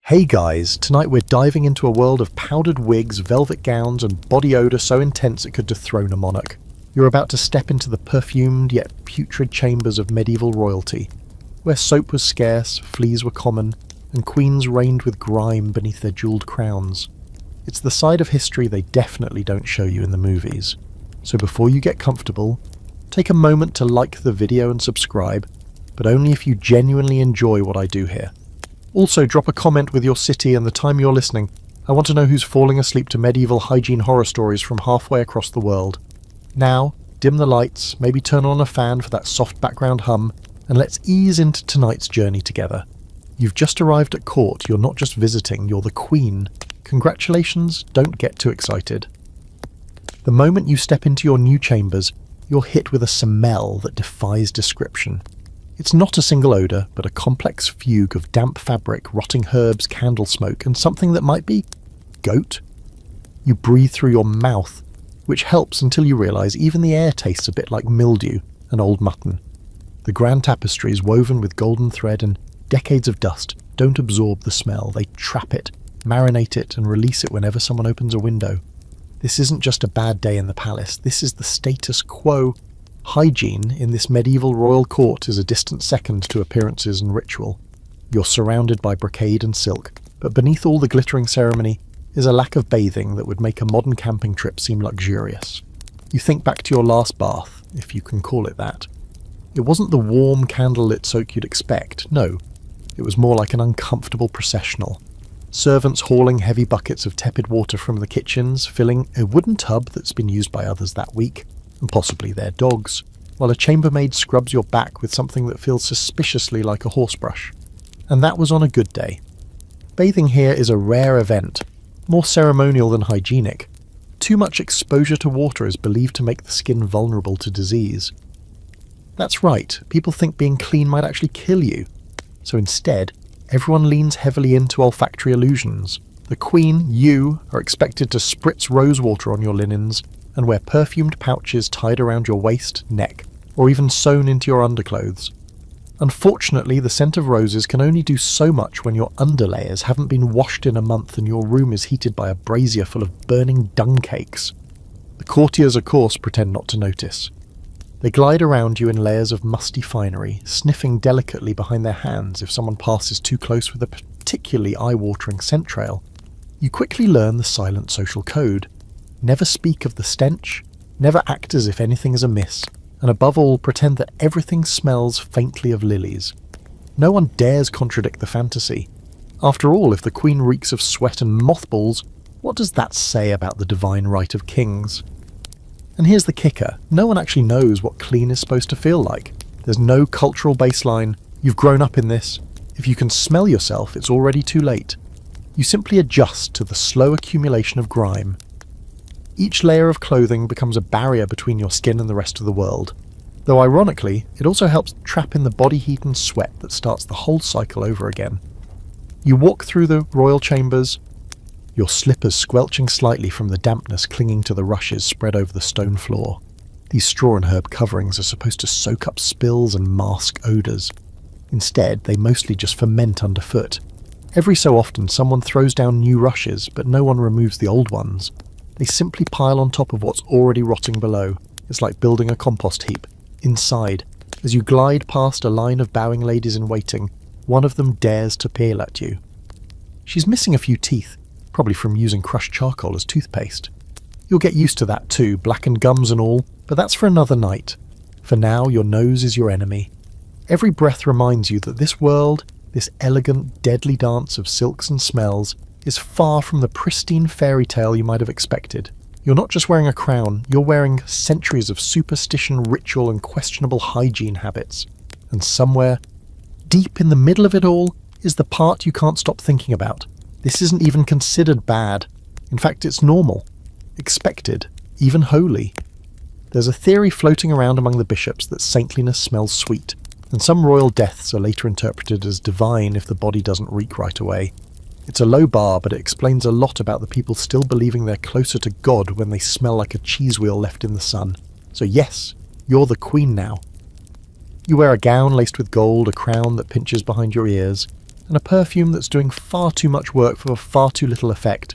Hey guys, tonight we're diving into a world of powdered wigs, velvet gowns, and body odour so intense it could dethrone a monarch. You're about to step into the perfumed yet putrid chambers of medieval royalty, where soap was scarce, fleas were common, and queens reigned with grime beneath their jewelled crowns. It's the side of history they definitely don't show you in the movies. So before you get comfortable, take a moment to like the video and subscribe, but only if you genuinely enjoy what I do here. Also, drop a comment with your city and the time you're listening. I want to know who's falling asleep to medieval hygiene horror stories from halfway across the world. Now, dim the lights, maybe turn on a fan for that soft background hum, and let's ease into tonight's journey together. You've just arrived at court, you're not just visiting, you're the queen. Congratulations, don't get too excited. The moment you step into your new chambers, you're hit with a smell that defies description. It's not a single odour, but a complex fugue of damp fabric, rotting herbs, candle smoke, and something that might be goat. You breathe through your mouth, which helps until you realise even the air tastes a bit like mildew and old mutton. The grand tapestries, woven with golden thread and decades of dust, don't absorb the smell, they trap it, marinate it, and release it whenever someone opens a window. This isn't just a bad day in the palace, this is the status quo. Hygiene in this medieval royal court is a distant second to appearances and ritual. You're surrounded by brocade and silk, but beneath all the glittering ceremony is a lack of bathing that would make a modern camping trip seem luxurious. You think back to your last bath, if you can call it that. It wasn't the warm candlelit soak you'd expect, no. It was more like an uncomfortable processional. Servants hauling heavy buckets of tepid water from the kitchens, filling a wooden tub that's been used by others that week, and possibly their dogs, while a chambermaid scrubs your back with something that feels suspiciously like a horsebrush. And that was on a good day. Bathing here is a rare event, more ceremonial than hygienic. Too much exposure to water is believed to make the skin vulnerable to disease. That's right, people think being clean might actually kill you. So instead, everyone leans heavily into olfactory illusions. The queen, you, are expected to spritz rose water on your linens and wear perfumed pouches tied around your waist, neck, or even sewn into your underclothes. Unfortunately, the scent of roses can only do so much when your underlayers haven't been washed in a month and your room is heated by a brazier full of burning dung cakes. The courtiers, of course, pretend not to notice. They glide around you in layers of musty finery, sniffing delicately behind their hands if someone passes too close with a particularly eye-watering scent trail. You quickly learn the silent social code. Never speak of the stench, never act as if anything is amiss, and above all pretend that everything smells faintly of lilies. No one dares contradict the fantasy. After all, if the queen reeks of sweat and mothballs, what does that say about the divine right of kings? And here's the kicker, no one actually knows what clean is supposed to feel like. There's no cultural baseline, you've grown up in this. If you can smell yourself, it's already too late. You simply adjust to the slow accumulation of grime. Each layer of clothing becomes a barrier between your skin and the rest of the world. Though ironically, it also helps trap in the body heat and sweat that starts the whole cycle over again. You walk through the royal chambers, your slippers squelching slightly from the dampness clinging to the rushes spread over the stone floor. These straw and herb coverings are supposed to soak up spills and mask odours. Instead, they mostly just ferment underfoot. Every so often someone throws down new rushes, but no one removes the old ones. They simply pile on top of what's already rotting below. It's like building a compost heap. Inside, as you glide past a line of bowing ladies in waiting, one of them dares to peer at you. She's missing a few teeth, probably from using crushed charcoal as toothpaste. You'll get used to that too, blackened gums and all, but that's for another night. For now, your nose is your enemy. Every breath reminds you that this world, this elegant, deadly dance of silks and smells, is far from the pristine fairy tale you might have expected. You're not just wearing a crown, you're wearing centuries of superstition, ritual, and questionable hygiene habits. And somewhere, deep in the middle of it all, is the part you can't stop thinking about. This isn't even considered bad. In fact, it's normal, expected, even holy. There's a theory floating around among the bishops that saintliness smells sweet, and some royal deaths are later interpreted as divine if the body doesn't reek right away. It's a low bar, but it explains a lot about the people still believing they're closer to God when they smell like a cheese wheel left in the sun. So yes, you're the queen now. You wear a gown laced with gold, a crown that pinches behind your ears. and a perfume that's doing far too much work for far too little effect.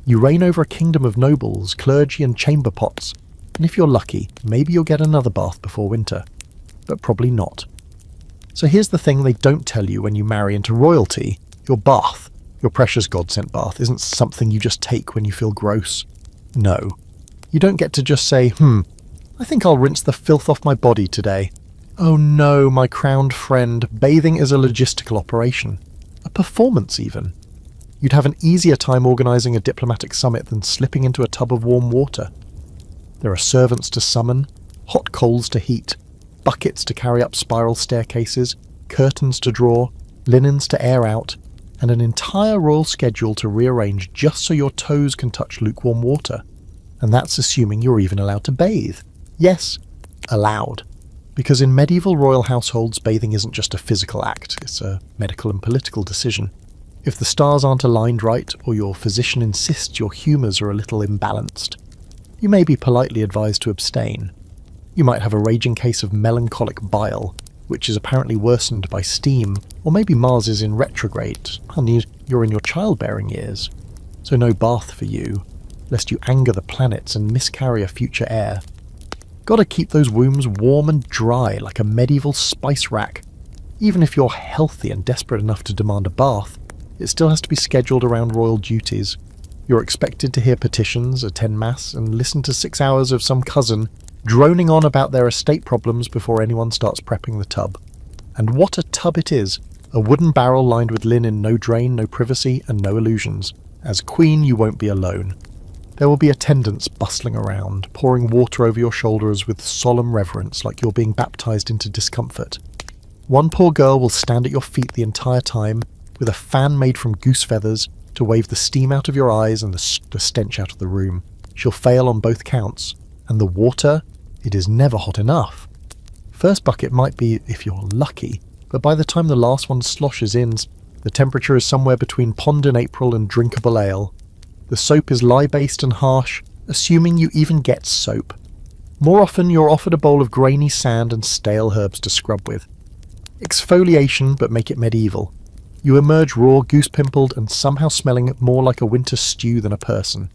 You reign over a kingdom of nobles, clergy and chamber pots, and if you're lucky, maybe you'll get another bath before winter. But probably not. So here's the thing they don't tell you when you marry into royalty. Your bath, your precious God-sent bath, isn't something you just take when you feel gross. No. You don't get to just say, I think I'll rinse the filth off my body today. Oh no, my crowned friend, bathing is a logistical operation. A performance even. You'd have an easier time organising a diplomatic summit than slipping into a tub of warm water. There are servants to summon, hot coals to heat, buckets to carry up spiral staircases, curtains to draw, linens to air out, and an entire royal schedule to rearrange just so your toes can touch lukewarm water. And that's assuming you're even allowed to bathe. Yes, allowed. Because in medieval royal households, bathing isn't just a physical act, it's a medical and political decision. If the stars aren't aligned right, or your physician insists your humours are a little imbalanced, you may be politely advised to abstain. You might have a raging case of melancholic bile, which is apparently worsened by steam, or maybe Mars is in retrograde. Honey, you're in your childbearing years. So no bath for you, lest you anger the planets and miscarry a future heir. Gotta keep those wombs warm and dry like a medieval spice rack. Even if you're healthy and desperate enough to demand a bath, it still has to be scheduled around royal duties. You're expected to hear petitions, attend mass, and listen to 6 hours of some cousin droning on about their estate problems before anyone starts prepping the tub. And what a tub it is! A wooden barrel lined with linen, no drain, no privacy, and no illusions. As queen, you won't be alone. There will be attendants bustling around, pouring water over your shoulders with solemn reverence like you're being baptized into discomfort. One poor girl will stand at your feet the entire time, with a fan made from goose feathers to wave the steam out of your eyes and the stench out of the room. She'll fail on both counts, and the water, it is never hot enough. First bucket might be if you're lucky, but by the time the last one sloshes in, the temperature is somewhere between pond in April and drinkable ale. The soap is lye-based and harsh, assuming you even get soap. More often you're offered a bowl of grainy sand and stale herbs to scrub with. Exfoliation, but make it medieval. You emerge raw, goose-pimpled, and somehow smelling more like a winter stew than a person.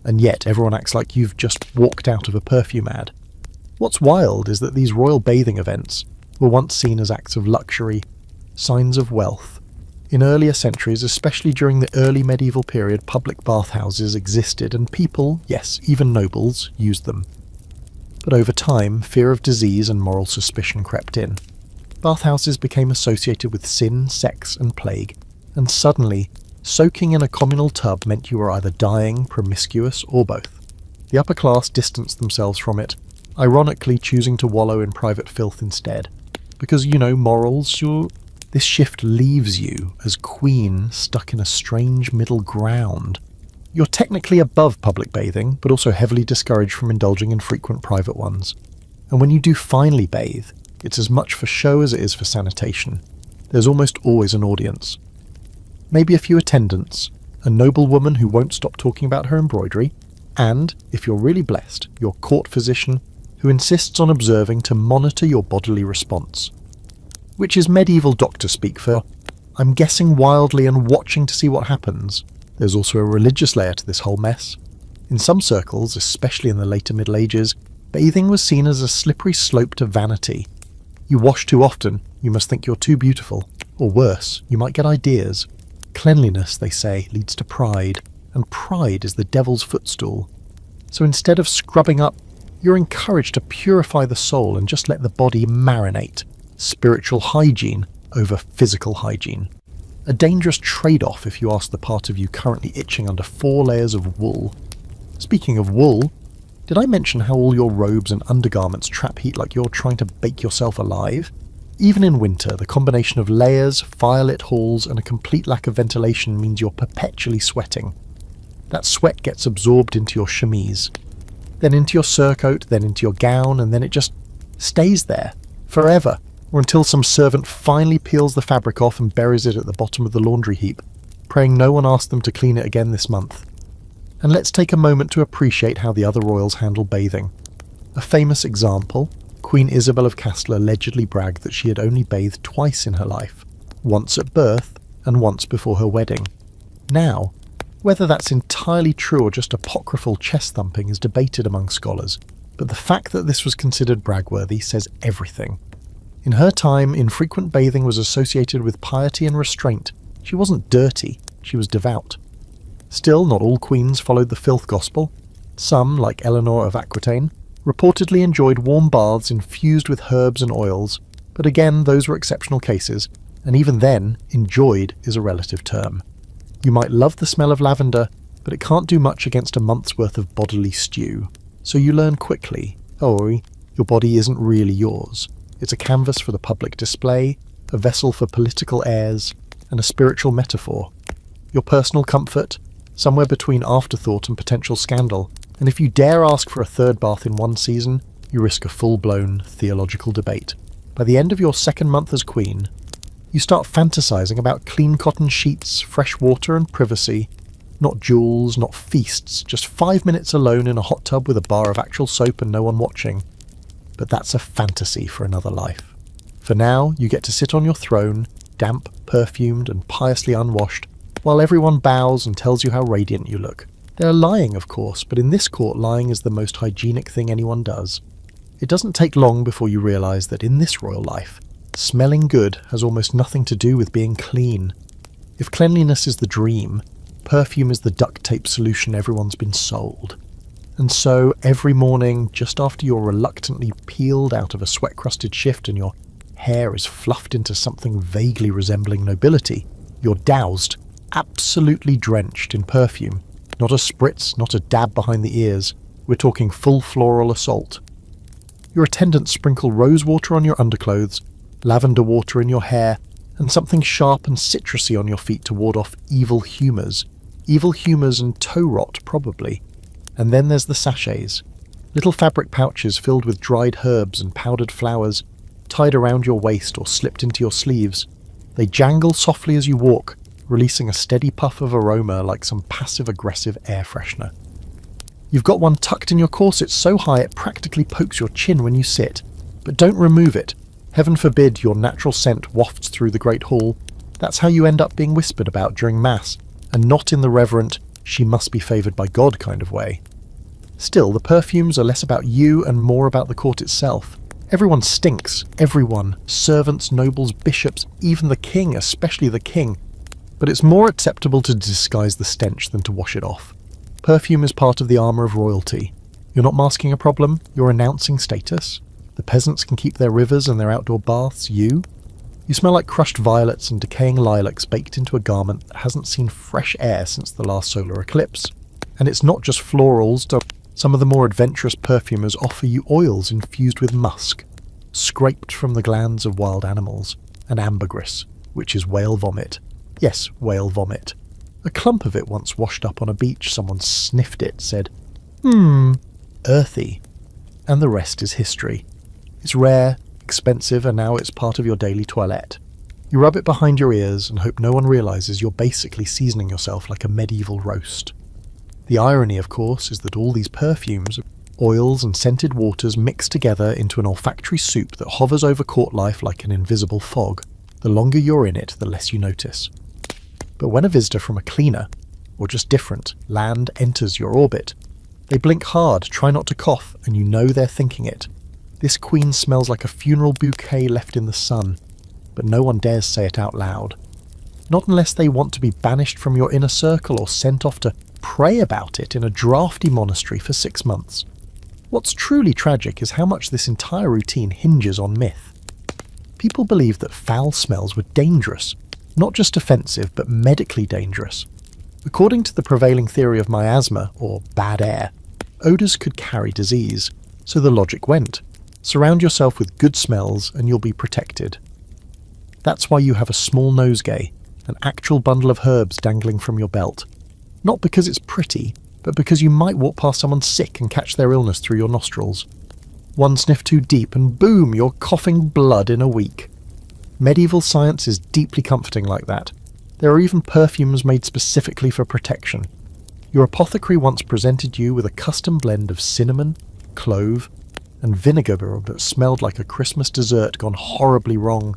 And yet everyone acts like you've just walked out of a perfume ad. What's wild is that these royal bathing events were once seen as acts of luxury, signs of wealth. In earlier centuries, especially during the early medieval period, public bathhouses existed and people, yes, even nobles, used them. But over time, fear of disease and moral suspicion crept in. Bathhouses became associated with sin, sex, and plague, and suddenly, soaking in a communal tub meant you were either dying, promiscuous, or both. The upper class distanced themselves from it, ironically choosing to wallow in private filth instead. Because, morals, this shift leaves you, as queen, stuck in a strange middle ground. You're technically above public bathing, but also heavily discouraged from indulging in frequent private ones. And when you do finally bathe, it's as much for show as it is for sanitation. There's almost always an audience. Maybe a few attendants, a noblewoman who won't stop talking about her embroidery, and, if you're really blessed, your court physician who insists on observing to monitor your bodily response. Which is medieval doctor speak for, I'm guessing wildly and watching to see what happens. There's also a religious layer to this whole mess. In some circles, especially in the later Middle Ages, bathing was seen as a slippery slope to vanity. You wash too often, you must think you're too beautiful. Or worse, you might get ideas. Cleanliness, they say, leads to pride, and pride is the devil's footstool. So instead of scrubbing up, you're encouraged to purify the soul and just let the body marinate. Spiritual hygiene over physical hygiene. A dangerous trade-off if you ask the part of you currently itching under 4 layers of wool. Speaking of wool, did I mention how all your robes and undergarments trap heat like you're trying to bake yourself alive? Even in winter, the combination of layers, firelit halls, and a complete lack of ventilation means you're perpetually sweating. That sweat gets absorbed into your chemise, then into your surcoat, then into your gown, and then it just stays there, forever, or until some servant finally peels the fabric off and buries it at the bottom of the laundry heap, praying no one asked them to clean it again this month. And let's take a moment to appreciate how the other royals handle bathing. A famous example, Queen Isabel of Castile allegedly bragged that she had only bathed twice in her life, once at birth and once before her wedding. Now, whether that's entirely true or just apocryphal chest-thumping is debated among scholars, but the fact that this was considered bragworthy says everything. In her time, infrequent bathing was associated with piety and restraint. She wasn't dirty, she was devout. Still, not all queens followed the filth gospel. Some, like Eleanor of Aquitaine, reportedly enjoyed warm baths infused with herbs and oils, but again, those were exceptional cases, and even then, enjoyed is a relative term. You might love the smell of lavender, but it can't do much against a month's worth of bodily stew. So you learn quickly, your body isn't really yours. It's a canvas for the public display, a vessel for political airs, and a spiritual metaphor. Your personal comfort, somewhere between afterthought and potential scandal, and if you dare ask for a third bath in one season, you risk a full-blown theological debate. By the end of your second month as queen, you start fantasizing about clean cotton sheets, fresh water and privacy, not jewels, not feasts, just 5 minutes alone in a hot tub with a bar of actual soap and no one watching. But that's a fantasy for another life. For now, you get to sit on your throne, damp, perfumed, and piously unwashed, while everyone bows and tells you how radiant you look. They're lying, of course, but in this court, lying is the most hygienic thing anyone does. It doesn't take long before you realise that in this royal life, smelling good has almost nothing to do with being clean. If cleanliness is the dream, perfume is the duct tape solution everyone's been sold. And so, every morning, just after you're reluctantly peeled out of a sweat-crusted shift and your hair is fluffed into something vaguely resembling nobility, you're doused, absolutely drenched in perfume. Not a spritz, not a dab behind the ears. We're talking full floral assault. Your attendants sprinkle rose water on your underclothes, lavender water in your hair, and something sharp and citrusy on your feet to ward off evil humours. Evil humours and toe rot, probably. And then there's the sachets. Little fabric pouches filled with dried herbs and powdered flowers, tied around your waist or slipped into your sleeves. They jangle softly as you walk, releasing a steady puff of aroma like some passive-aggressive air freshener. You've got one tucked in your corset so high it practically pokes your chin when you sit. But don't remove it. Heaven forbid your natural scent wafts through the Great Hall. That's how you end up being whispered about during Mass, and not in the reverent, she must be favoured by God kind of way. Still, the perfumes are less about you and more about the court itself. Everyone stinks. Everyone. Servants, nobles, bishops, even the king, especially the king. But it's more acceptable to disguise the stench than to wash it off. Perfume is part of the armour of royalty. You're not masking a problem, you're announcing status. The peasants can keep their rivers and their outdoor baths, you smell like crushed violets and decaying lilacs baked into a garment that hasn't seen fresh air since the last solar eclipse. And it's not just florals. Some of the more adventurous perfumers offer you oils infused with musk, scraped from the glands of wild animals, and ambergris, which is whale vomit. Yes, whale vomit. A clump of it once washed up on a beach, someone sniffed it, said, earthy. And the rest is history. It's rare, expensive, and now it's part of your daily toilette. You rub it behind your ears and hope no one realises you're basically seasoning yourself like a medieval roast. The irony, of course, is that all these perfumes, oils and scented waters mix together into an olfactory soup that hovers over court life like an invisible fog. The longer you're in it, the less you notice. But when a visitor from a cleaner, or just different, land enters your orbit, they blink hard, try not to cough, and you know they're thinking it. This queen smells like a funeral bouquet left in the sun, but no one dares say it out loud. Not unless they want to be banished from your inner circle or sent off to pray about it in a drafty monastery for 6 months. What's truly tragic is how much this entire routine hinges on myth. People believed that foul smells were dangerous, not just offensive, but medically dangerous. According to the prevailing theory of miasma, or bad air, odours could carry disease, so the logic went. Surround yourself with good smells and you'll be protected. That's why you have a small nosegay, an actual bundle of herbs dangling from your belt. Not because it's pretty, but because you might walk past someone sick and catch their illness through your nostrils. One sniff too deep and boom, you're coughing blood in a week. Medieval science is deeply comforting like that. There are even perfumes made specifically for protection. Your apothecary once presented you with a custom blend of cinnamon, clove, and vinegar that smelled like a Christmas dessert gone horribly wrong.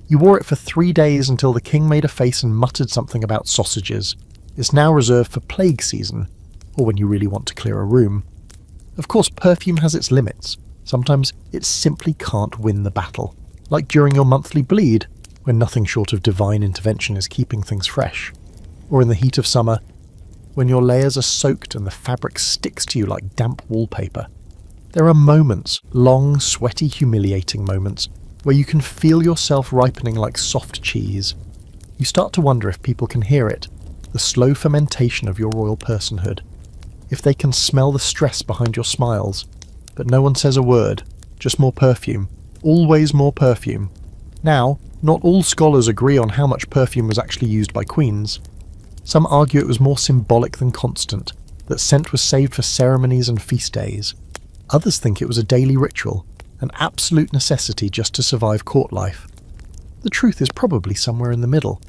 You wore it for 3 days until the king made a face and muttered something about sausages. It's now reserved for plague season, or when you really want to clear a room. Of course, perfume has its limits. Sometimes it simply can't win the battle, like during your monthly bleed, when nothing short of divine intervention is keeping things fresh. Or in the heat of summer, when your layers are soaked and the fabric sticks to you like damp wallpaper. There are moments, long, sweaty, humiliating moments, where you can feel yourself ripening like soft cheese. You start to wonder if people can hear it, the slow fermentation of your royal personhood. If they can smell the stress behind your smiles. But no one says a word, just more perfume. Always more perfume. Now, not all scholars agree on how much perfume was actually used by queens. Some argue it was more symbolic than constant, that scent was saved for ceremonies and feast days. Others think it was a daily ritual, an absolute necessity just to survive court life. The truth is probably somewhere in the middle.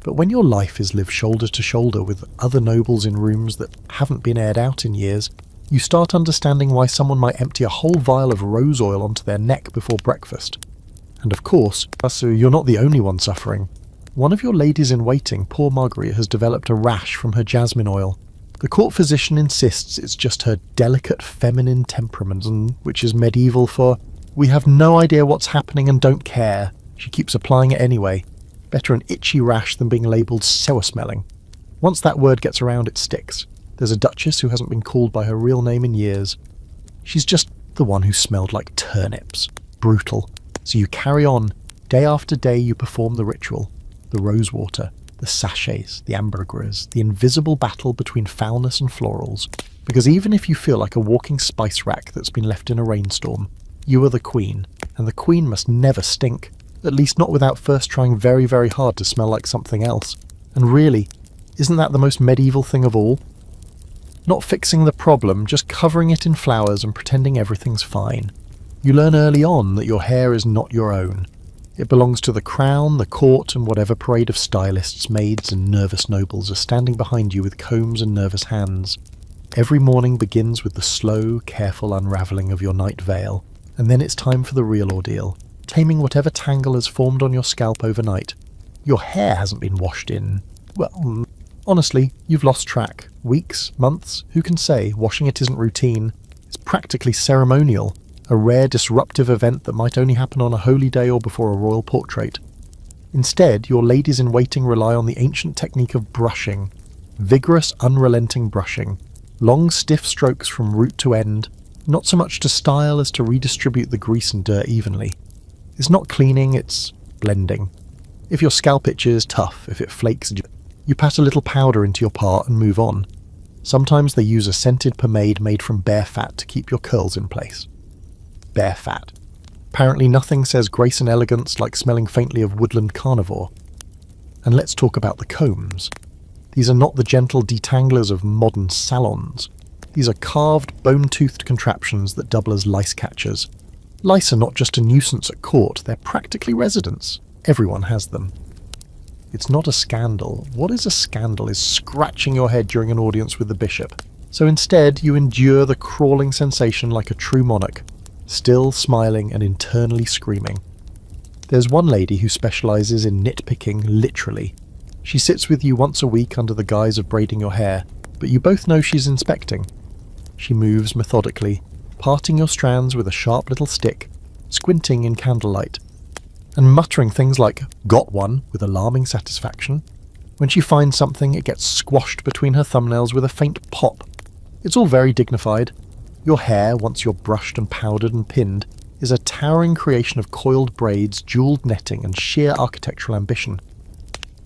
But when your life is lived shoulder to shoulder with other nobles in rooms that haven't been aired out in years, you start understanding why someone might empty a whole vial of rose oil onto their neck before breakfast. And of course, so you're not the only one suffering. One of your ladies-in-waiting, poor Marguerite, has developed a rash from her jasmine oil. The court physician insists it's just her delicate feminine temperament, which is medieval for, we have no idea what's happening and don't care. She keeps applying it anyway. Better an itchy rash than being labelled sour-smelling. Once that word gets around, it sticks. There's a duchess who hasn't been called by her real name in years. She's just the one who smelled like turnips. Brutal. So you carry on. Day after day you perform the ritual. The rosewater, the sachets, the ambergris, the invisible battle between foulness and florals. Because even if you feel like a walking spice rack that's been left in a rainstorm, you are the queen, and the queen must never stink. At least not without first trying very, very hard to smell like something else. And really, isn't that the most medieval thing of all? Not fixing the problem, just covering it in flowers and pretending everything's fine. You learn early on that your hair is not your own. It belongs to the crown, the court, and whatever parade of stylists, maids, and nervous nobles are standing behind you with combs and nervous hands. Every morning begins with the slow, careful unravelling of your night veil, and then it's time for the real ordeal, taming whatever tangle has formed on your scalp overnight. Your hair hasn't been washed in, well, honestly, you've lost track. Weeks, months, who can say? Washing it isn't routine. It's practically ceremonial, a rare disruptive event that might only happen on a holy day or before a royal portrait. Instead, your ladies-in-waiting rely on the ancient technique of brushing. Vigorous, unrelenting brushing. Long, stiff strokes from root to end, not so much to style as to redistribute the grease and dirt evenly. It's not cleaning, it's blending. If your scalp itches, tough. If it flakes, you pat a little powder into your part and move on. Sometimes they use a scented pomade made from bear fat to keep your curls in place. Bear fat. Apparently nothing says grace and elegance like smelling faintly of woodland carnivore. And let's talk about the combs. These are not the gentle detanglers of modern salons. These are carved, bone-toothed contraptions that double as lice catchers. Lice are not just a nuisance at court, they're practically residents. Everyone has them. It's not a scandal. What is a scandal is scratching your head during an audience with the bishop. So instead, you endure the crawling sensation like a true monarch, still smiling and internally screaming. There's one lady who specialises in nitpicking, literally. She sits with you once a week under the guise of braiding your hair, but you both know she's inspecting. She moves methodically, parting your strands with a sharp little stick, squinting in candlelight, and muttering things like, "Got one," with alarming satisfaction. When she finds something, it gets squashed between her thumbnails with a faint pop. It's all very dignified. Your hair, once you're brushed and powdered and pinned, is a towering creation of coiled braids, jewelled netting, and sheer architectural ambition.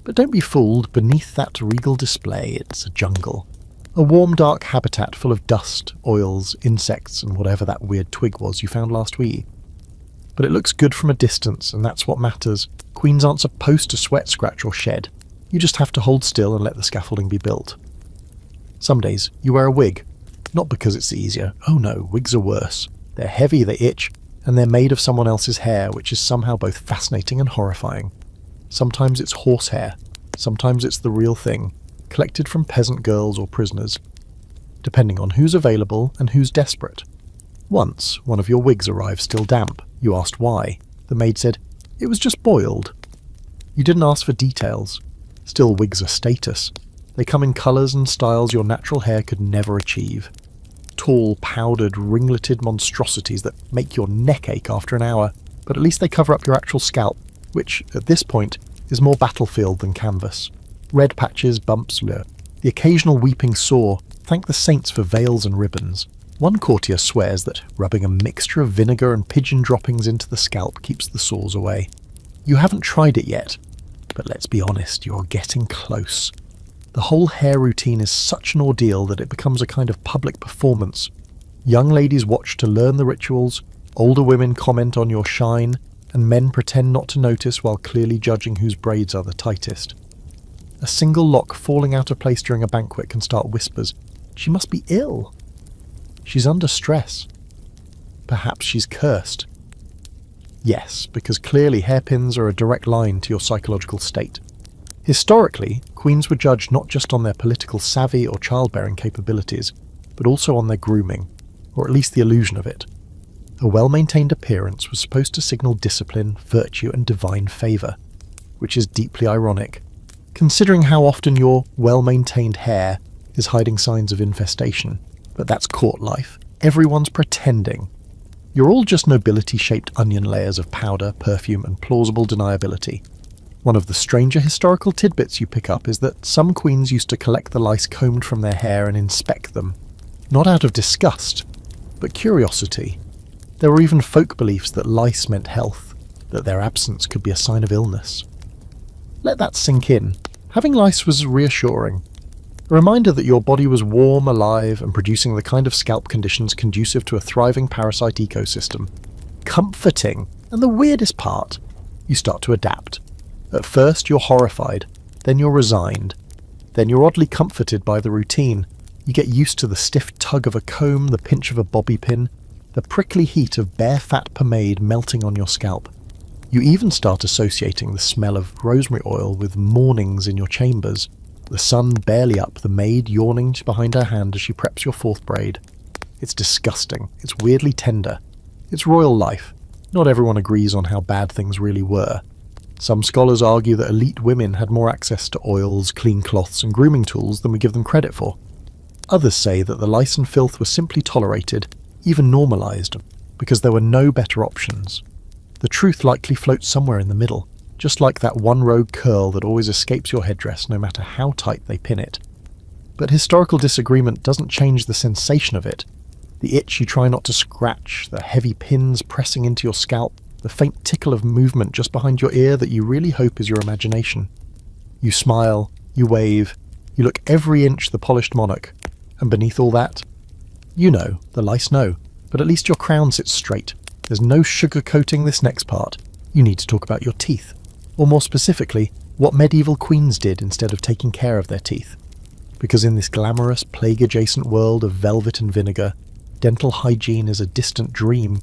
But don't be fooled, beneath that regal display, it's a jungle. A warm, dark habitat full of dust, oils, insects, and whatever that weird twig was you found last week. But it looks good from a distance, and that's what matters. Queens aren't supposed to sweat, scratch, or shed. You just have to hold still and let the scaffolding be built. Some days, you wear a wig. Not because it's easier. Oh no, wigs are worse. They're heavy, they itch, and they're made of someone else's hair, which is somehow both fascinating and horrifying. Sometimes it's horsehair. Sometimes it's the real thing, collected from peasant girls or prisoners, depending on who's available and who's desperate. Once, one of your wigs arrived still damp. You asked why. The maid said, "It was just boiled." You didn't ask for details. Still, wigs are status. They come in colours and styles your natural hair could never achieve. Tall, powdered, ringleted monstrosities that make your neck ache after an hour, but at least they cover up your actual scalp, which, at this point, is more battlefield than canvas. Red patches, bumps, the occasional weeping sore, thank the saints for veils and ribbons. One courtier swears that rubbing a mixture of vinegar and pigeon droppings into the scalp keeps the sores away. You haven't tried it yet, but let's be honest, you're getting close. The whole hair routine is such an ordeal that it becomes a kind of public performance. Young ladies watch to learn the rituals, older women comment on your shine, and men pretend not to notice while clearly judging whose braids are the tightest. A single lock falling out of place during a banquet can start whispers. She must be ill. She's under stress. Perhaps she's cursed. Yes, because clearly hairpins are a direct line to your psychological state. Historically, queens were judged not just on their political savvy or childbearing capabilities, but also on their grooming, or at least the illusion of it. A well-maintained appearance was supposed to signal discipline, virtue, and divine favour, which is deeply ironic, considering how often your well-maintained hair is hiding signs of infestation. But that's court life. Everyone's pretending. You're all just nobility-shaped onion layers of powder, perfume, and plausible deniability. One of the stranger historical tidbits you pick up is that some queens used to collect the lice combed from their hair and inspect them. Not out of disgust, but curiosity. There were even folk beliefs that lice meant health, that their absence could be a sign of illness. Let that sink in. Having lice was reassuring. A reminder that your body was warm, alive, and producing the kind of scalp conditions conducive to a thriving parasite ecosystem. Comforting. And the weirdest part, you start to adapt. At first you're horrified, then you're resigned, then you're oddly comforted by the routine. You get used to the stiff tug of a comb, the pinch of a bobby pin, the prickly heat of bare fat pomade melting on your scalp. You even start associating the smell of rosemary oil with mornings in your chambers, the sun barely up, the maid yawning behind her hand as she preps your fourth braid. It's disgusting, it's weirdly tender. It's royal life. Not everyone agrees on how bad things really were. Some scholars argue that elite women had more access to oils, clean cloths, and grooming tools than we give them credit for. Others say that the lice and filth were simply tolerated, even normalised, because there were no better options. The truth likely floats somewhere in the middle, just like that one rogue curl that always escapes your headdress no matter how tight they pin it. But historical disagreement doesn't change the sensation of it. The itch you try not to scratch, the heavy pins pressing into your scalp, the faint tickle of movement just behind your ear that you really hope is your imagination. You smile, you wave, you look every inch the polished monarch, and beneath all that, you know, the lice know, but at least your crown sits straight. There's no sugar-coating this next part. You need to talk about your teeth, or more specifically, what medieval queens did instead of taking care of their teeth. Because in this glamorous, plague-adjacent world of velvet and vinegar, dental hygiene is a distant dream.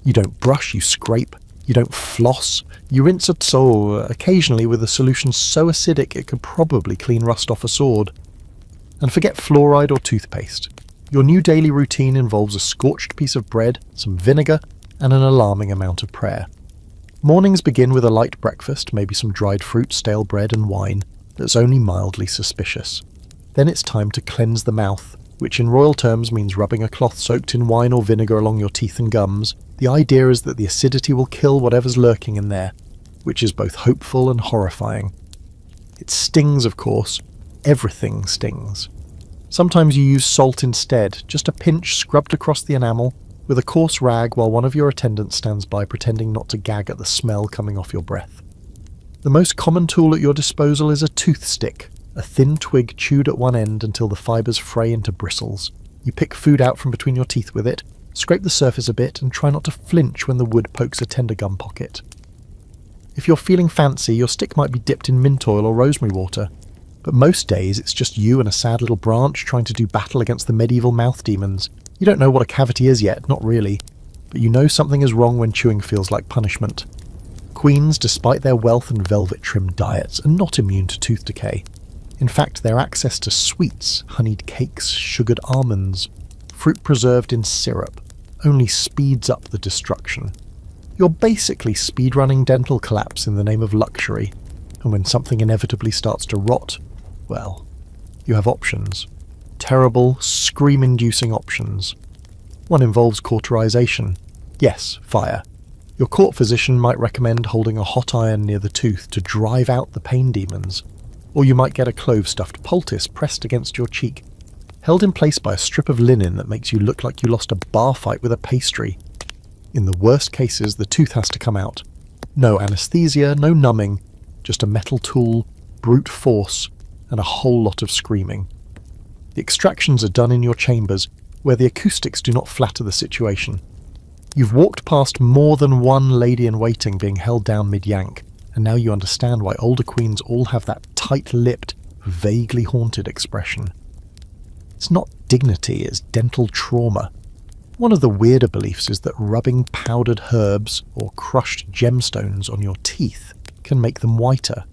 You don't brush, you scrape. You don't floss. You rinse a toe, occasionally with a solution so acidic it could probably clean rust off a sword. And forget fluoride or toothpaste. Your new daily routine involves a scorched piece of bread, some vinegar, and an alarming amount of prayer. Mornings begin with a light breakfast, maybe some dried fruit, stale bread, and wine, that's only mildly suspicious. Then it's time to cleanse the mouth, which in royal terms means rubbing a cloth soaked in wine or vinegar along your teeth and gums. The idea is that the acidity will kill whatever's lurking in there, which is both hopeful and horrifying. It stings, of course. Everything stings. Sometimes you use salt instead, just a pinch scrubbed across the enamel, with a coarse rag while one of your attendants stands by pretending not to gag at the smell coming off your breath. The most common tool at your disposal is a tooth stick, a thin twig chewed at one end until the fibres fray into bristles. You pick food out from between your teeth with it, scrape the surface a bit, and try not to flinch when the wood pokes a tender gum pocket. If you're feeling fancy, your stick might be dipped in mint oil or rosemary water, but most days it's just you and a sad little branch trying to do battle against the medieval mouth demons. You don't know what a cavity is yet, not really, but you know something is wrong when chewing feels like punishment. Queens, despite their wealth and velvet-trimmed diets, are not immune to tooth decay. In fact, their access to sweets, honeyed cakes, sugared almonds, fruit preserved in syrup, only speeds up the destruction. You're basically speedrunning dental collapse in the name of luxury. And when something inevitably starts to rot, well, you have options. Terrible, scream-inducing options. One involves cauterization. Yes, fire. Your court physician might recommend holding a hot iron near the tooth to drive out the pain demons. Or you might get a clove-stuffed poultice pressed against your cheek, held in place by a strip of linen that makes you look like you lost a bar fight with a pastry. In the worst cases, the tooth has to come out. No anesthesia, no numbing, just a metal tool, brute force, and a whole lot of screaming. The extractions are done in your chambers, where the acoustics do not flatter the situation. You've walked past more than one lady-in-waiting being held down mid-yank, and now you understand why older queens all have that tight-lipped, vaguely haunted expression. It's not dignity, it's dental trauma. One of the weirder beliefs is that rubbing powdered herbs or crushed gemstones on your teeth can make them whiter.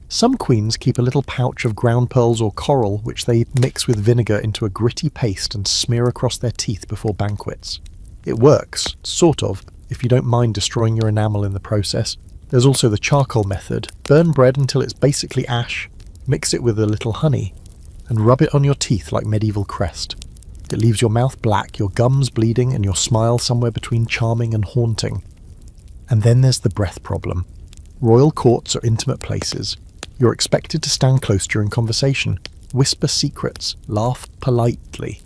Some queens keep a little pouch of ground pearls or coral which they mix with vinegar into a gritty paste and smear across their teeth before banquets. It works, sort of, if you don't mind destroying your enamel in the process. There's also the charcoal method. Burn bread until it's basically ash, mix it with a little honey, and rub it on your teeth like medieval crest. It leaves your mouth black, your gums bleeding, and your smile somewhere between charming and haunting. And then there's the breath problem. Royal courts are intimate places. You're expected to stand close during conversation, whisper secrets, laugh politely.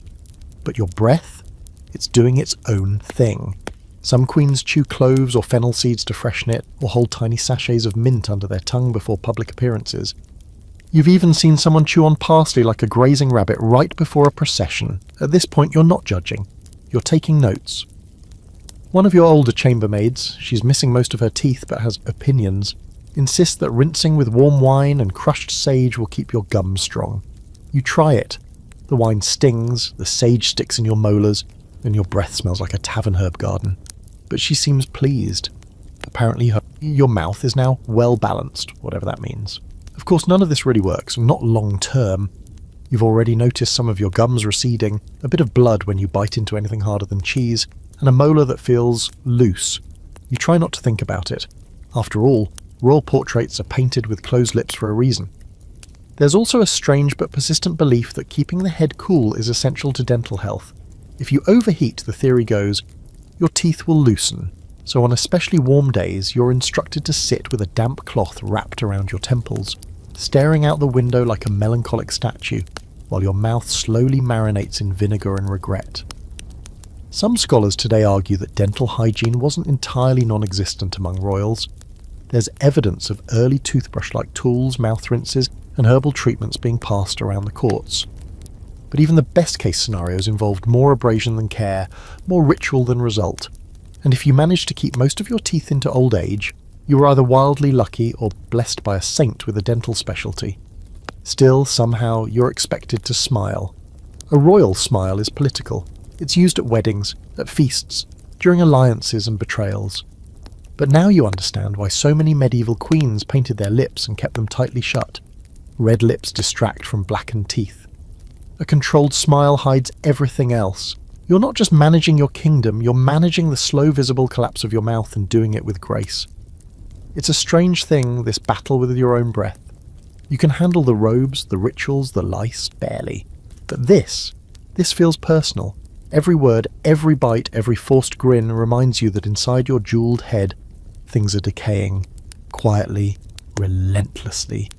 But your breath? It's doing its own thing. Some queens chew cloves or fennel seeds to freshen it, or hold tiny sachets of mint under their tongue before public appearances. You've even seen someone chew on parsley like a grazing rabbit right before a procession. At this point, you're not judging. You're taking notes. One of your older chambermaids, she's missing most of her teeth but has opinions, insists that rinsing with warm wine and crushed sage will keep your gums strong. You try it. The wine stings, the sage sticks in your molars, and your breath smells like a tavern herb garden. But she seems pleased. Apparently your mouth is now well balanced, whatever that means. Of course, none of this really works, not long term. You've already noticed some of your gums receding, a bit of blood when you bite into anything harder than cheese, and a molar that feels loose. You try not to think about it. After all, royal portraits are painted with closed lips for a reason. There's also a strange but persistent belief that keeping the head cool is essential to dental health. If you overheat, the theory goes, your teeth will loosen. So on especially warm days, you're instructed to sit with a damp cloth wrapped around your temples, staring out the window like a melancholic statue, while your mouth slowly marinates in vinegar and regret. Some scholars today argue that dental hygiene wasn't entirely non-existent among royals. There's evidence of early toothbrush-like tools, mouth rinses, and herbal treatments being passed around the courts. But even the best-case scenarios involved more abrasion than care, more ritual than result. And if you managed to keep most of your teeth into old age, you were either wildly lucky or blessed by a saint with a dental specialty. Still, somehow, you're expected to smile. A royal smile is political. It's used at weddings, at feasts, during alliances and betrayals. But now you understand why so many medieval queens painted their lips and kept them tightly shut. Red lips distract from blackened teeth. A controlled smile hides everything else. You're not just managing your kingdom, you're managing the slow visible collapse of your mouth and doing it with grace. It's a strange thing, this battle with your own breath. You can handle the robes, the rituals, the lice, barely. But this feels personal. Every word, every bite, every forced grin reminds you that inside your jeweled head, things are decaying, quietly, relentlessly.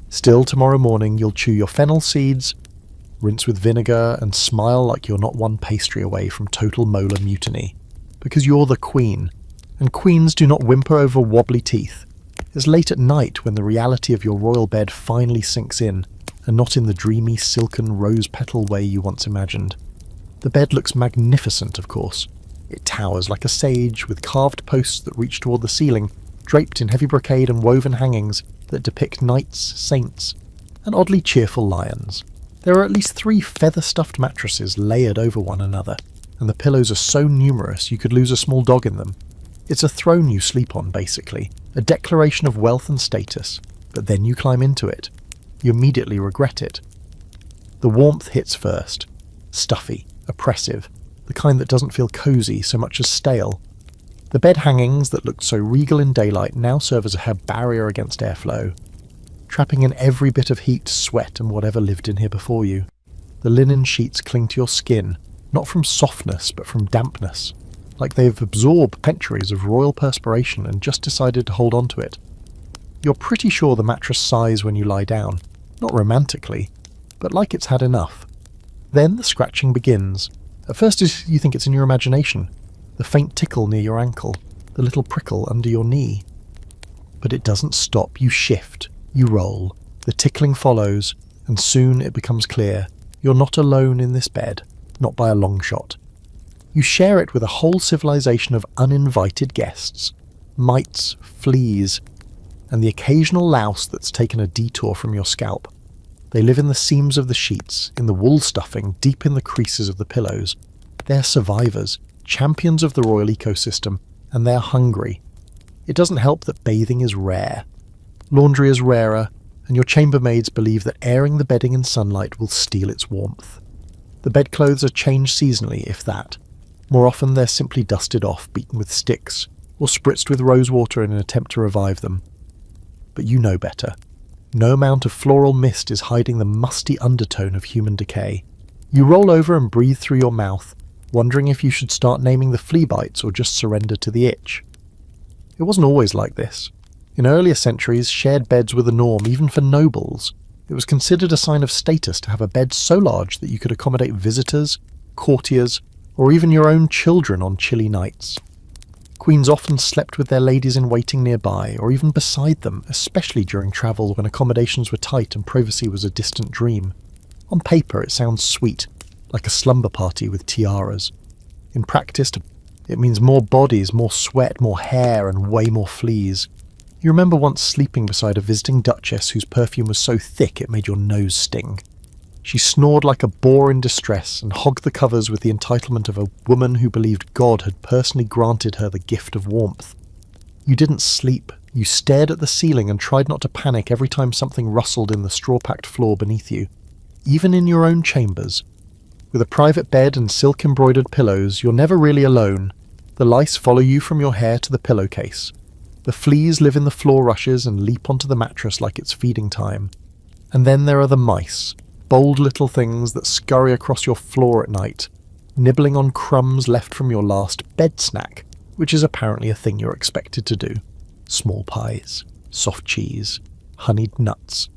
Still, tomorrow morning you'll chew your fennel seeds, rinse with vinegar, and smile like you're not one pastry away from total molar mutiny. Because you're the queen, and queens do not whimper over wobbly teeth. It's late at night when the reality of your royal bed finally sinks in, and not in the dreamy, silken, rose-petal way you once imagined. The bed looks magnificent, of course. It towers like a sage, with carved posts that reach toward the ceiling, draped in heavy brocade and woven hangings that depict knights, saints, and oddly cheerful lions. There are at least 3 feather-stuffed mattresses layered over one another, and the pillows are so numerous you could lose a small dog in them. It's a throne you sleep on, basically, a declaration of wealth and status, but then you climb into it. You immediately regret it. The warmth hits first. Stuffy, oppressive, the kind that doesn't feel cozy so much as stale. The bed hangings that looked so regal in daylight now serve as a barrier against airflow, trapping in every bit of heat, sweat, and whatever lived in here before you. The linen sheets cling to your skin, not from softness, but from dampness, like they've absorbed centuries of royal perspiration and just decided to hold on to it. You're pretty sure the mattress sighs when you lie down, not romantically, but like it's had enough. Then the scratching begins. At first you think it's in your imagination, the faint tickle near your ankle, the little prickle under your knee. But it doesn't stop. You shift, you roll, the tickling follows, and soon it becomes clear you're not alone in this bed, not by a long shot. You share it with a whole civilization of uninvited guests, mites, fleas, and the occasional louse that's taken a detour from your scalp. They live in the seams of the sheets, in the wool stuffing, deep in the creases of the pillows. They're survivors, champions of the royal ecosystem, and they're hungry. It doesn't help that bathing is rare. Laundry is rarer, and your chambermaids believe that airing the bedding in sunlight will steal its warmth. The bedclothes are changed seasonally, if that. More often they're simply dusted off, beaten with sticks, or spritzed with rosewater in an attempt to revive them. But you know better. No amount of floral mist is hiding the musty undertone of human decay. You roll over and breathe through your mouth, wondering if you should start naming the flea bites or just surrender to the itch. It wasn't always like this. In earlier centuries, shared beds were the norm, even for nobles. It was considered a sign of status to have a bed so large that you could accommodate visitors, courtiers, or even your own children on chilly nights. Queens often slept with their ladies-in-waiting nearby, or even beside them, especially during travel when accommodations were tight and privacy was a distant dream. On paper, it sounds sweet, like a slumber party with tiaras. In practice, it means more bodies, more sweat, more hair, and way more fleas. You remember once sleeping beside a visiting duchess whose perfume was so thick it made your nose sting. She snored like a boar in distress and hogged the covers with the entitlement of a woman who believed God had personally granted her the gift of warmth. You didn't sleep. You stared at the ceiling and tried not to panic every time something rustled in the straw-packed floor beneath you. Even in your own chambers. With a private bed and silk-embroidered pillows, you're never really alone. The lice follow you from your hair to the pillowcase. The fleas live in the floor rushes and leap onto the mattress like it's feeding time. And then there are the mice. Bold little things that scurry across your floor at night, nibbling on crumbs left from your last bed snack, which is apparently a thing you're expected to do. Small pies, soft cheese, honeyed nuts.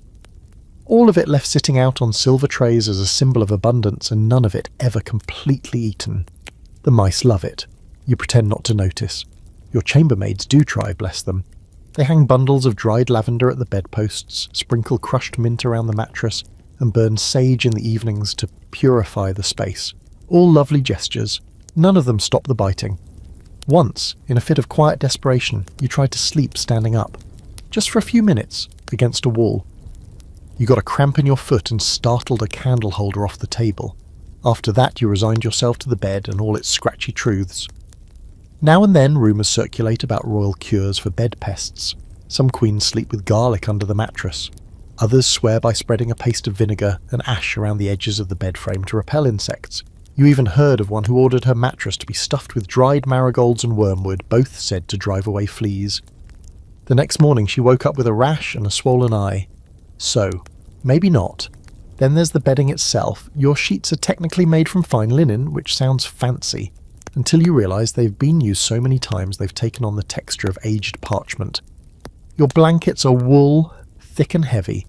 All of it left sitting out on silver trays as a symbol of abundance, and none of it ever completely eaten. The mice love it. You pretend not to notice. Your chambermaids do try, bless them. They hang bundles of dried lavender at the bedposts, sprinkle crushed mint around the mattress, and burn sage in the evenings to purify the space. All lovely gestures. None of them stop the biting. Once, in a fit of quiet desperation, you tried to sleep standing up. Just for a few minutes, against a wall. You got a cramp in your foot and startled a candle holder off the table. After that, you resigned yourself to the bed and all its scratchy truths. Now and then, rumours circulate about royal cures for bed pests. Some queens sleep with garlic under the mattress. Others swear by spreading a paste of vinegar and ash around the edges of the bed frame to repel insects. You even heard of one who ordered her mattress to be stuffed with dried marigolds and wormwood, both said to drive away fleas. The next morning she woke up with a rash and a swollen eye. So, maybe not. Then there's the bedding itself. Your sheets are technically made from fine linen, which sounds fancy, until you realise they've been used so many times they've taken on the texture of aged parchment. Your blankets are wool, thick and heavy,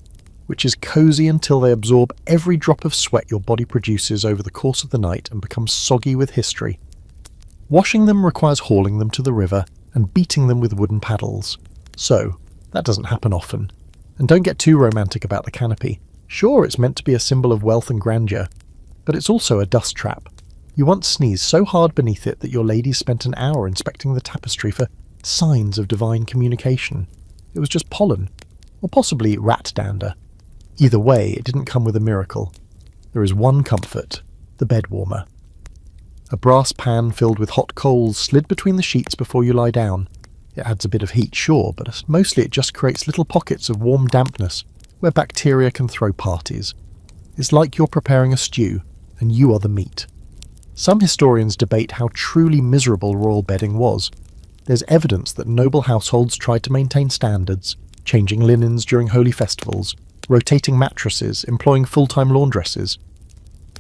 which is cosy until they absorb every drop of sweat your body produces over the course of the night and become soggy with history. Washing them requires hauling them to the river and beating them with wooden paddles. So, that doesn't happen often. And don't get too romantic about the canopy. Sure, it's meant to be a symbol of wealth and grandeur, but it's also a dust trap. You once sneezed so hard beneath it that your ladies spent an hour inspecting the tapestry for signs of divine communication. It was just pollen. Or possibly rat dander. Either way, it didn't come with a miracle. There is one comfort, the bed warmer. A brass pan filled with hot coals slid between the sheets before you lie down. It adds a bit of heat, sure, but mostly it just creates little pockets of warm dampness where bacteria can throw parties. It's like you're preparing a stew, and you are the meat. Some historians debate how truly miserable royal bedding was. There's evidence that noble households tried to maintain standards, changing linens during holy festivals, rotating mattresses, employing full-time laundresses.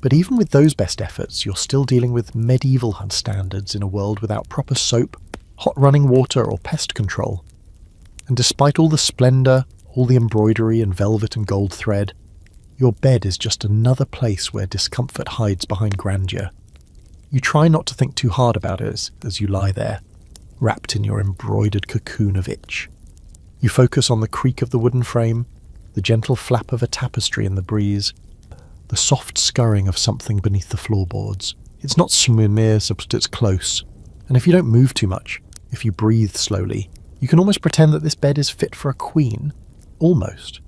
But even with those best efforts, you're still dealing with medieval standards in a world without proper soap, hot running water, or pest control. And despite all the splendour, all the embroidery and velvet and gold thread, your bed is just another place where discomfort hides behind grandeur. You try not to think too hard about it as you lie there, wrapped in your embroidered cocoon of itch. You focus on the creak of the wooden frame, the gentle flap of a tapestry in the breeze, the soft scurrying of something beneath the floorboards. It's not smears, but it's close. And if you don't move too much, if you breathe slowly, you can almost pretend that this bed is fit for a queen. Almost.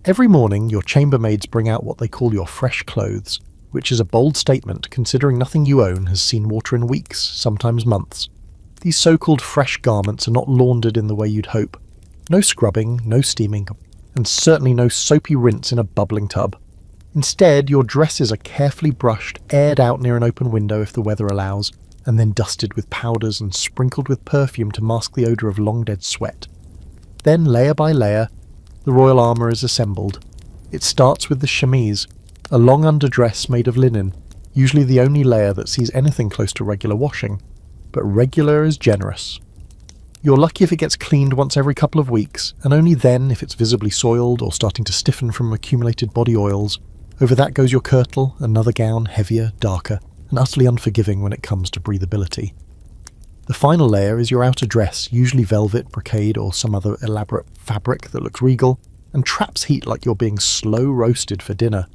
Every morning, your chambermaids bring out what they call your fresh clothes, which is a bold statement considering nothing you own has seen water in weeks, sometimes months. These so-called fresh garments are not laundered in the way you'd hope. No scrubbing, no steaming, and certainly no soapy rinse in a bubbling tub. Instead, your dresses are carefully brushed, aired out near an open window if the weather allows, and then dusted with powders and sprinkled with perfume to mask the odour of long-dead sweat. Then, layer by layer, the royal armour is assembled. It starts with the chemise, a long underdress made of linen, usually the only layer that sees anything close to regular washing. But regular is generous. You're lucky if it gets cleaned once every couple of weeks, and only then if it's visibly soiled or starting to stiffen from accumulated body oils. Over that goes your kirtle, another gown, heavier, darker, and utterly unforgiving when it comes to breathability. The final layer is your outer dress, usually velvet, brocade, or some other elaborate fabric that looks regal, and traps heat like you're being slow roasted for dinner.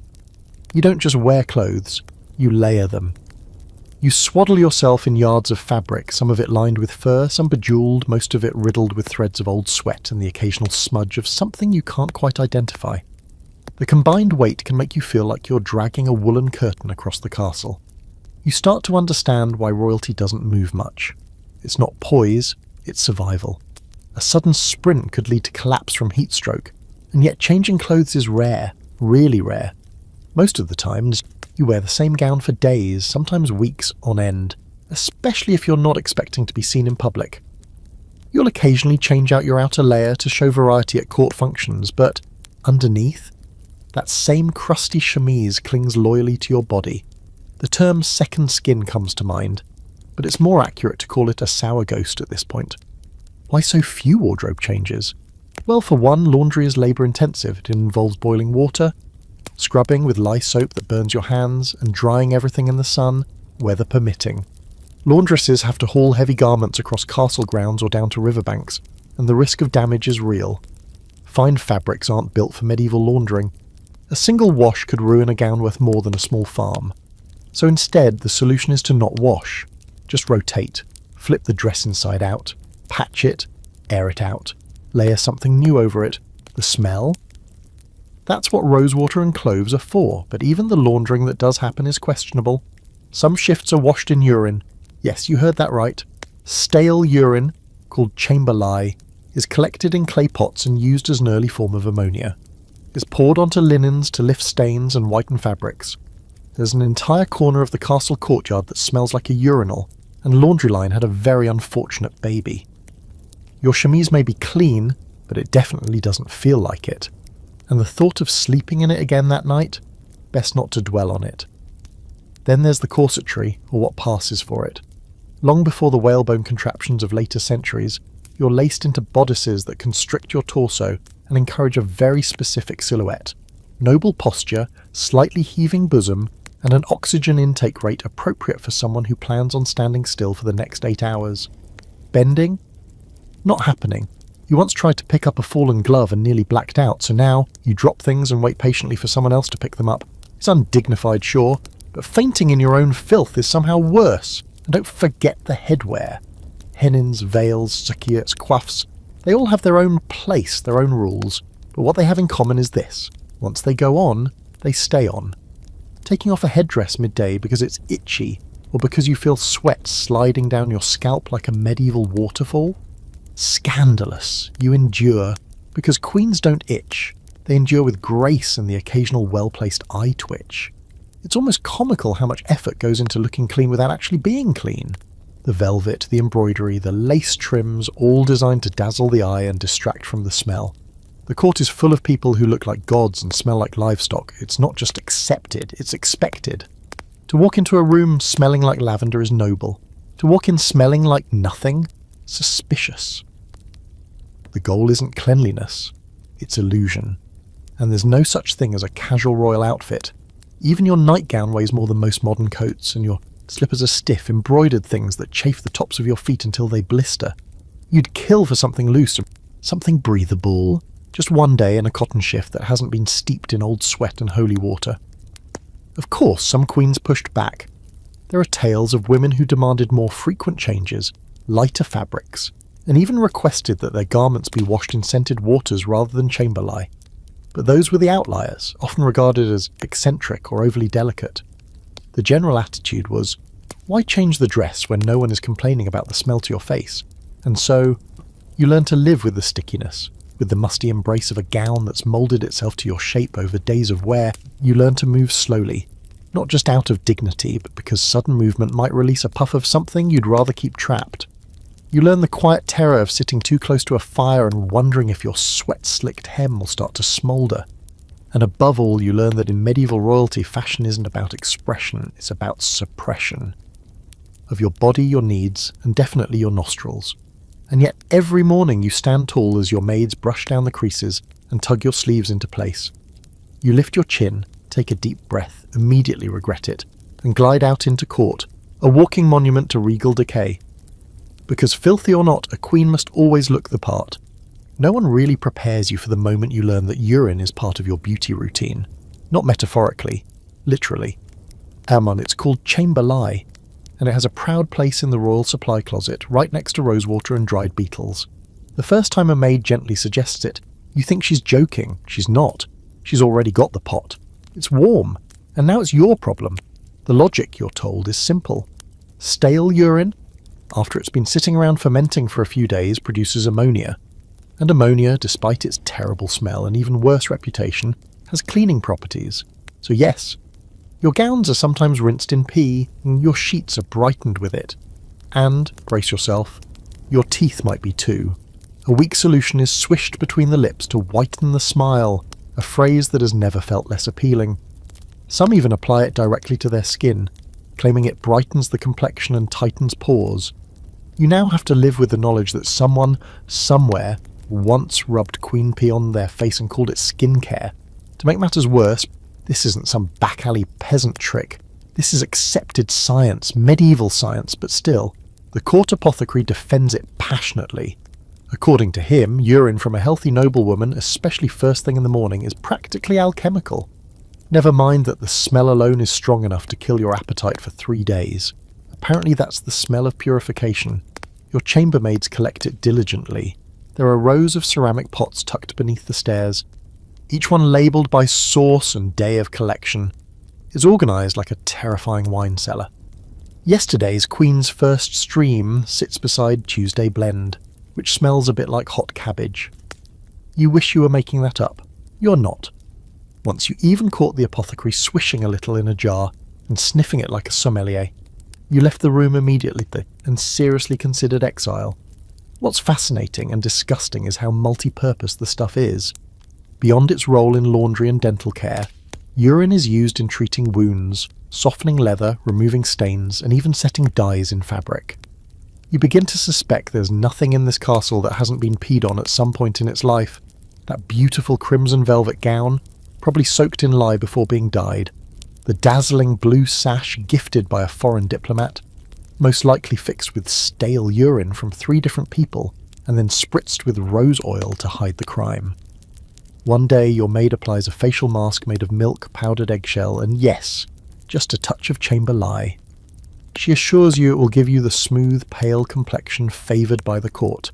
You don't just wear clothes, you layer them. You swaddle yourself in yards of fabric, some of it lined with fur, some bejewelled, most of it riddled with threads of old sweat and the occasional smudge of something you can't quite identify. The combined weight can make you feel like you're dragging a woolen curtain across the castle. You start to understand why royalty doesn't move much. It's not poise, it's survival. A sudden sprint could lead to collapse from heat stroke, and yet changing clothes is rare, really rare. Most of the time, you wear the same gown for days, sometimes weeks on end, especially if you're not expecting to be seen in public. You'll occasionally change out your outer layer to show variety at court functions, but underneath, that same crusty chemise clings loyally to your body. The term second skin comes to mind, but it's more accurate to call it a sour ghost at this point. Why so few wardrobe changes? Well, for one, laundry is labour-intensive. It involves boiling water, scrubbing with lye soap that burns your hands, and drying everything in the sun, weather permitting. Laundresses have to haul heavy garments across castle grounds or down to riverbanks, and the risk of damage is real. Fine fabrics aren't built for medieval laundering. A single wash could ruin a gown worth more than a small farm. So instead, the solution is to not wash. Just rotate, flip the dress inside out, patch it, air it out, layer something new over it. The smell? That's what rosewater and cloves are for, but even the laundering that does happen is questionable. Some shifts are washed in urine. Yes, you heard that right. Stale urine, called chamber lye, is collected in clay pots and used as an early form of ammonia. It's poured onto linens to lift stains and whiten fabrics. There's an entire corner of the castle courtyard that smells like a urinal, and Laundry Line had a very unfortunate baby. Your chemise may be clean, but it definitely doesn't feel like it. And the thought of sleeping in it again that night? Best not to dwell on it. Then there's the corsetry, or what passes for it. Long before the whalebone contraptions of later centuries, you're laced into bodices that constrict your torso and encourage a very specific silhouette. Noble posture, slightly heaving bosom, and an oxygen intake rate appropriate for someone who plans on standing still for the next 8 hours. Bending? Not happening. You once tried to pick up a fallen glove and nearly blacked out, so now you drop things and wait patiently for someone else to pick them up. It's undignified, sure, but fainting in your own filth is somehow worse. And don't forget the headwear. Hennins, veils, sakirs, coiffes, they all have their own place, their own rules, but what they have in common is this. Once they go on, they stay on. Taking off a headdress midday because it's itchy, or because you feel sweat sliding down your scalp like a medieval waterfall? Scandalous. You endure, because queens don't itch. They endure with grace and the occasional well-placed eye twitch. It's almost comical how much effort goes into looking clean without actually being clean. The velvet, the embroidery, the lace trims, all designed to dazzle the eye and distract from the smell. The court is full of people who look like gods and smell like livestock. It's not just accepted, it's expected. To walk into a room smelling like lavender is noble. To walk in smelling like nothing, suspicious. The goal isn't cleanliness, it's illusion. And there's no such thing as a casual royal outfit. Even your nightgown weighs more than most modern coats, and your slippers are stiff, embroidered things that chafe the tops of your feet until they blister. You'd kill for something loose, something breathable. Just one day in a cotton shift that hasn't been steeped in old sweat and holy water. Of course, some queens pushed back. There are tales of women who demanded more frequent changes, lighter fabrics, and even requested that their garments be washed in scented waters rather than chamber lye. But those were the outliers, often regarded as eccentric or overly delicate. The general attitude was, why change the dress when no one is complaining about the smell to your face? And so, you learn to live with the stickiness. With the musty embrace of a gown that's moulded itself to your shape over days of wear, you learn to move slowly, not just out of dignity, but because sudden movement might release a puff of something you'd rather keep trapped. You learn the quiet terror of sitting too close to a fire and wondering if your sweat-slicked hem will start to smoulder. And above all, you learn that in medieval royalty, fashion isn't about expression, it's about suppression. Of your body, your needs, and definitely your nostrils. And yet every morning you stand tall as your maids brush down the creases and tug your sleeves into place. You lift your chin, take a deep breath, immediately regret it, and glide out into court, a walking monument to regal decay. Because filthy or not, a queen must always look the part. No one really prepares you for the moment you learn that urine is part of your beauty routine. Not metaphorically, literally. It's called chamber lye, and it has a proud place in the royal supply closet, right next to rosewater and dried beetles. The first time a maid gently suggests it, you think she's joking. She's not. She's already got the pot. It's warm, and now it's your problem. The logic, you're told, is simple. Stale urine, after it's been sitting around fermenting for a few days, produces ammonia. And ammonia, despite its terrible smell and even worse reputation, has cleaning properties. So yes, your gowns are sometimes rinsed in pee, and your sheets are brightened with it. And, brace yourself, your teeth might be too. A weak solution is swished between the lips to whiten the smile, a phrase that has never felt less appealing. Some even apply it directly to their skin, claiming it brightens the complexion and tightens pores. You now have to live with the knowledge that someone, somewhere, once rubbed queen pee on their face and called it skincare. To make matters worse, this isn't some back-alley peasant trick. This is accepted science, medieval science, but still, the court apothecary defends it passionately. According to him, urine from a healthy noblewoman, especially first thing in the morning, is practically alchemical. Never mind that the smell alone is strong enough to kill your appetite for 3 days. Apparently that's the smell of purification. Your chambermaids collect it diligently. There are rows of ceramic pots tucked beneath the stairs, each one labelled by source and day of collection. It's organised like a terrifying wine cellar. Yesterday's Queen's First Stream sits beside Tuesday Blend, which smells a bit like hot cabbage. You wish you were making that up. You're not. Once you even caught the apothecary swishing a little in a jar and sniffing it like a sommelier. You left the room immediately and seriously considered exile. What's fascinating and disgusting is how multi-purpose the stuff is. Beyond its role in laundry and dental care, urine is used in treating wounds, softening leather, removing stains, and even setting dyes in fabric. You begin to suspect there's nothing in this castle that hasn't been peed on at some point in its life. That beautiful crimson velvet gown, probably soaked in lye before being dyed. The dazzling blue sash gifted by a foreign diplomat, most likely fixed with stale urine from 3 different people and then spritzed with rose oil to hide the crime. One day your maid applies a facial mask made of milk, powdered eggshell, and yes, just a touch of chamber lye. She assures you it will give you the smooth, pale complexion favoured by the court.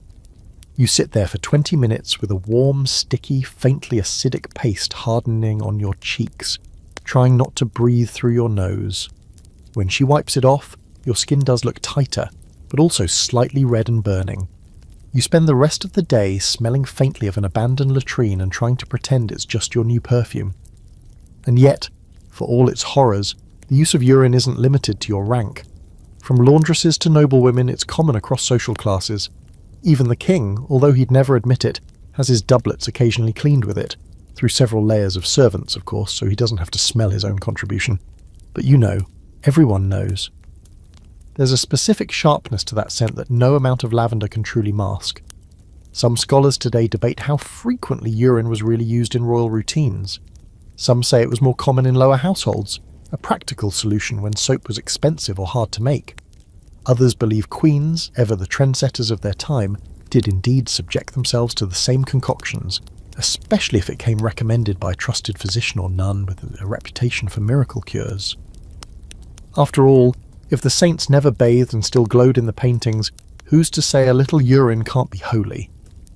You sit there for 20 minutes with a warm, sticky, faintly acidic paste hardening on your cheeks, trying not to breathe through your nose. When she wipes it off, your skin does look tighter, but also slightly red and burning. You spend the rest of the day smelling faintly of an abandoned latrine and trying to pretend it's just your new perfume. And yet, for all its horrors, the use of urine isn't limited to your rank. From laundresses to noblewomen, it's common across social classes. Even the king, although he'd never admit it, has his doublets occasionally cleaned with it, through several layers of servants, of course, so he doesn't have to smell his own contribution. But you know, everyone knows. There's a specific sharpness to that scent that no amount of lavender can truly mask. Some scholars today debate how frequently urine was really used in royal routines. Some say it was more common in lower households, a practical solution when soap was expensive or hard to make. Others believe queens, ever the trendsetters of their time, did indeed subject themselves to the same concoctions, especially if it came recommended by a trusted physician or nun with a reputation for miracle cures. After all, if the saints never bathed and still glowed in the paintings, who's to say a little urine can't be holy?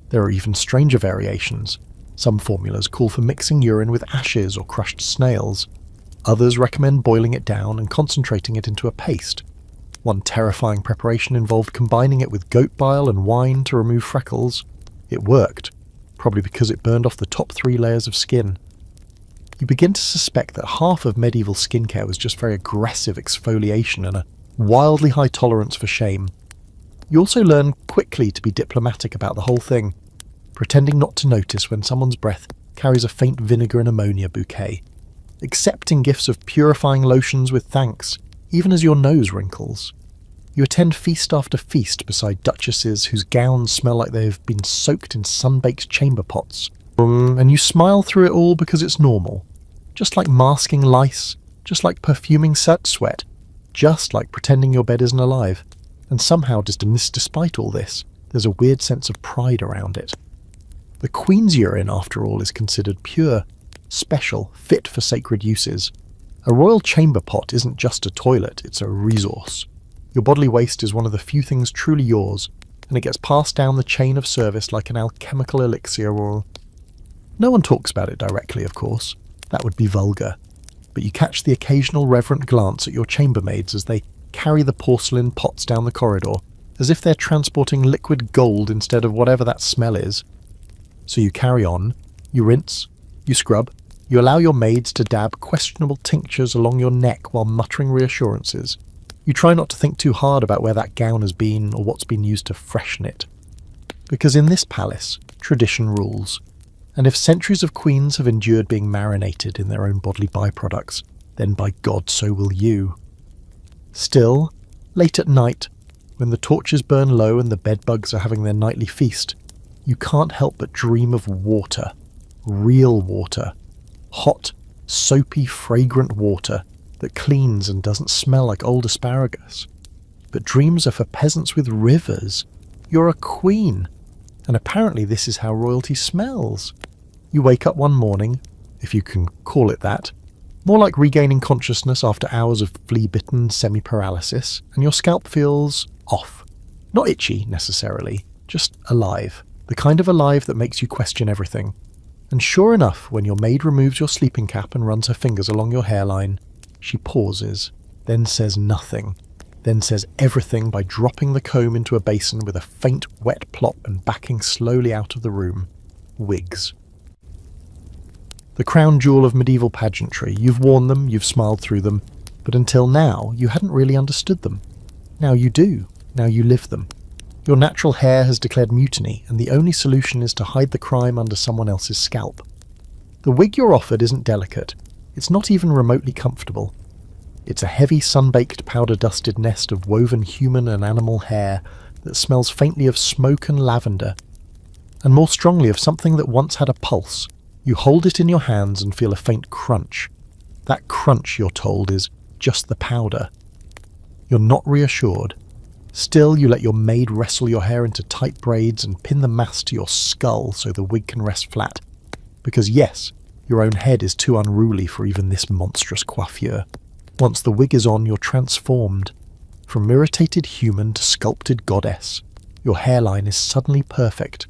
There are even stranger variations. Some formulas call for mixing urine with ashes or crushed snails. Others recommend boiling it down and concentrating it into a paste. One terrifying preparation involved combining it with goat bile and wine to remove freckles. It worked, probably because it burned off the top 3 layers of skin. You begin to suspect that half of medieval skincare was just very aggressive exfoliation and a wildly high tolerance for shame. You also learn quickly to be diplomatic about the whole thing, pretending not to notice when someone's breath carries a faint vinegar and ammonia bouquet, accepting gifts of purifying lotions with thanks, even as your nose wrinkles. You attend feast after feast beside duchesses whose gowns smell like they've been soaked in sun-baked chamber pots, and you smile through it all because it's normal. Just like masking lice, just like perfuming sweat, just like pretending your bed isn't alive. And somehow, despite all this, there's a weird sense of pride around it. The queen's urine, after all, is considered pure, special, fit for sacred uses. A royal chamber pot isn't just a toilet, it's a resource. Your bodily waste is one of the few things truly yours, and it gets passed down the chain of service like an alchemical elixir or... No one talks about it directly, of course. That would be vulgar. But you catch the occasional reverent glance at your chambermaids as they carry the porcelain pots down the corridor, as if they're transporting liquid gold instead of whatever that smell is. So you carry on, you rinse, you scrub, you allow your maids to dab questionable tinctures along your neck while muttering reassurances. You try not to think too hard about where that gown has been or what's been used to freshen it. Because in this palace, tradition rules. And if centuries of queens have endured being marinated in their own bodily byproducts, then by God so will you. Still, late at night, when the torches burn low and the bedbugs are having their nightly feast, you can't help but dream of water. Real water. Hot, soapy, fragrant water that cleans and doesn't smell like old asparagus. But dreams are for peasants with rivers. You're a queen. And apparently this is how royalty smells. You wake up one morning, if you can call it that, more like regaining consciousness after hours of flea-bitten semi-paralysis, and your scalp feels off. Not itchy, necessarily, just alive. The kind of alive that makes you question everything. And sure enough, when your maid removes your sleeping cap and runs her fingers along your hairline, she pauses, then says nothing, then says everything by dropping the comb into a basin with a faint wet plop and backing slowly out of the room. Wigs. The crown jewel of medieval pageantry. You've worn them, you've smiled through them, but until now you hadn't really understood them. Now you do. Now you live them. Your natural hair has declared mutiny, and the only solution is to hide the crime under someone else's scalp. The wig you're offered isn't delicate. It's not even remotely comfortable. It's a heavy sun-baked powder-dusted nest of woven human and animal hair that smells faintly of smoke and lavender, and more strongly of something that once had a pulse. You hold it in your hands and feel a faint crunch. That crunch, you're told, is just the powder. You're not reassured. Still, you let your maid wrestle your hair into tight braids and pin the mass to your skull so the wig can rest flat. Because yes, your own head is too unruly for even this monstrous coiffure. Once the wig is on, you're transformed. From irritated human to sculpted goddess. Your hairline is suddenly perfect.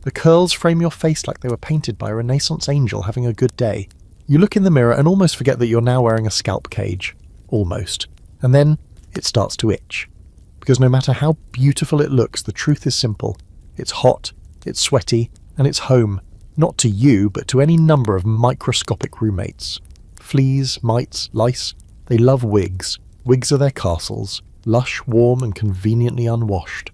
The curls frame your face like they were painted by a Renaissance angel having a good day. You look in the mirror and almost forget that you're now wearing a scalp cage. Almost. And then it starts to itch. Because no matter how beautiful it looks, the truth is simple. It's hot, it's sweaty, and it's home. Not to you, but to any number of microscopic roommates. Fleas, mites, lice, they love wigs. Wigs are their castles. lush, warm, and conveniently unwashed.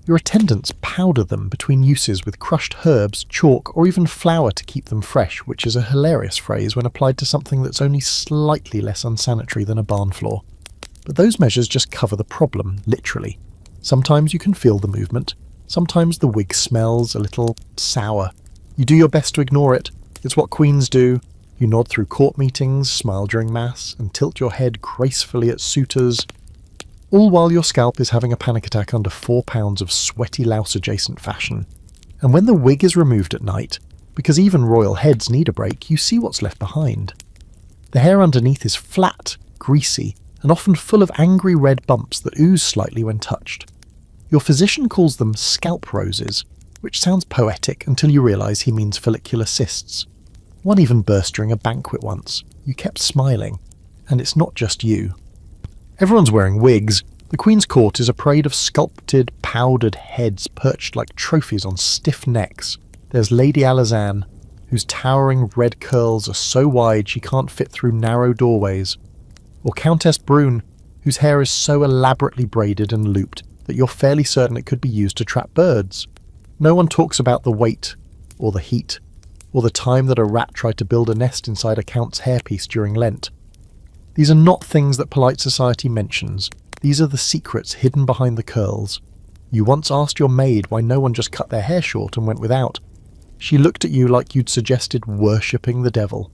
Your attendants powder them between uses with crushed herbs, chalk, or even flour to keep them fresh, which is a hilarious phrase when applied to something that's only slightly less unsanitary than a barn floor. But those measures just cover the problem, literally. Sometimes you can feel the movement. Sometimes the wig smells a little sour. You do your best to ignore it. It's what queens do. You nod through court meetings, smile during mass, and tilt your head gracefully at suitors, all while your scalp is having a panic attack under 4 pounds of sweaty louse-adjacent fashion. And when the wig is removed at night, because even royal heads need a break, you see what's left behind. The hair underneath is flat, greasy, and often full of angry red bumps that ooze slightly when touched. Your physician calls them scalp roses, which sounds poetic until you realise he means follicular cysts. One even burst during a banquet once. You kept smiling, and it's not just you. Everyone's wearing wigs. The Queen's Court is a parade of sculpted, powdered heads perched like trophies on stiff necks. There's Lady Alazanne, whose towering red curls are so wide she can't fit through narrow doorways. Or Countess Brune, whose hair is so elaborately braided and looped that you're fairly certain it could be used to trap birds. No one talks about the weight, or the heat, or the time that a rat tried to build a nest inside a count's hairpiece during Lent. These are not things that polite society mentions. These are the secrets hidden behind the curls. You once asked your maid why no one just cut their hair short and went without. She looked at you like you'd suggested worshipping the devil.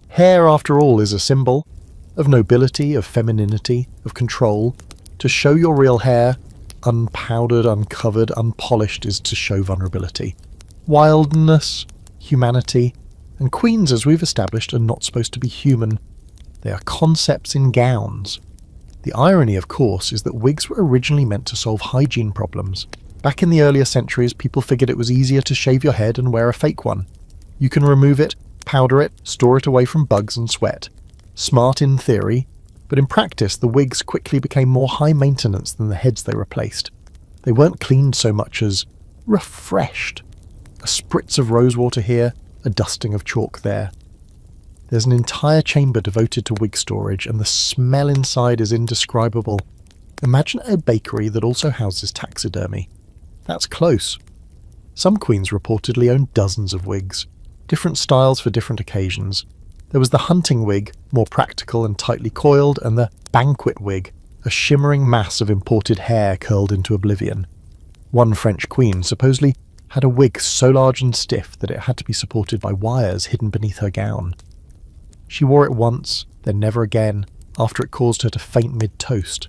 Hair, after all, is a symbol of nobility, of femininity, of control. To show your real hair, unpowdered, uncovered, unpolished, is to show vulnerability. Wildness, humanity, and queens, as we've established, are not supposed to be human. They are concepts in gowns. The irony, of course, is that wigs were originally meant to solve hygiene problems. Back in the earlier centuries, people figured it was easier to shave your head and wear a fake one. You can remove it, powder it, store it away from bugs and sweat. Smart in theory, but in practice the wigs quickly became more high maintenance than the heads they replaced. They weren't cleaned so much as refreshed. A spritz of rosewater here, a dusting of chalk there. There's an entire chamber devoted to wig storage, and the smell inside is indescribable. Imagine a bakery that also houses taxidermy. That's close. Some queens reportedly own dozens of wigs, different styles for different occasions. There was the hunting wig, more practical and tightly coiled, and the banquet wig, a shimmering mass of imported hair curled into oblivion. One French queen supposedly had a wig so large and stiff that it had to be supported by wires hidden beneath her gown. She wore it once, then never again, after it caused her to faint mid-toast.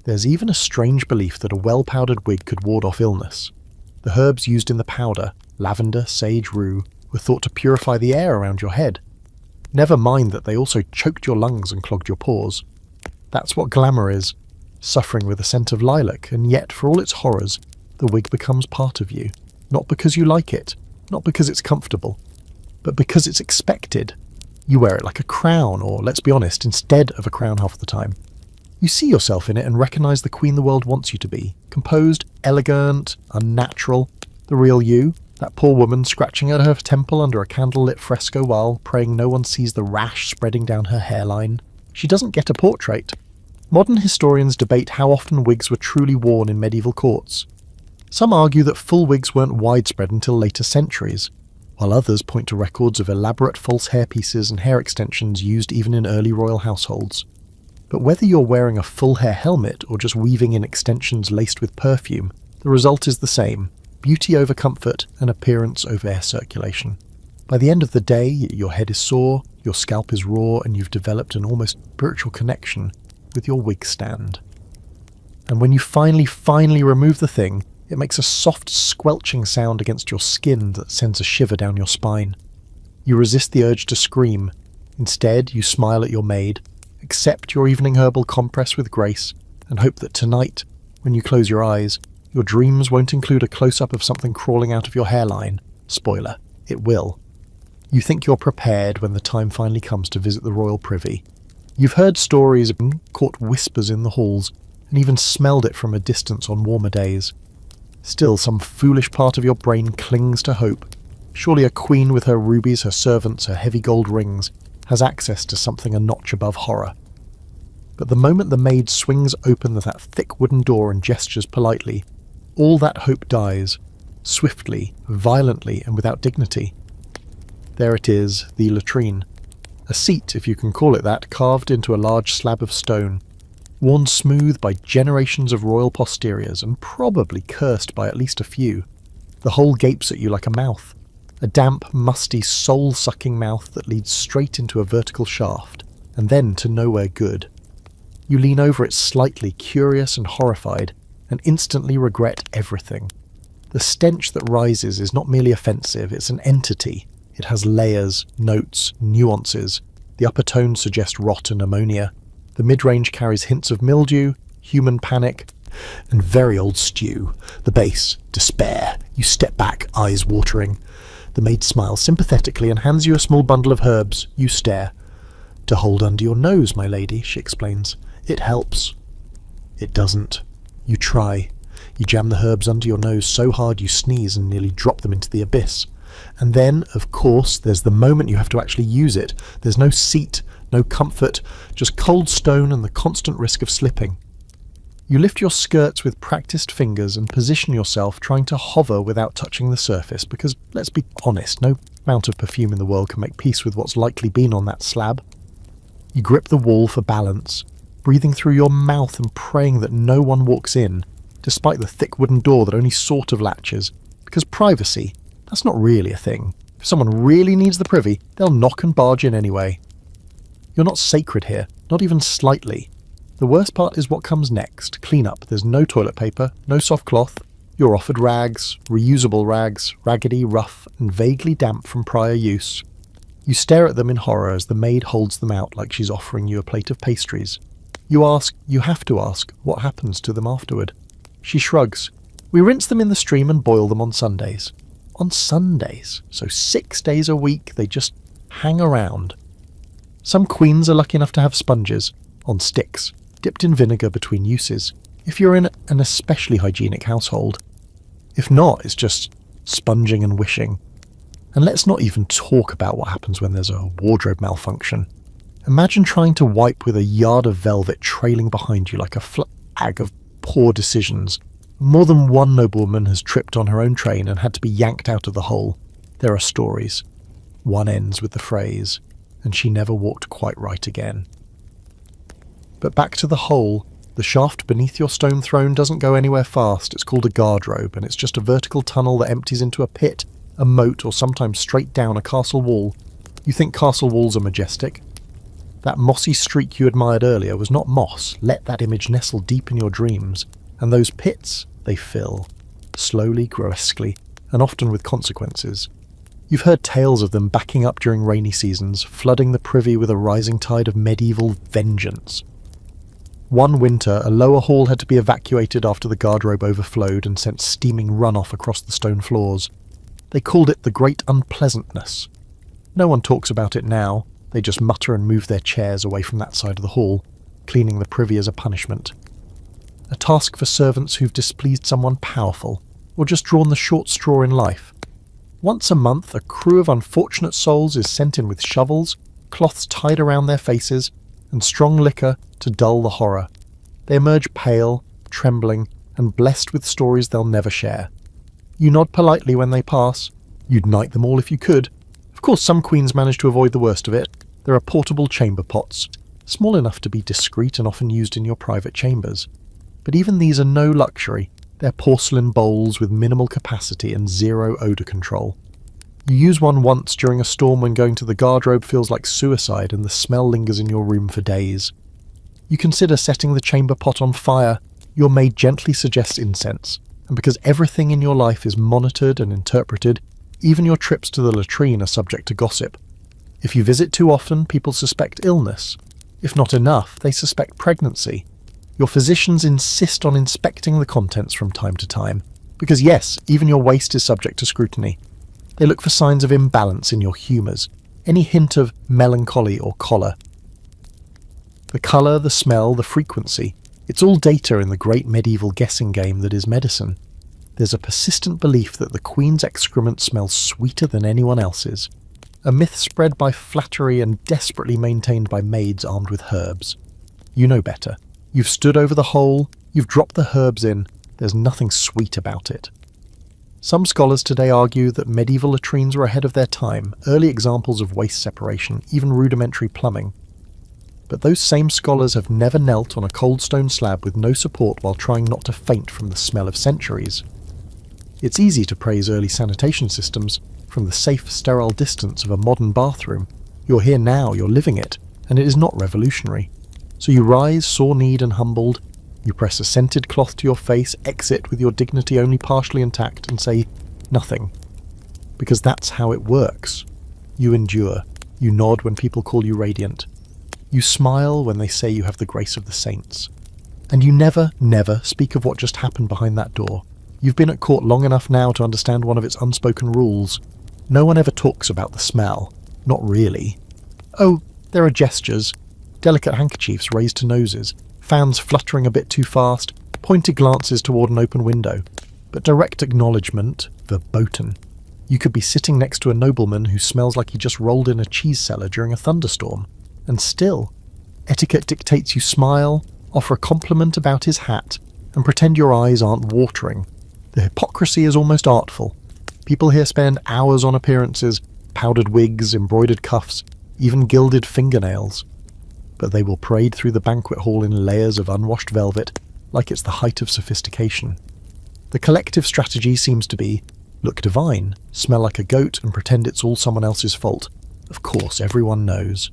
There's even a strange belief that a well-powdered wig could ward off illness. The herbs used in the powder, lavender, sage, rue, were thought to purify the air around your head. Never mind that they also choked your lungs and clogged your pores. That's what glamour is, suffering with a scent of lilac, and yet, for all its horrors, the wig becomes part of you. Not because you like it, not because it's comfortable, but because it's expected. You wear it like a crown, or, let's be honest, instead of a crown half the time. You see yourself in it and recognise the queen the world wants you to be. Composed, elegant, unnatural. The real you. That poor woman scratching at her temple under a candlelit fresco while praying no one sees the rash spreading down her hairline. She doesn't get a portrait. Modern historians debate how often wigs were truly worn in medieval courts. Some argue that full wigs weren't widespread until later centuries, while others point to records of elaborate false hairpieces and hair extensions used even in early royal households. But whether you're wearing a full hair helmet or just weaving in extensions laced with perfume, the result is the same: beauty over comfort and appearance over air circulation. By the end of the day, your head is sore, your scalp is raw, and you've developed an almost spiritual connection with your wig stand. And when you finally remove the thing, it makes a soft squelching sound against your skin that sends a shiver down your spine. You resist the urge to scream. Instead, you smile at your maid, accept your evening herbal compress with grace, and hope that tonight, when you close your eyes, your dreams won't include a close-up of something crawling out of your hairline. Spoiler, it will. You think you're prepared when the time finally comes to visit the royal privy. You've heard stories, caught whispers in the halls, and even smelled it from a distance on warmer days. Still, some foolish part of your brain clings to hope. Surely a queen with her rubies, her servants, her heavy gold rings, has access to something a notch above horror. But the moment the maid swings open that thick wooden door and gestures politely, all that hope dies, swiftly, violently, and without dignity. There it is, the latrine. A seat, if you can call it that, carved into a large slab of stone, worn smooth by generations of royal posteriors and probably cursed by at least a few. The hole gapes at you like a mouth, a damp, musty, soul-sucking mouth that leads straight into a vertical shaft, and then to nowhere good. You lean over it slightly, curious and horrified, and instantly regret everything. The stench that rises is not merely offensive, it's an entity. It has layers, notes, nuances. The upper tones suggest rot and ammonia. The mid-range carries hints of mildew, human panic, and very old stew. The base, despair. You step back, eyes watering. The maid smiles sympathetically and hands you a small bundle of herbs. You stare. "To hold under your nose, my lady," she explains. "It helps." It doesn't. You try. You jam the herbs under your nose so hard you sneeze and nearly drop them into the abyss. And then, of course, there's the moment you have to actually use it. There's no seat, no comfort, just cold stone and the constant risk of slipping. You lift your skirts with practiced fingers and position yourself trying to hover without touching the surface because, let's be honest, no amount of perfume in the world can make peace with what's likely been on that slab. You grip the wall for balance, breathing through your mouth and praying that no one walks in, despite the thick wooden door that only sort of latches, because privacy, that's not really a thing. If someone really needs the privy, they'll knock and barge in anyway. You're not sacred here, not even slightly. The worst part is what comes next. Clean up. There's no toilet paper, no soft cloth. You're offered rags, reusable rags, raggedy, rough, and vaguely damp from prior use. You stare at them in horror as the maid holds them out like she's offering you a plate of pastries. You have to ask, what happens to them afterward? She shrugs. "We rinse them in the stream and boil them on Sundays." On Sundays, so 6 days a week, they just hang around. Some queens are lucky enough to have sponges, on sticks, dipped in vinegar between uses, if you're in an especially hygienic household. If not, it's just sponging and wishing. And let's not even talk about what happens when there's a wardrobe malfunction. Imagine trying to wipe with a yard of velvet trailing behind you like a flag of poor decisions. More than one noblewoman has tripped on her own train and had to be yanked out of the hole. There are stories. One ends with the phrase, "and she never walked quite right again." But back to the hole. The shaft beneath your stone throne doesn't go anywhere fast. It's called a guardrobe, and it's just a vertical tunnel that empties into a pit, a moat, or sometimes straight down a castle wall. You think castle walls are majestic? That mossy streak you admired earlier was not moss. Let that image nestle deep in your dreams. And those pits, they fill. Slowly, grotesquely, and often with consequences. You've heard tales of them backing up during rainy seasons, flooding the privy with a rising tide of medieval vengeance. One winter, a lower hall had to be evacuated after the guardrobe overflowed and sent steaming runoff across the stone floors. They called it the Great Unpleasantness. No one talks about it now. They just mutter and move their chairs away from that side of the hall, cleaning the privy as a punishment. A task for servants who've displeased someone powerful, or just drawn the short straw in life. Once a month, a crew of unfortunate souls is sent in with shovels, cloths tied around their faces, and strong liquor to dull the horror. They emerge pale, trembling, and blessed with stories they'll never share. You nod politely when they pass. You'd knight them all if you could. Of course, some queens manage to avoid the worst of it. There are portable chamber pots, small enough to be discreet and often used in your private chambers. But even these are no luxury. They're porcelain bowls with minimal capacity and zero odour control. You use one once during a storm when going to the guardrobe feels like suicide and the smell lingers in your room for days. You consider setting the chamber pot on fire. Your maid gently suggests incense, and because everything in your life is monitored and interpreted, even your trips to the latrine are subject to gossip. If you visit too often, people suspect illness. If not enough, they suspect pregnancy. Your physicians insist on inspecting the contents from time to time, because yes, even your waste is subject to scrutiny. They look for signs of imbalance in your humours, any hint of melancholy or choler. The colour, the smell, the frequency, it's all data in the great medieval guessing game that is medicine. There's a persistent belief that the queen's excrement smells sweeter than anyone else's, a myth spread by flattery and desperately maintained by maids armed with herbs. You know better. You've stood over the hole, you've dropped the herbs in, there's nothing sweet about it. Some scholars today argue that medieval latrines were ahead of their time, early examples of waste separation, even rudimentary plumbing. But those same scholars have never knelt on a cold stone slab with no support while trying not to faint from the smell of centuries. It's easy to praise early sanitation systems from the safe, sterile distance of a modern bathroom. You're here now, you're living it, and it is not revolutionary. So you rise, sore-kneed and humbled, you press a scented cloth to your face, exit with your dignity only partially intact, and say, nothing. Because that's how it works. You endure. You nod when people call you radiant. You smile when they say you have the grace of the saints. And you never, never speak of what just happened behind that door. You've been at court long enough now to understand one of its unspoken rules. No one ever talks about the smell. Not really. Oh, there are gestures. Delicate handkerchiefs raised to noses. Fans fluttering a bit too fast, pointed glances toward an open window. But direct acknowledgement, verboten. You could be sitting next to a nobleman who smells like he just rolled in a cheese cellar during a thunderstorm. And still, etiquette dictates you smile, offer a compliment about his hat, and pretend your eyes aren't watering. The hypocrisy is almost artful. People here spend hours on appearances, powdered wigs, embroidered cuffs, even gilded fingernails. But they will parade through the banquet hall in layers of unwashed velvet, like it's the height of sophistication. The collective strategy seems to be, look divine, smell like a goat and pretend it's all someone else's fault. Of course, everyone knows.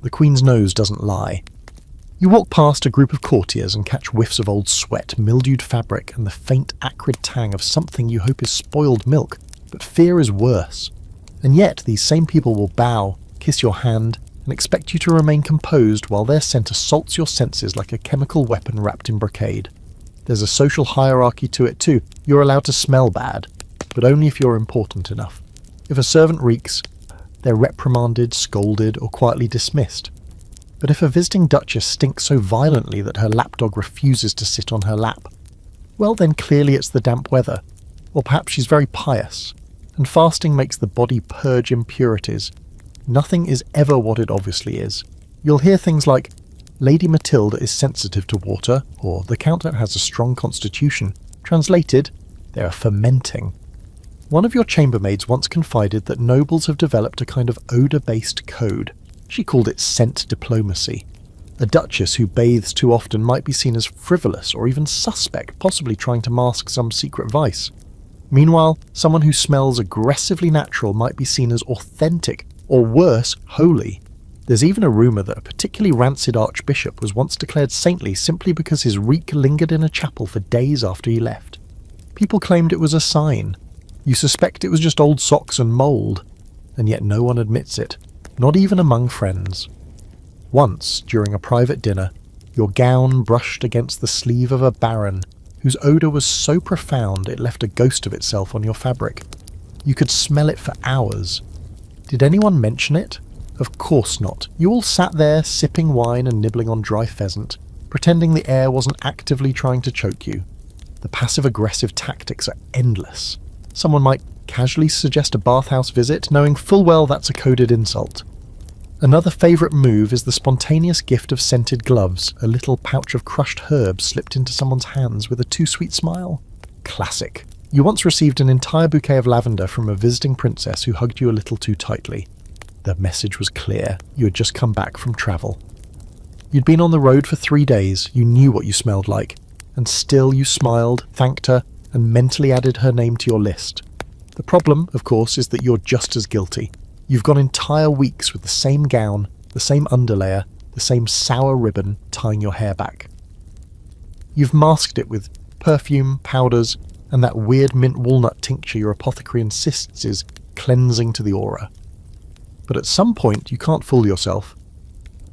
The Queen's nose doesn't lie. You walk past a group of courtiers and catch whiffs of old sweat, mildewed fabric, and the faint acrid tang of something you hope is spoiled milk, but fear is worse. And yet these same people will bow, kiss your hand, and expect you to remain composed while their scent assaults your senses like a chemical weapon wrapped in brocade. There's a social hierarchy to it too. You're allowed to smell bad, but only if you're important enough. If a servant reeks, they're reprimanded, scolded, or quietly dismissed. But if a visiting duchess stinks so violently that her lapdog refuses to sit on her lap, well then clearly it's the damp weather. Or perhaps she's very pious, and fasting makes the body purge impurities. Nothing is ever what it obviously is. You'll hear things like, Lady Matilda is sensitive to water, or the Countess has a strong constitution. Translated, they are fermenting. One of your chambermaids once confided that nobles have developed a kind of odour-based code. She called it scent diplomacy. A duchess who bathes too often might be seen as frivolous or even suspect, possibly trying to mask some secret vice. Meanwhile, someone who smells aggressively natural might be seen as authentic, or worse, holy. There's even a rumour that a particularly rancid archbishop was once declared saintly simply because his reek lingered in a chapel for days after he left. People claimed it was a sign. You suspect it was just old socks and mould, and yet no one admits it, not even among friends. Once, during a private dinner, your gown brushed against the sleeve of a baron, whose odour was so profound it left a ghost of itself on your fabric. You could smell it for hours. Did anyone mention it? Of course not. You all sat there, sipping wine and nibbling on dry pheasant, pretending the air wasn't actively trying to choke you. The passive-aggressive tactics are endless. Someone might casually suggest a bathhouse visit, knowing full well that's a coded insult. Another favourite move is the spontaneous gift of scented gloves, a little pouch of crushed herbs slipped into someone's hands with a too-sweet smile. Classic. You once received an entire bouquet of lavender from a visiting princess who hugged you a little too tightly. The message was clear. You had just come back from travel. You'd been on the road for 3 days, you knew what you smelled like, and still you smiled, thanked her, and mentally added her name to your list. The problem, of course, is that you're just as guilty. You've gone entire weeks with the same gown, the same underlayer, the same sour ribbon tying your hair back. You've masked it with perfume, powders, and that weird mint walnut tincture your apothecary insists is cleansing to the aura. But at some point you can't fool yourself.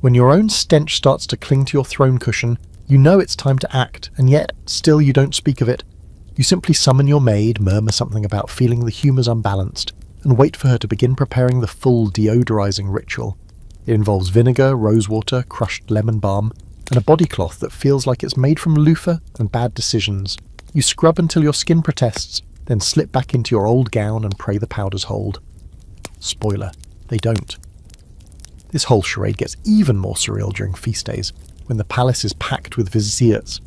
When your own stench starts to cling to your throne cushion, you know it's time to act, and yet still you don't speak of it. You simply summon your maid, murmur something about feeling the humours unbalanced, and wait for her to begin preparing the full deodorizing ritual. It involves vinegar, rosewater, crushed lemon balm, and a body cloth that feels like it's made from loofah and bad decisions. You scrub until your skin protests, then slip back into your old gown and pray the powders hold. Spoiler, they don't. This whole charade gets even more surreal during feast days, when the palace is packed with viziers.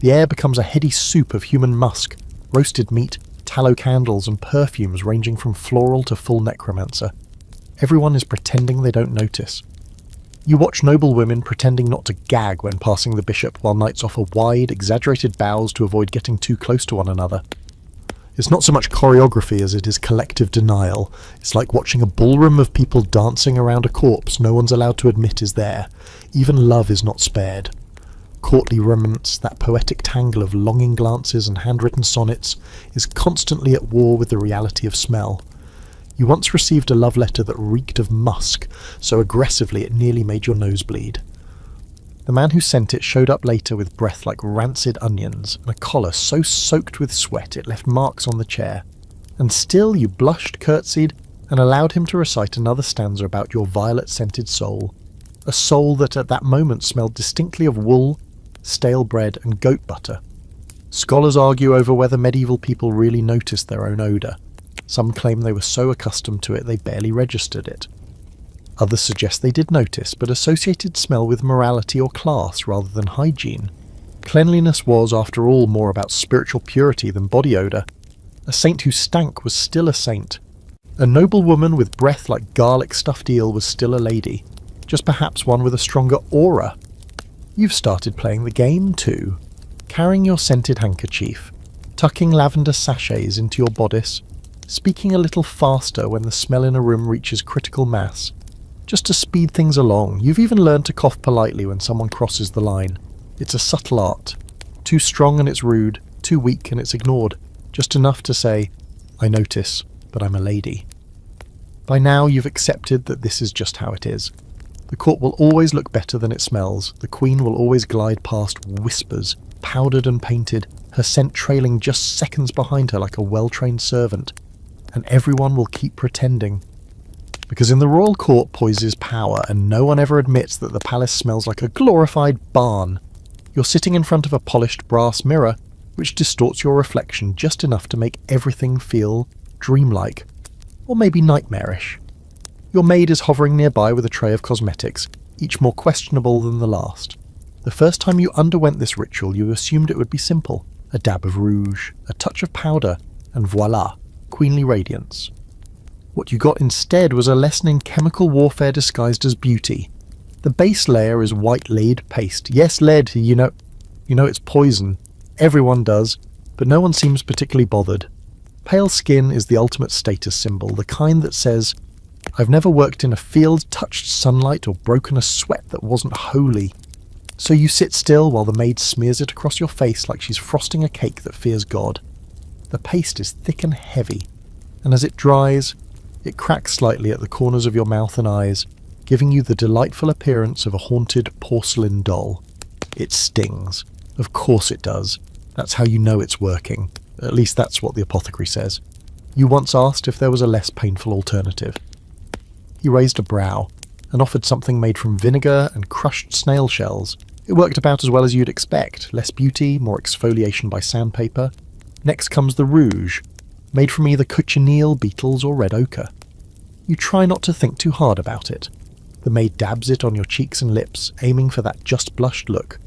The air becomes a heady soup of human musk, roasted meat, tallow candles, and perfumes ranging from floral to full necromancer. Everyone is pretending they don't notice. You watch noble women pretending not to gag when passing the bishop, while knights offer wide, exaggerated bows to avoid getting too close to one another. It's not so much choreography as it is collective denial. It's like watching a ballroom of people dancing around a corpse no one's allowed to admit is there. Even love is not spared. Courtly romance, that poetic tangle of longing glances and handwritten sonnets, is constantly at war with the reality of smell. You once received a love letter that reeked of musk, so aggressively it nearly made your nose bleed. The man who sent it showed up later with breath like rancid onions, and a collar so soaked with sweat it left marks on the chair. And still you blushed, curtsied, and allowed him to recite another stanza about your violet-scented soul. A soul that at that moment smelled distinctly of wool, stale bread, and goat butter. Scholars argue over whether medieval people really noticed their own odour. Some claim they were so accustomed to it they barely registered it. Others suggest they did notice, but associated smell with morality or class rather than hygiene. Cleanliness was, after all, more about spiritual purity than body odour. A saint who stank was still a saint. A noble woman with breath like garlic stuffed eel was still a lady, just perhaps one with a stronger aura. You've started playing the game too, carrying your scented handkerchief, tucking lavender sachets into your bodice, speaking a little faster when the smell in a room reaches critical mass. Just to speed things along. You've even learned to cough politely when someone crosses the line. It's a subtle art. Too strong and it's rude, too weak and it's ignored. Just enough to say, I notice, but I'm a lady. By now you've accepted that this is just how it is. The court will always look better than it smells. The queen will always glide past whispers, powdered and painted, her scent trailing just seconds behind her like a well-trained servant. And everyone will keep pretending. Because in the royal court poises power, and no one ever admits that the palace smells like a glorified barn. You're sitting in front of a polished brass mirror, which distorts your reflection just enough to make everything feel dreamlike, or maybe nightmarish. Your maid is hovering nearby with a tray of cosmetics, each more questionable than the last. The first time you underwent this ritual, you assumed it would be simple. A dab of rouge, a touch of powder, and voila, queenly radiance. What you got instead was a lesson in chemical warfare disguised as beauty. The base layer is white lead paste. Yes, lead, you know it's poison. Everyone does, but no one seems particularly bothered. Pale skin is the ultimate status symbol, the kind that says, I've never worked in a field, touched sunlight, or broken a sweat that wasn't holy. So you sit still while the maid smears it across your face like she's frosting a cake that fears God. The paste is thick and heavy, and as it dries, it cracks slightly at the corners of your mouth and eyes, giving you the delightful appearance of a haunted porcelain doll. It stings. Of course it does. That's how you know it's working. At least that's what the apothecary says. You once asked if there was a less painful alternative. He raised a brow and offered something made from vinegar and crushed snail shells. It worked about as well as you'd expect. Less beauty, more exfoliation by sandpaper. Next comes the rouge, made from either cochineal, beetles, or red ochre. You try not to think too hard about it. The maid dabs it on your cheeks and lips, aiming for that just blushed look,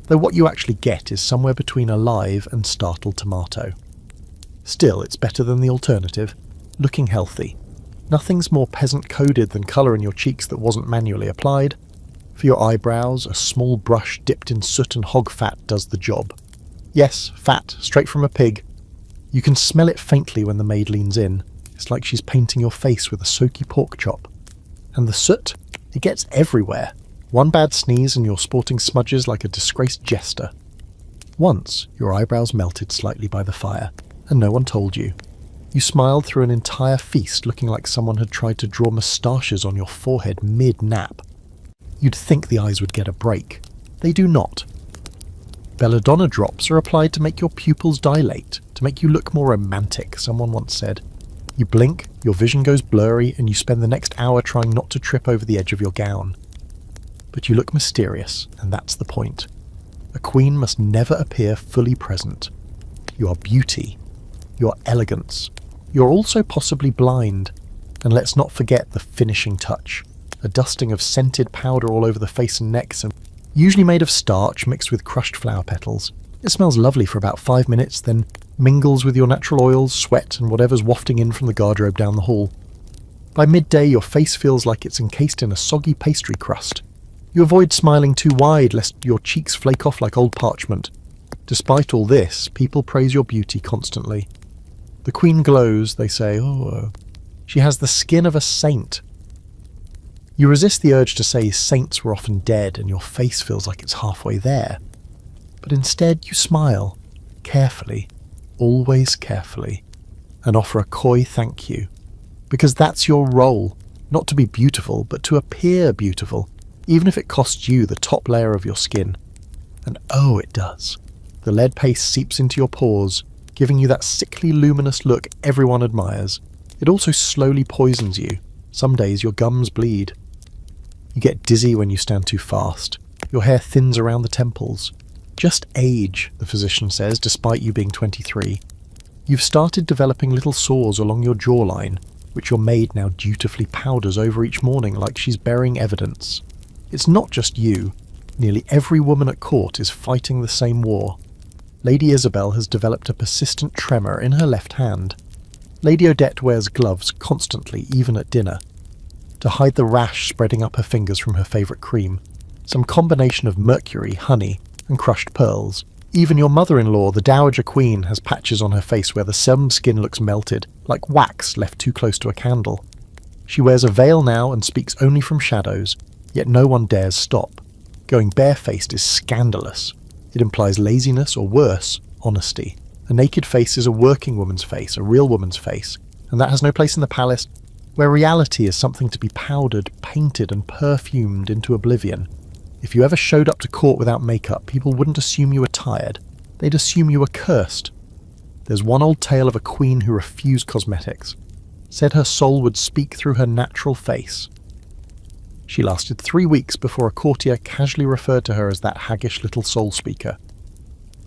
though what you actually get is somewhere between a live and startled tomato. Still, it's better than the alternative, looking healthy. Nothing's more peasant-coded than colour in your cheeks that wasn't manually applied. For your eyebrows, a small brush dipped in soot and hog fat does the job. Yes, fat, straight from a pig. You can smell it faintly when the maid leans in. It's like she's painting your face with a soaky pork chop. And the soot? It gets everywhere. One bad sneeze and you're sporting smudges like a disgraced jester. Once, your eyebrows melted slightly by the fire, and no one told you. You smiled through an entire feast looking like someone had tried to draw moustaches on your forehead mid-nap. You'd think the eyes would get a break. They do not. Belladonna drops are applied to make your pupils dilate, to make you look more romantic, someone once said. You blink, your vision goes blurry, and you spend the next hour trying not to trip over the edge of your gown. But you look mysterious, and that's the point. A queen must never appear fully present. You are beauty. You are elegance. You're also possibly blind. And let's not forget the finishing touch. a dusting of scented powder all over the face and neck, usually made of starch mixed with crushed flower petals. It smells lovely for about 5 minutes, then mingles with your natural oils, sweat, and whatever's wafting in from the garderobe down the hall. By midday, your face feels like it's encased in a soggy pastry crust. You avoid smiling too wide lest your cheeks flake off like old parchment. Despite all this, people praise your beauty constantly. The Queen glows, they say. She has the skin of a saint. You resist the urge to say saints were often dead and your face feels like it's halfway there. But instead you smile, carefully, always carefully, and offer a coy thank you. Because that's your role, not to be beautiful, but to appear beautiful, even if it costs you the top layer of your skin. And oh, it does. The lead paste seeps into your pores, giving you that sickly luminous look everyone admires. It also slowly poisons you. Some days your gums bleed. You get dizzy when you stand too fast. Your hair thins around the temples. Just age, the physician says, despite you being 23. You've started developing little sores along your jawline, which your maid now dutifully powders over each morning like she's burying evidence. It's not just you. Nearly every woman at court is fighting the same war. Lady Isabel has developed a persistent tremor in her left hand. Lady Odette wears gloves constantly, even at dinner, to hide the rash spreading up her fingers from her favourite cream. Some combination of mercury, honey, and crushed pearls. Even your mother-in-law, the Dowager Queen, has patches on her face where the seamed skin looks melted, like wax left too close to a candle. She wears a veil now and speaks only from shadows, yet no one dares stop. Going barefaced is scandalous. It implies laziness or worse, honesty. A naked face is a working woman's face, a real woman's face, and that has no place in the palace, where reality is something to be powdered, painted, and perfumed into oblivion. If you ever showed up to court without makeup, people wouldn't assume you were tired. They'd assume you were cursed. There's one old tale of a queen who refused cosmetics, said her soul would speak through her natural face. She lasted 3 weeks before a courtier casually referred to her as that haggish little soul speaker.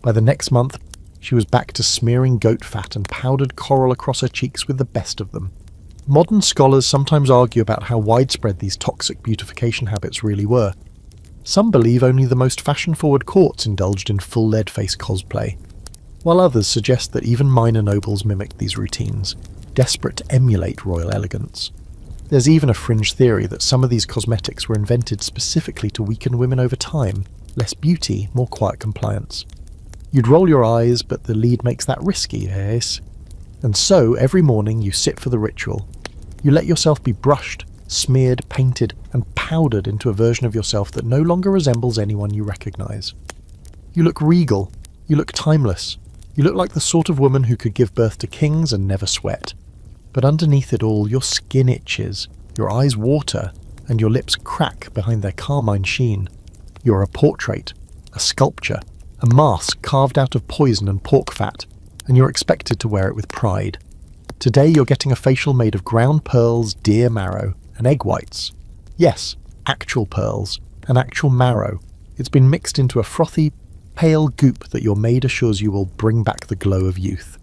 By the next month, she was back to smearing goat fat and powdered coral across her cheeks with the best of them. Modern scholars sometimes argue about how widespread these toxic beautification habits really were. Some believe only the most fashion-forward courts indulged in full lead-face cosplay, while others suggest that even minor nobles mimicked these routines, desperate to emulate royal elegance. There's even a fringe theory that some of these cosmetics were invented specifically to weaken women over time, less beauty, more quiet compliance. You'd roll your eyes, but the lead makes that risky, yes? And so, every morning you sit for the ritual. You let yourself be brushed, smeared, painted, and powdered into a version of yourself that no longer resembles anyone you recognize. You look regal. You look timeless. You look like the sort of woman who could give birth to kings and never sweat. But underneath it all, your skin itches, your eyes water, and your lips crack behind their carmine sheen. You're a portrait, a sculpture, a mask carved out of poison and pork fat, and you're expected to wear it with pride. Today you're getting a facial made of ground pearls, deer marrow, and egg whites. Yes, actual pearls, and actual marrow. It's been mixed into a frothy, pale goop that your maid assures you will bring back the glow of youth.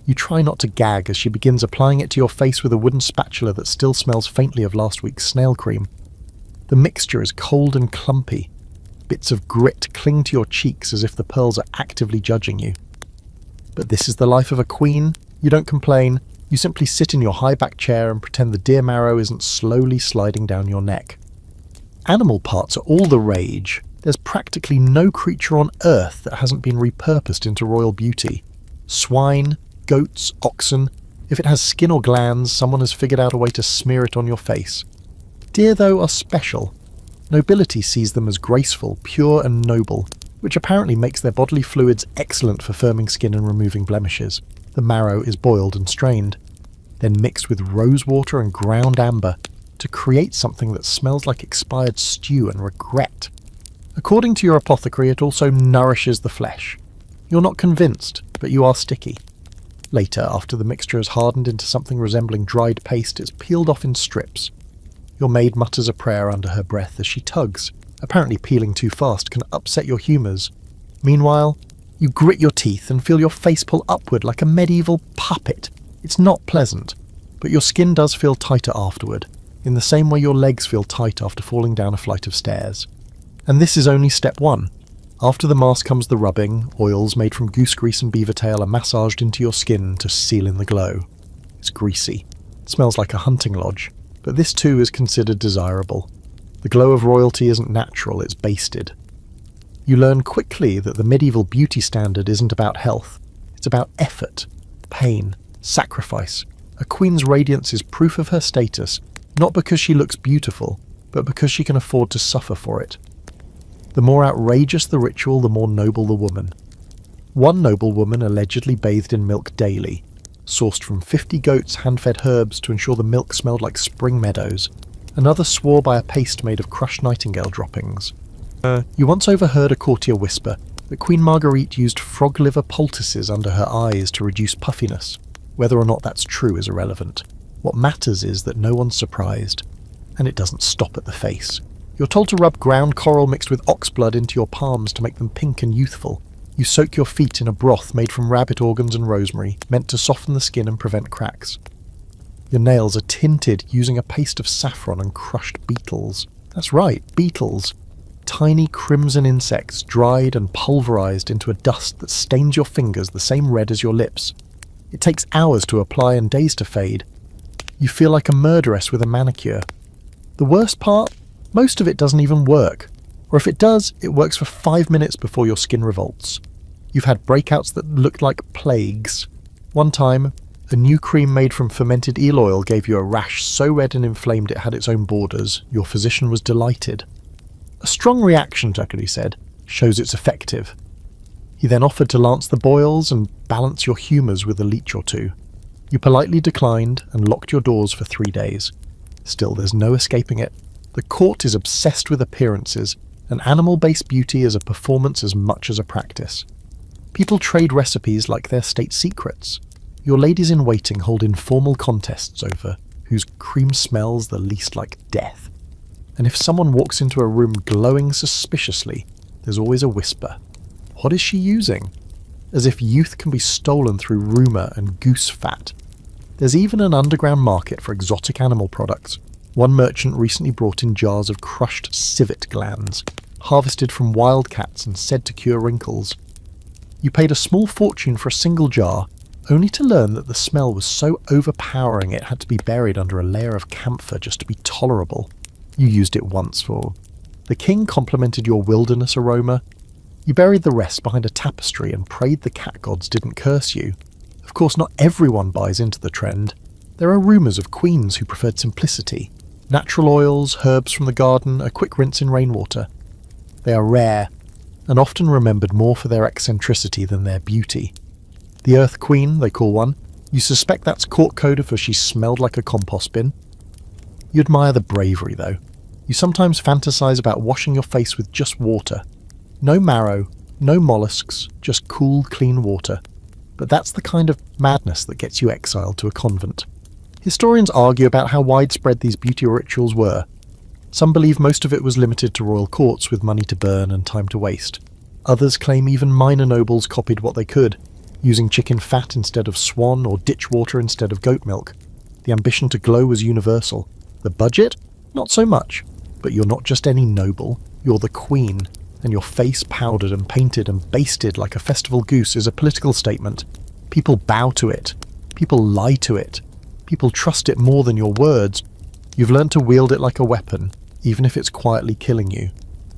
You try not to gag as she begins applying it to your face with a wooden spatula that still smells faintly of last week's snail cream. The mixture is cold and clumpy. Bits of grit cling to your cheeks as if the pearls are actively judging you. But this is the life of a queen. You don't complain. You simply sit in your high-back chair and pretend the deer marrow isn't slowly sliding down your neck. Animal parts are all the rage. There's practically no creature on earth that hasn't been repurposed into royal beauty. Swine, goats, oxen. If it has skin or glands, someone has figured out a way to smear it on your face. Deer, though, are special. Nobility sees them as graceful, pure and noble, which apparently makes their bodily fluids excellent for firming skin and removing blemishes. The marrow is boiled and strained, then mixed with rose water and ground amber to create something that smells like expired stew and regret. According to your apothecary, it also nourishes the flesh. You're not convinced, but you are sticky. Later, after the mixture has hardened into something resembling dried paste, it's peeled off in strips. Your maid mutters a prayer under her breath as she tugs. Apparently peeling too fast can upset your humours. Meanwhile, you grit your teeth and feel your face pull upward like a medieval puppet. It's not pleasant, but your skin does feel tighter afterward. in the same way your legs feel tight after falling down a flight of stairs. And this is only step one. After the mask comes the rubbing. Oils made from goose grease and beaver tail are massaged into your skin to seal in the glow. It's greasy. It smells like a hunting lodge, but this too is considered desirable. The glow of royalty isn't natural, it's basted. You learn quickly that the medieval beauty standard isn't about health. It's about effort, pain, sacrifice. A queen's radiance is proof of her status, not because she looks beautiful, but because she can afford to suffer for it. The more outrageous the ritual, the more noble the woman. One noblewoman allegedly bathed in milk daily, sourced from 50 goats hand-fed herbs to ensure the milk smelled like spring meadows. Another swore by a paste made of crushed nightingale droppings. You once overheard a courtier whisper that Queen Marguerite used frog liver poultices under her eyes to reduce puffiness. Whether or not that's true is irrelevant. What matters is that no one's surprised, and it doesn't stop at the face. You're told to rub ground coral mixed with ox blood into your palms to make them pink and youthful. You soak your feet in a broth made from rabbit organs and rosemary, meant to soften the skin and prevent cracks. Your nails are tinted using a paste of saffron and crushed beetles. That's right, beetles. Tiny crimson insects dried and pulverized into a dust that stains your fingers the same red as your lips. It takes hours to apply and days to fade. You feel like a murderess with a manicure. The worst part? Most of it doesn't even work. Or if it does, it works for 5 minutes before your skin revolts. You've had breakouts that looked like plagues. One time, a new cream made from fermented eel oil gave you a rash so red and inflamed it had its own borders. Your physician was delighted. A strong reaction, Tuckery said, shows it's effective. He then offered to lance the boils and balance your humours with a leech or two. You politely declined and locked your doors for 3 days. Still, there's no escaping it. The court is obsessed with appearances, and animal-based beauty is a performance as much as a practice. People trade recipes like they're state secrets. Your ladies-in-waiting hold informal contests over whose cream smells the least like death. And if someone walks into a room glowing suspiciously, there's always a whisper. What is she using? As if youth can be stolen through rumour and goose fat. There's even an underground market for exotic animal products. One merchant recently brought in jars of crushed civet glands, harvested from wildcats and said to cure wrinkles. You paid a small fortune for a single jar, only to learn that the smell was so overpowering it had to be buried under a layer of camphor just to be tolerable. You used it once for... The king complimented your wilderness aroma. You buried the rest behind a tapestry and prayed the cat gods didn't curse you. Of course, not everyone buys into the trend. There are rumours of queens who preferred simplicity. Natural oils, herbs from the garden, a quick rinse in rainwater. They are rare, and often remembered more for their eccentricity than their beauty. The Earth Queen, they call one. You suspect that's court-coded for she smelled like a compost bin. You admire the bravery, though. You sometimes fantasize about washing your face with just water. No marrow, no mollusks, just cool, clean water. But that's the kind of madness that gets you exiled to a convent. Historians argue about how widespread these beauty rituals were. Some believe most of it was limited to royal courts with money to burn and time to waste. Others claim even minor nobles copied what they could, using chicken fat instead of swan or ditch water instead of goat milk. The ambition to glow was universal. The budget? Not so much. But you're not just any noble, you're the queen, and your face powdered and painted and basted like a festival goose is a political statement. People bow to it. People lie to it. People trust it more than your words. You've learned to wield it like a weapon, even if it's quietly killing you.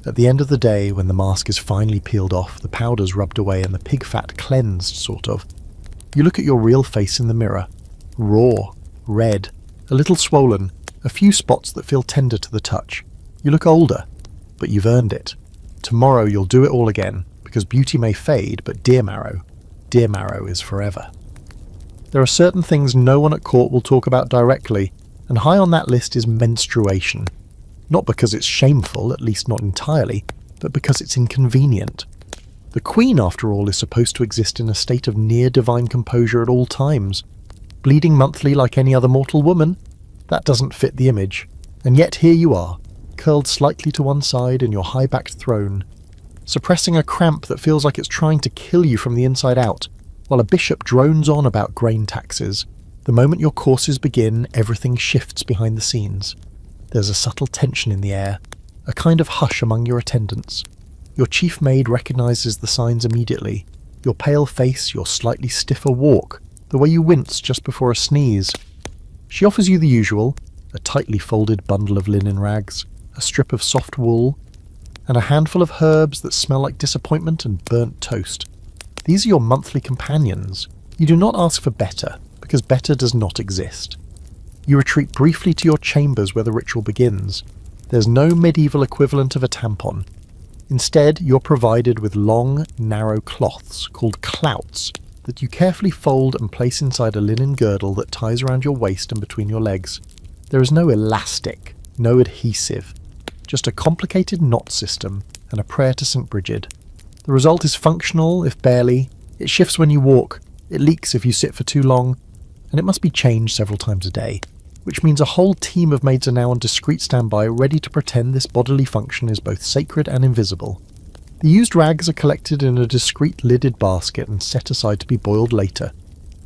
At the end of the day, when the mask is finally peeled off, the powder's rubbed away and the pig fat cleansed, sort of, you look at your real face in the mirror. Raw, red, a little swollen, a few spots that feel tender to the touch. You look older, but you've earned it. Tomorrow you'll do it all again, because beauty may fade, but deer marrow is forever. There are certain things no one at court will talk about directly, and high on that list is menstruation. Not because it's shameful, at least not entirely, but because it's inconvenient. The queen, after all, is supposed to exist in a state of near-divine composure at all times. Bleeding monthly like any other mortal woman? That doesn't fit the image. And yet here you are, curled slightly to one side in your high-backed throne, suppressing a cramp that feels like it's trying to kill you from the inside out, while a bishop drones on about grain taxes. The moment your courses begin, everything shifts behind the scenes. There's a subtle tension in the air, a kind of hush among your attendants. Your chief maid recognises the signs immediately. Your pale face, your slightly stiffer walk, the way you wince just before a sneeze. She offers you the usual, a tightly folded bundle of linen rags, a strip of soft wool, and a handful of herbs that smell like disappointment and burnt toast. These are your monthly companions. You do not ask for better, because better does not exist. You retreat briefly to your chambers where the ritual begins. There's no medieval equivalent of a tampon. Instead, you're provided with long, narrow cloths called clouts that you carefully fold and place inside a linen girdle that ties around your waist and between your legs. There is no elastic, no adhesive, just a complicated knot system and a prayer to St. Bridget. The result is functional, if barely. It shifts when you walk, it leaks if you sit for too long, and it must be changed several times a day, which means a whole team of maids are now on discreet standby, ready to pretend this bodily function is both sacred and invisible. The used rags are collected in a discreet lidded basket and set aside to be boiled later,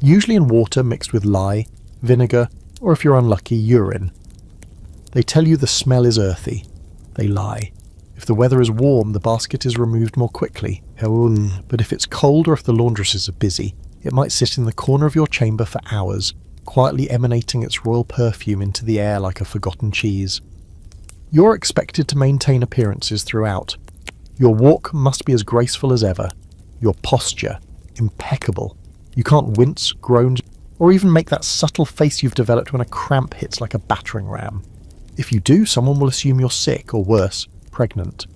usually in water mixed with lye, vinegar, or if you're unlucky, urine. They tell you the smell is earthy. They lie. If the weather is warm, the basket is removed more quickly. But if it's cold or if the laundresses are busy, it might sit in the corner of your chamber for hours, quietly emanating its royal perfume into the air like a forgotten cheese. You're expected to maintain appearances throughout. Your walk must be as graceful as ever. Your posture, impeccable. You can't wince, groan, or even make that subtle face you've developed when a cramp hits like a battering ram. If you do, someone will assume you're sick, or worse, pregnant.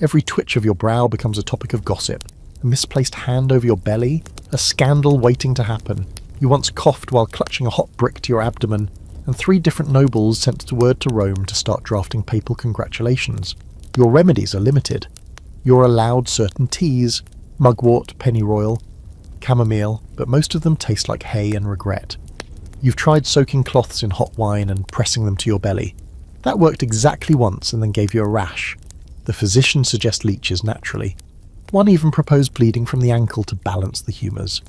Every twitch of your brow becomes a topic of gossip. A misplaced hand over your belly, a scandal waiting to happen. You once coughed while clutching a hot brick to your abdomen, and 3 different nobles sent word to Rome to start drafting papal congratulations. Your remedies are limited. You're allowed certain teas, mugwort, pennyroyal, chamomile, but most of them taste like hay and regret. You've tried soaking cloths in hot wine and pressing them to your belly. That worked exactly once and then gave you a rash. The physicians suggest leeches naturally. One even proposed bleeding from the ankle to balance the humours.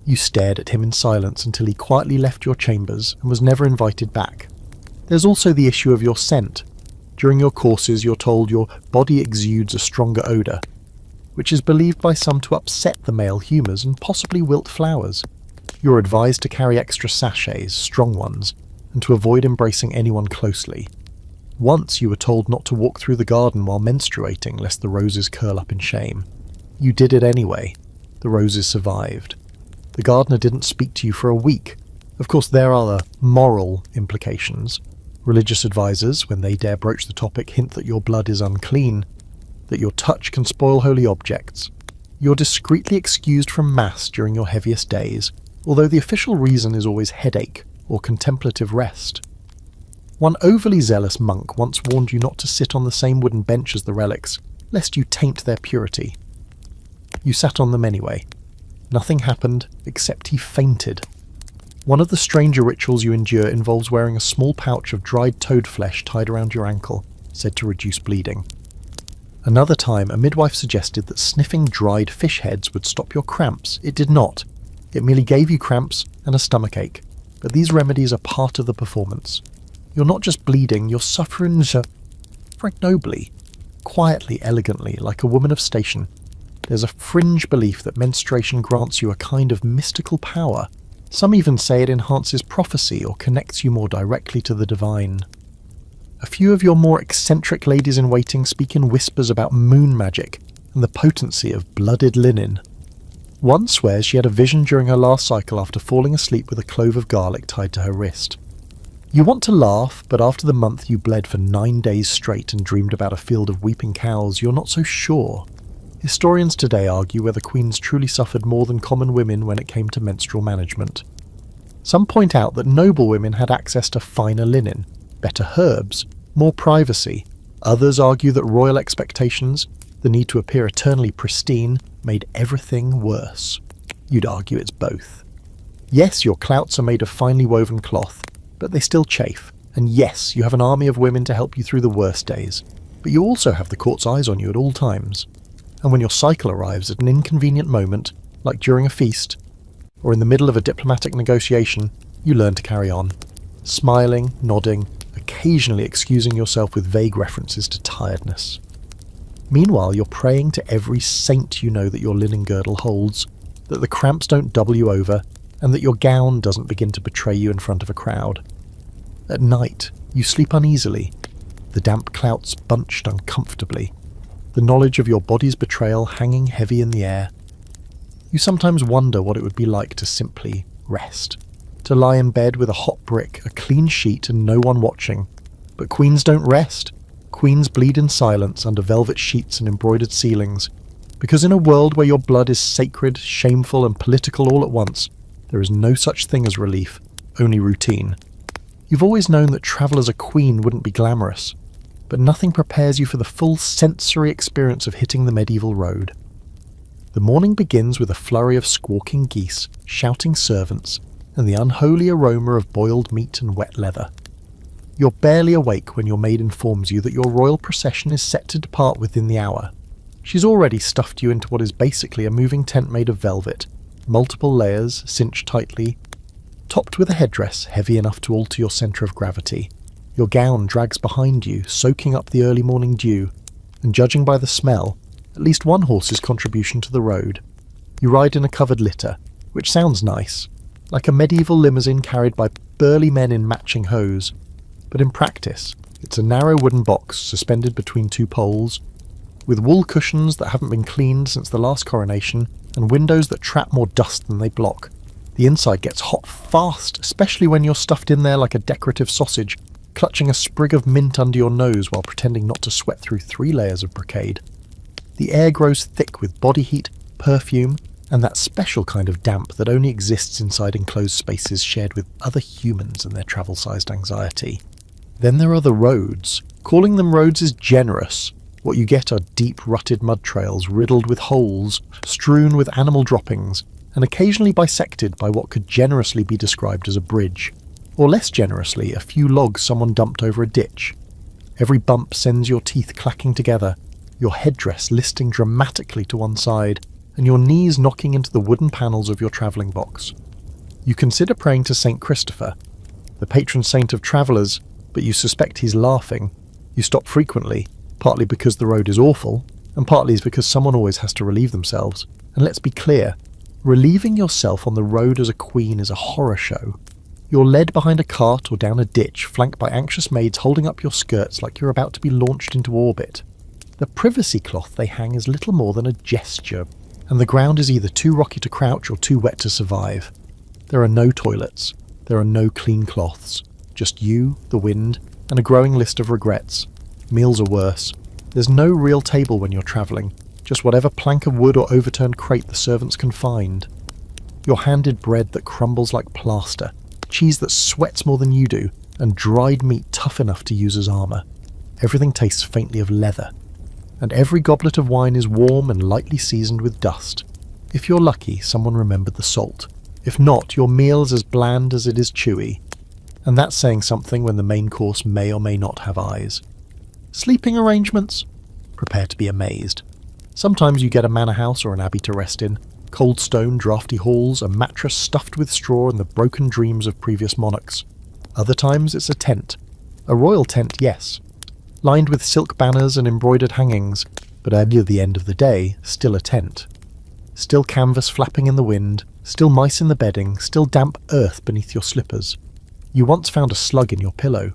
You stared at him in silence until he quietly left your chambers and was never invited back. There's also the issue of your scent. During your courses, you're told your body exudes a stronger odour, which is believed by some to upset the male humours and possibly wilt flowers. You're advised to carry extra sachets, strong ones, and to avoid embracing anyone closely. Once you were told not to walk through the garden while menstruating lest the roses curl up in shame. You did it anyway. The roses survived. The gardener didn't speak to you for a week. Of course, there are the moral implications. Religious advisors, when they dare broach the topic, hint that your blood is unclean, that your touch can spoil holy objects. You're discreetly excused from Mass during your heaviest days, although the official reason is always headache or contemplative rest. One overly zealous monk once warned you not to sit on the same wooden bench as the relics, lest you taint their purity. You sat on them anyway. Nothing happened, except he fainted. One of the stranger rituals you endure involves wearing a small pouch of dried toad flesh tied around your ankle, said to reduce bleeding. Another time, a midwife suggested that sniffing dried fish heads would stop your cramps. It did not. It merely gave you cramps and a stomachache. But these remedies are part of the performance. You're not just bleeding, you're suffering frank nobly, quietly, elegantly, like a woman of station. There's a fringe belief that menstruation grants you a kind of mystical power. Some even say it enhances prophecy or connects you more directly to the divine. A few of your more eccentric ladies-in-waiting speak in whispers about moon magic and the potency of blooded linen. One swears she had a vision during her last cycle after falling asleep with a clove of garlic tied to her wrist. You want to laugh, but after the month you bled for 9 days straight and dreamed about a field of weeping cows, you're not so sure. Historians today argue whether queens truly suffered more than common women when it came to menstrual management. Some point out that noble women had access to finer linen, better herbs, more privacy. Others argue that royal expectations, the need to appear eternally pristine, made everything worse. You'd argue it's both. Yes, your clouts are made of finely woven cloth, but they still chafe. And yes, you have an army of women to help you through the worst days. But you also have the court's eyes on you at all times. And when your cycle arrives at an inconvenient moment, like during a feast, or in the middle of a diplomatic negotiation, you learn to carry on. Smiling, nodding, a occasionally excusing yourself with vague references to tiredness. Meanwhile, you're praying to every saint you know that your linen girdle holds, that the cramps don't double you over, and that your gown doesn't begin to betray you in front of a crowd. At night, you sleep uneasily, the damp clouds bunched uncomfortably, the knowledge of your body's betrayal hanging heavy in the air. You sometimes wonder what it would be like to simply rest, to lie in bed with a hot brick, a clean sheet and no one watching. But queens don't rest. Queens bleed in silence under velvet sheets and embroidered ceilings, because in a world where your blood is sacred, shameful and political all at once, there is no such thing as relief, only routine. You've always known that travel as a queen wouldn't be glamorous, but nothing prepares you for the full sensory experience of hitting the medieval road. The morning begins with a flurry of squawking geese, shouting servants, and the unholy aroma of boiled meat and wet leather. You're barely awake when your maid informs you that your royal procession is set to depart within the hour. She's already stuffed you into what is basically a moving tent made of velvet, multiple layers, cinched tightly, topped with a headdress heavy enough to alter your centre of gravity. Your gown drags behind you, soaking up the early morning dew, and judging by the smell, at least one horse's contribution to the road. You ride in a covered litter, which sounds nice, like a medieval limousine carried by burly men in matching hose, but in practice, it's a narrow wooden box suspended between two poles, with wool cushions that haven't been cleaned since the last coronation, and windows that trap more dust than they block. The inside gets hot fast, especially when you're stuffed in there like a decorative sausage, clutching a sprig of mint under your nose while pretending not to sweat through 3 layers of brocade. The air grows thick with body heat, perfume, and that special kind of damp that only exists inside enclosed spaces shared with other humans and their travel-sized anxiety. Then there are the roads. Calling them roads is generous. What you get are deep rutted mud trails riddled with holes, strewn with animal droppings, and occasionally bisected by what could generously be described as a bridge, or less generously, a few logs someone dumped over a ditch. Every bump sends your teeth clacking together, your headdress listing dramatically to one side, and your knees knocking into the wooden panels of your travelling box. You consider praying to St. Christopher, the patron saint of travellers, but you suspect he's laughing. You stop frequently, partly because the road is awful, and partly is because someone always has to relieve themselves. And let's be clear, relieving yourself on the road as a queen is a horror show. You're led behind a cart or down a ditch, flanked by anxious maids holding up your skirts like you're about to be launched into orbit. The privacy cloth they hang is little more than a gesture, and the ground is either too rocky to crouch or too wet to survive. There are no toilets. There are no clean cloths. Just you, the wind, and a growing list of regrets. Meals are worse. There's no real table when you're travelling, just whatever plank of wood or overturned crate the servants can find. You're handed bread that crumbles like plaster, cheese that sweats more than you do, and dried meat tough enough to use as armour. Everything tastes faintly of leather, and every goblet of wine is warm and lightly seasoned with dust. If you're lucky, someone remembered the salt. If not, your meal's as bland as it is chewy. And that's saying something when the main course may or may not have eyes. Sleeping arrangements? Prepare to be amazed. Sometimes you get a manor house or an abbey to rest in, cold stone, draughty halls, a mattress stuffed with straw and the broken dreams of previous monarchs. Other times it's a tent. A royal tent, yes. Lined with silk banners and embroidered hangings, but at the end of the day, still a tent. Still canvas flapping in the wind, still mice in the bedding, still damp earth beneath your slippers. You once found a slug in your pillow.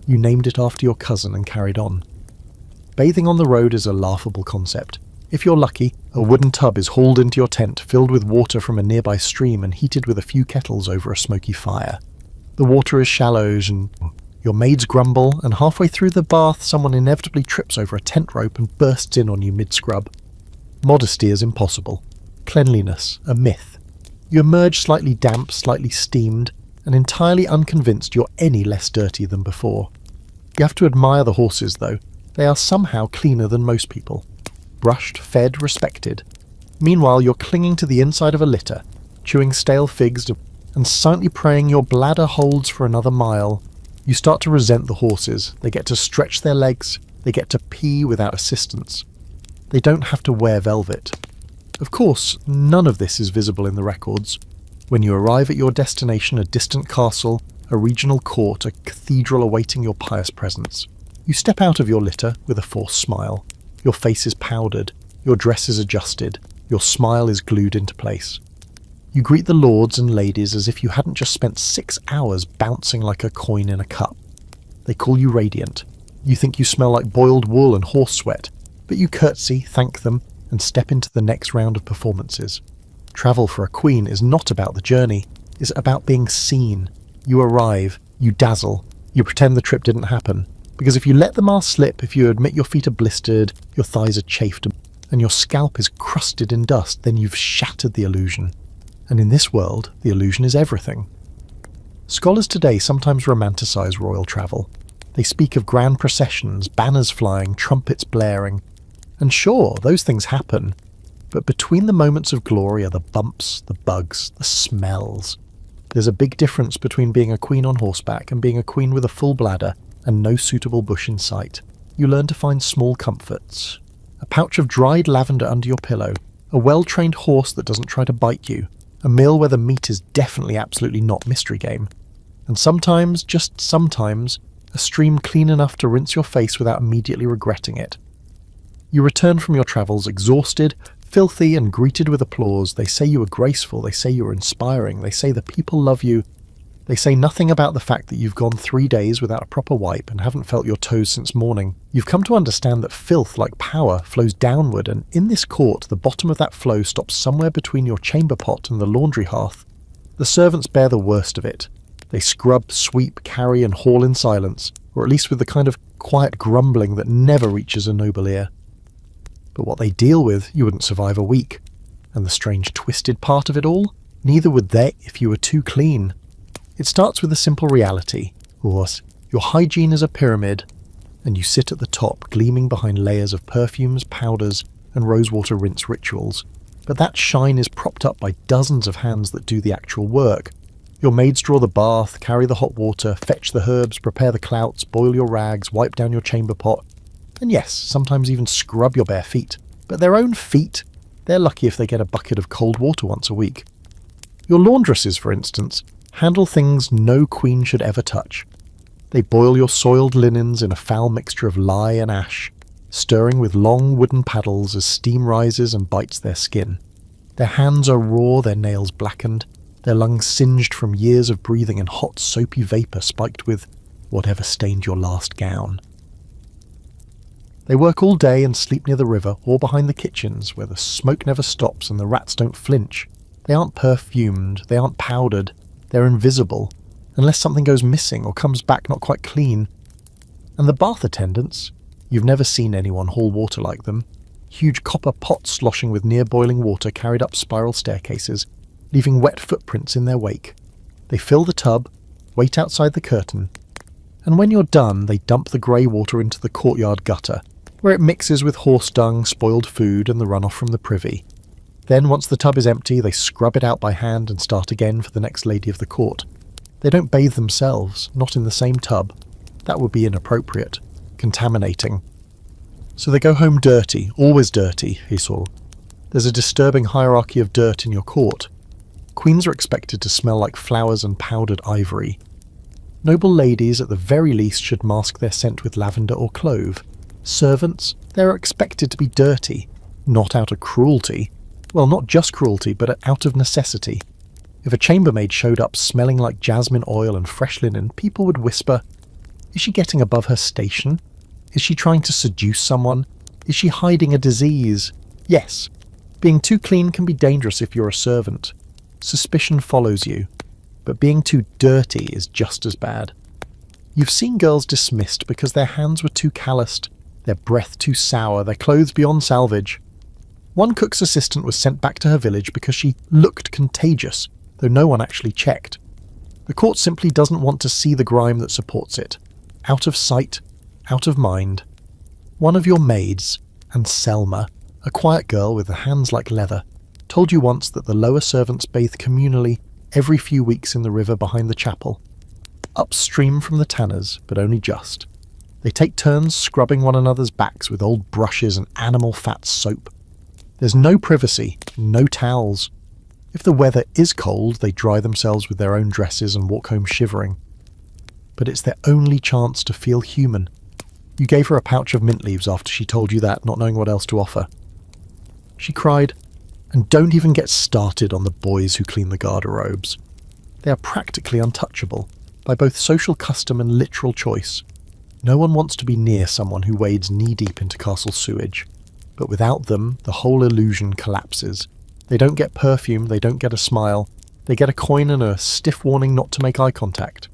You named it after your cousin and carried on. Bathing on the road is a laughable concept. If you're lucky, a wooden tub is hauled into your tent, filled with water from a nearby stream and heated with a few kettles over a smoky fire. The water is shallow and your maids grumble, and halfway through the bath someone inevitably trips over a tent rope and bursts in on you mid-scrub. Modesty is impossible. Cleanliness, a myth. You emerge slightly damp, slightly steamed, and entirely unconvinced you're any less dirty than before. You have to admire the horses, though. They are somehow cleaner than most people. Brushed, fed, respected. Meanwhile, you're clinging to the inside of a litter, chewing stale figs and silently praying your bladder holds for another mile. You start to resent the horses. They get to stretch their legs. They get to pee without assistance. They don't have to wear velvet. Of course, none of this is visible in the records. When you arrive at your destination, a distant castle, a regional court, a cathedral awaiting your pious presence. You step out of your litter with a forced smile. Your face is powdered, your dress is adjusted, your smile is glued into place. You greet the lords and ladies as if you hadn't just spent 6 hours bouncing like a coin in a cup. They call you radiant. You think you smell like boiled wool and horse sweat, but you curtsy, thank them, and step into the next round of performances. Travel for a queen is not about the journey, it's about being seen. You arrive, you dazzle, you pretend the trip didn't happen. Because if you let the mask slip, if you admit your feet are blistered, your thighs are chafed, and your scalp is crusted in dust, then you've shattered the illusion. And in this world, the illusion is everything. Scholars today sometimes romanticize royal travel. They speak of grand processions, banners flying, trumpets blaring. And sure, those things happen. But between the moments of glory are the bumps, the bugs, the smells. There's a big difference between being a queen on horseback and being a queen with a full bladder and no suitable bush in sight. You learn to find small comforts. A pouch of dried lavender under your pillow, a well-trained horse that doesn't try to bite you, a meal where the meat is definitely absolutely not mystery game. And sometimes, just sometimes, a stream clean enough to rinse your face without immediately regretting it. You return from your travels exhausted, filthy, and greeted with applause. They say you were graceful, they say you were inspiring, they say the people love you. They say nothing about the fact that you've gone 3 days without a proper wipe and haven't felt your toes since morning. You've come to understand that filth, like power, flows downward, and in this court, the bottom of that flow stops somewhere between your chamber pot and the laundry hearth. The servants bear the worst of it. They scrub, sweep, carry, and haul in silence, or at least with the kind of quiet grumbling that never reaches a noble ear. But what they deal with, you wouldn't survive a week. And the strange twisted part of it all? Neither would they if you were too clean. It starts with a simple reality. Your hygiene is a pyramid, and you sit at the top, gleaming behind layers of perfumes, powders, and rosewater rinse rituals. But that shine is propped up by dozens of hands that do the actual work. Your maids draw the bath, carry the hot water, fetch the herbs, prepare the clouts, boil your rags, wipe down your chamber pot, and yes, sometimes even scrub your bare feet. But their own feet? They're lucky if they get a bucket of cold water once a week. Your laundresses, for instance, handle things no queen should ever touch. They boil your soiled linens in a foul mixture of lye and ash, stirring with long wooden paddles as steam rises and bites their skin. Their hands are raw, their nails blackened, their lungs singed from years of breathing in hot, soapy vapour spiked with whatever stained your last gown. They work all day and sleep near the river or behind the kitchens where the smoke never stops and the rats don't flinch. They aren't perfumed, they aren't powdered, they're invisible, unless something goes missing or comes back not quite clean. And the bath attendants? You've never seen anyone haul water like them. Huge copper pots sloshing with near-boiling water carried up spiral staircases, leaving wet footprints in their wake. They fill the tub, wait outside the curtain, and when you're done, they dump the grey water into the courtyard gutter, where it mixes with horse dung, spoiled food, and the runoff from the privy. Then, once the tub is empty, they scrub it out by hand and start again for the next lady of the court. They don't bathe themselves, not in the same tub. That would be inappropriate, contaminating. So they go home dirty, always dirty, he saw. There's a disturbing hierarchy of dirt in your court. Queens are expected to smell like flowers and powdered ivory. Noble ladies, at the very least, should mask their scent with lavender or clove. Servants, they're expected to be dirty, not out of cruelty. Well, not just cruelty, but out of necessity. If a chambermaid showed up smelling like jasmine oil and fresh linen, people would whisper, "Is she getting above her station? Is she trying to seduce someone? Is she hiding a disease?" Yes, being too clean can be dangerous if you're a servant. Suspicion follows you. But being too dirty is just as bad. You've seen girls dismissed because their hands were too calloused, their breath too sour, their clothes beyond salvage. One cook's assistant was sent back to her village because she looked contagious, though no one actually checked. The court simply doesn't want to see the grime that supports it. Out of sight, out of mind. One of your maids, Anselma, a quiet girl with the hands like leather, told you once that the lower servants bathe communally every few weeks in the river behind the chapel. Upstream from the tanners, but only just. They take turns scrubbing one another's backs with old brushes and animal fat soap. There's no privacy, no towels. If the weather is cold, they dry themselves with their own dresses and walk home shivering. but it's their only chance to feel human. You gave her a pouch of mint leaves after she told you that, not knowing what else to offer. She cried, and don't even get started on the boys who clean the garderobes. They are practically untouchable, by both social custom and literal choice. No one wants to be near someone who wades knee-deep into castle sewage. But without them, the whole illusion collapses. They don't get perfume, they don't get a smile. They get a coin and a stiff warning not to make eye contact.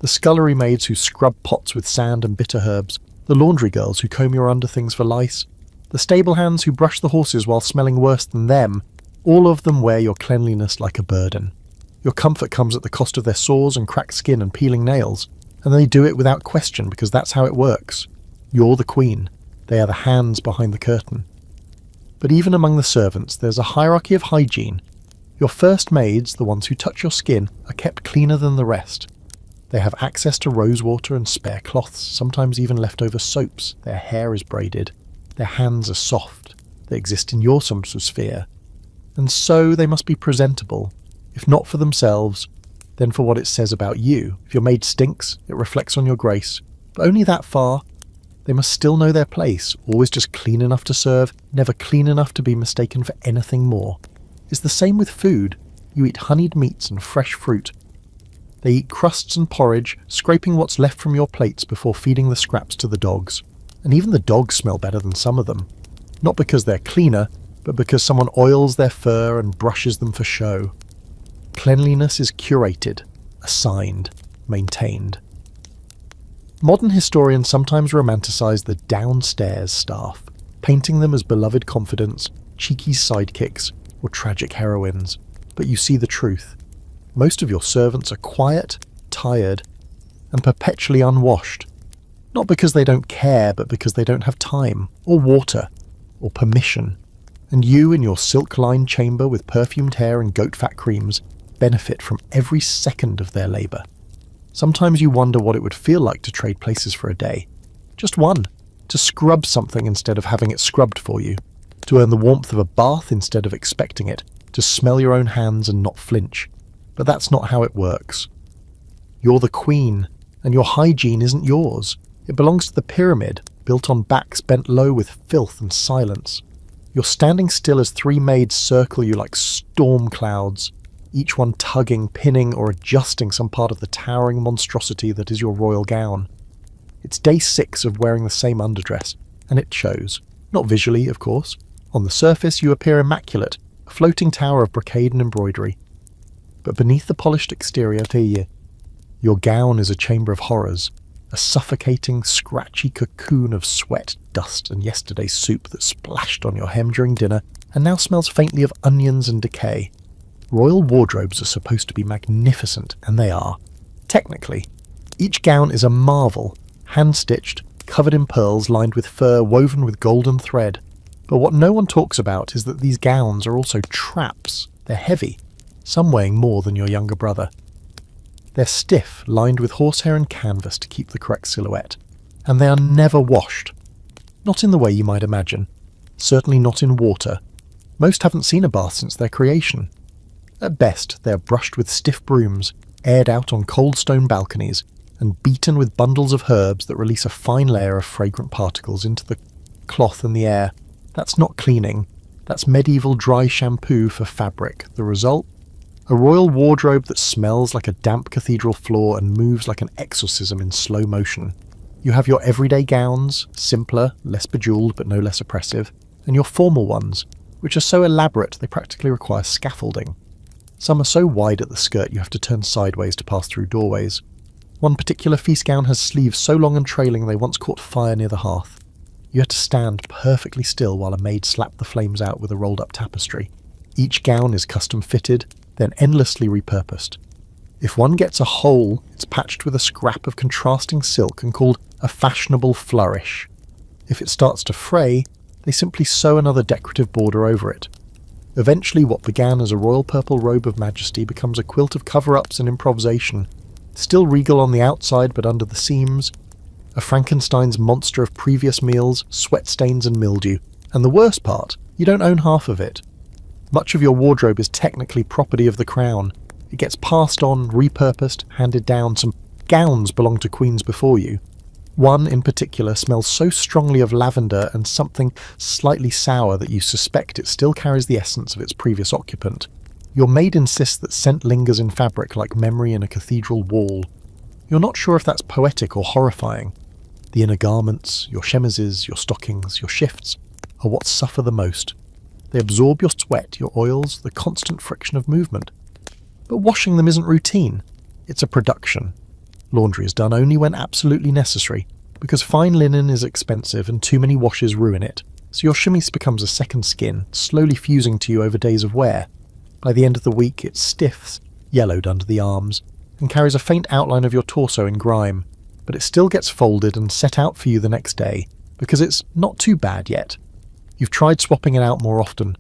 The scullery maids who scrub pots with sand and bitter herbs. The laundry girls who comb your underthings for lice. The stable hands who brush the horses while smelling worse than them. All of them wear your cleanliness like a burden. Your comfort comes at the cost of their sores and cracked skin and peeling nails. And they do it without question because that's how it works. You're the queen. They are the hands behind the curtain. But even among the servants, there's a hierarchy of hygiene. Your first maids, the ones who touch your skin, are kept cleaner than the rest. They have access to rosewater and spare cloths, sometimes even leftover soaps. Their hair is braided. Their hands are soft. They exist in your sphere. And so they must be presentable, if not for themselves, then for what it says about you. If your maid stinks, it reflects on your grace. But only that far. They must still know their place, always just clean enough to serve, never clean enough to be mistaken for anything more. It's the same with food. You eat honeyed meats and fresh fruit. They eat crusts and porridge, scraping what's left from your plates before feeding the scraps to the dogs. And even the dogs smell better than some of them. Not because they're cleaner, but because someone oils their fur and brushes them for show. Cleanliness is curated, assigned, maintained. Modern historians sometimes romanticize the downstairs staff, painting them as beloved confidants, cheeky sidekicks, or tragic heroines. But you see the truth. Most of your servants are quiet, tired, and perpetually unwashed. Not because they don't care, but because they don't have time, or water, or permission. And you, in your silk-lined chamber with perfumed hair and goat-fat creams, benefit from every second of their labour. Sometimes you wonder what it would feel like to trade places for a day. Just one. To scrub something instead of having it scrubbed for you. To earn the warmth of a bath instead of expecting it. To smell your own hands and not flinch. But that's not how it works. You're the queen, and your hygiene isn't yours. It belongs to the pyramid, built on backs bent low with filth and silence. You're standing still as three maids circle you like storm clouds, each one tugging, pinning, or adjusting some part of the towering monstrosity that is your royal gown. It's day 6 of wearing the same underdress, and it shows. Not visually, of course. On the surface, you appear immaculate, a floating tower of brocade and embroidery. But beneath the polished exterior, your gown is a chamber of horrors, a suffocating, scratchy cocoon of sweat, dust, and yesterday's soup that splashed on your hem during dinner and now smells faintly of onions and decay. Royal wardrobes are supposed to be magnificent, and they are. Technically. Each gown is a marvel, hand-stitched, covered in pearls, lined with fur, woven with golden thread. But what no one talks about is that these gowns are also traps. They're heavy, some weighing more than your younger brother. They're stiff, lined with horsehair and canvas to keep the correct silhouette. And they are never washed. Not in the way you might imagine. Certainly not in water. Most haven't seen a bath since their creation. At best, they are brushed with stiff brooms, aired out on cold stone balconies, and beaten with bundles of herbs that release a fine layer of fragrant particles into the cloth and the air. That's not cleaning. That's medieval dry shampoo for fabric. The result? A royal wardrobe that smells like a damp cathedral floor and moves like an exorcism in slow motion. You have your everyday gowns, simpler, less bejeweled but no less oppressive, and your formal ones, which are so elaborate they practically require scaffolding. Some are so wide at the skirt you have to turn sideways to pass through doorways. One particular feast gown has sleeves so long and trailing they once caught fire near the hearth. You had to stand perfectly still while a maid slapped the flames out with a rolled-up tapestry. Each gown is custom-fitted, then endlessly repurposed. If one gets a hole, it's patched with a scrap of contrasting silk and called a fashionable flourish. If it starts to fray, they simply sew another decorative border over it. Eventually, what began as a royal purple robe of majesty becomes a quilt of cover-ups and improvisation, still regal on the outside but under the seams, a Frankenstein's monster of previous meals, sweat stains and mildew, and the worst part, you don't own half of it. Much of your wardrobe is technically property of the crown. It gets passed on, repurposed, handed down. Some gowns belong to queens before you. One in particular smells so strongly of lavender and something slightly sour that you suspect it still carries the essence of its previous occupant. Your maid insists that scent lingers in fabric like memory in a cathedral wall. You're not sure if that's poetic or horrifying. The inner garments, your chemises, your stockings, your shifts, are what suffer the most. They absorb your sweat, your oils, the constant friction of movement. But washing them isn't routine. It's a production. Laundry is done only when absolutely necessary, because fine linen is expensive and too many washes ruin it, so your chemise becomes a second skin, slowly fusing to you over days of wear. By the end of the week, it stiffs, yellowed under the arms, and carries a faint outline of your torso in grime, but it still gets folded and set out for you the next day, because it's not too bad yet. You've tried swapping it out more often.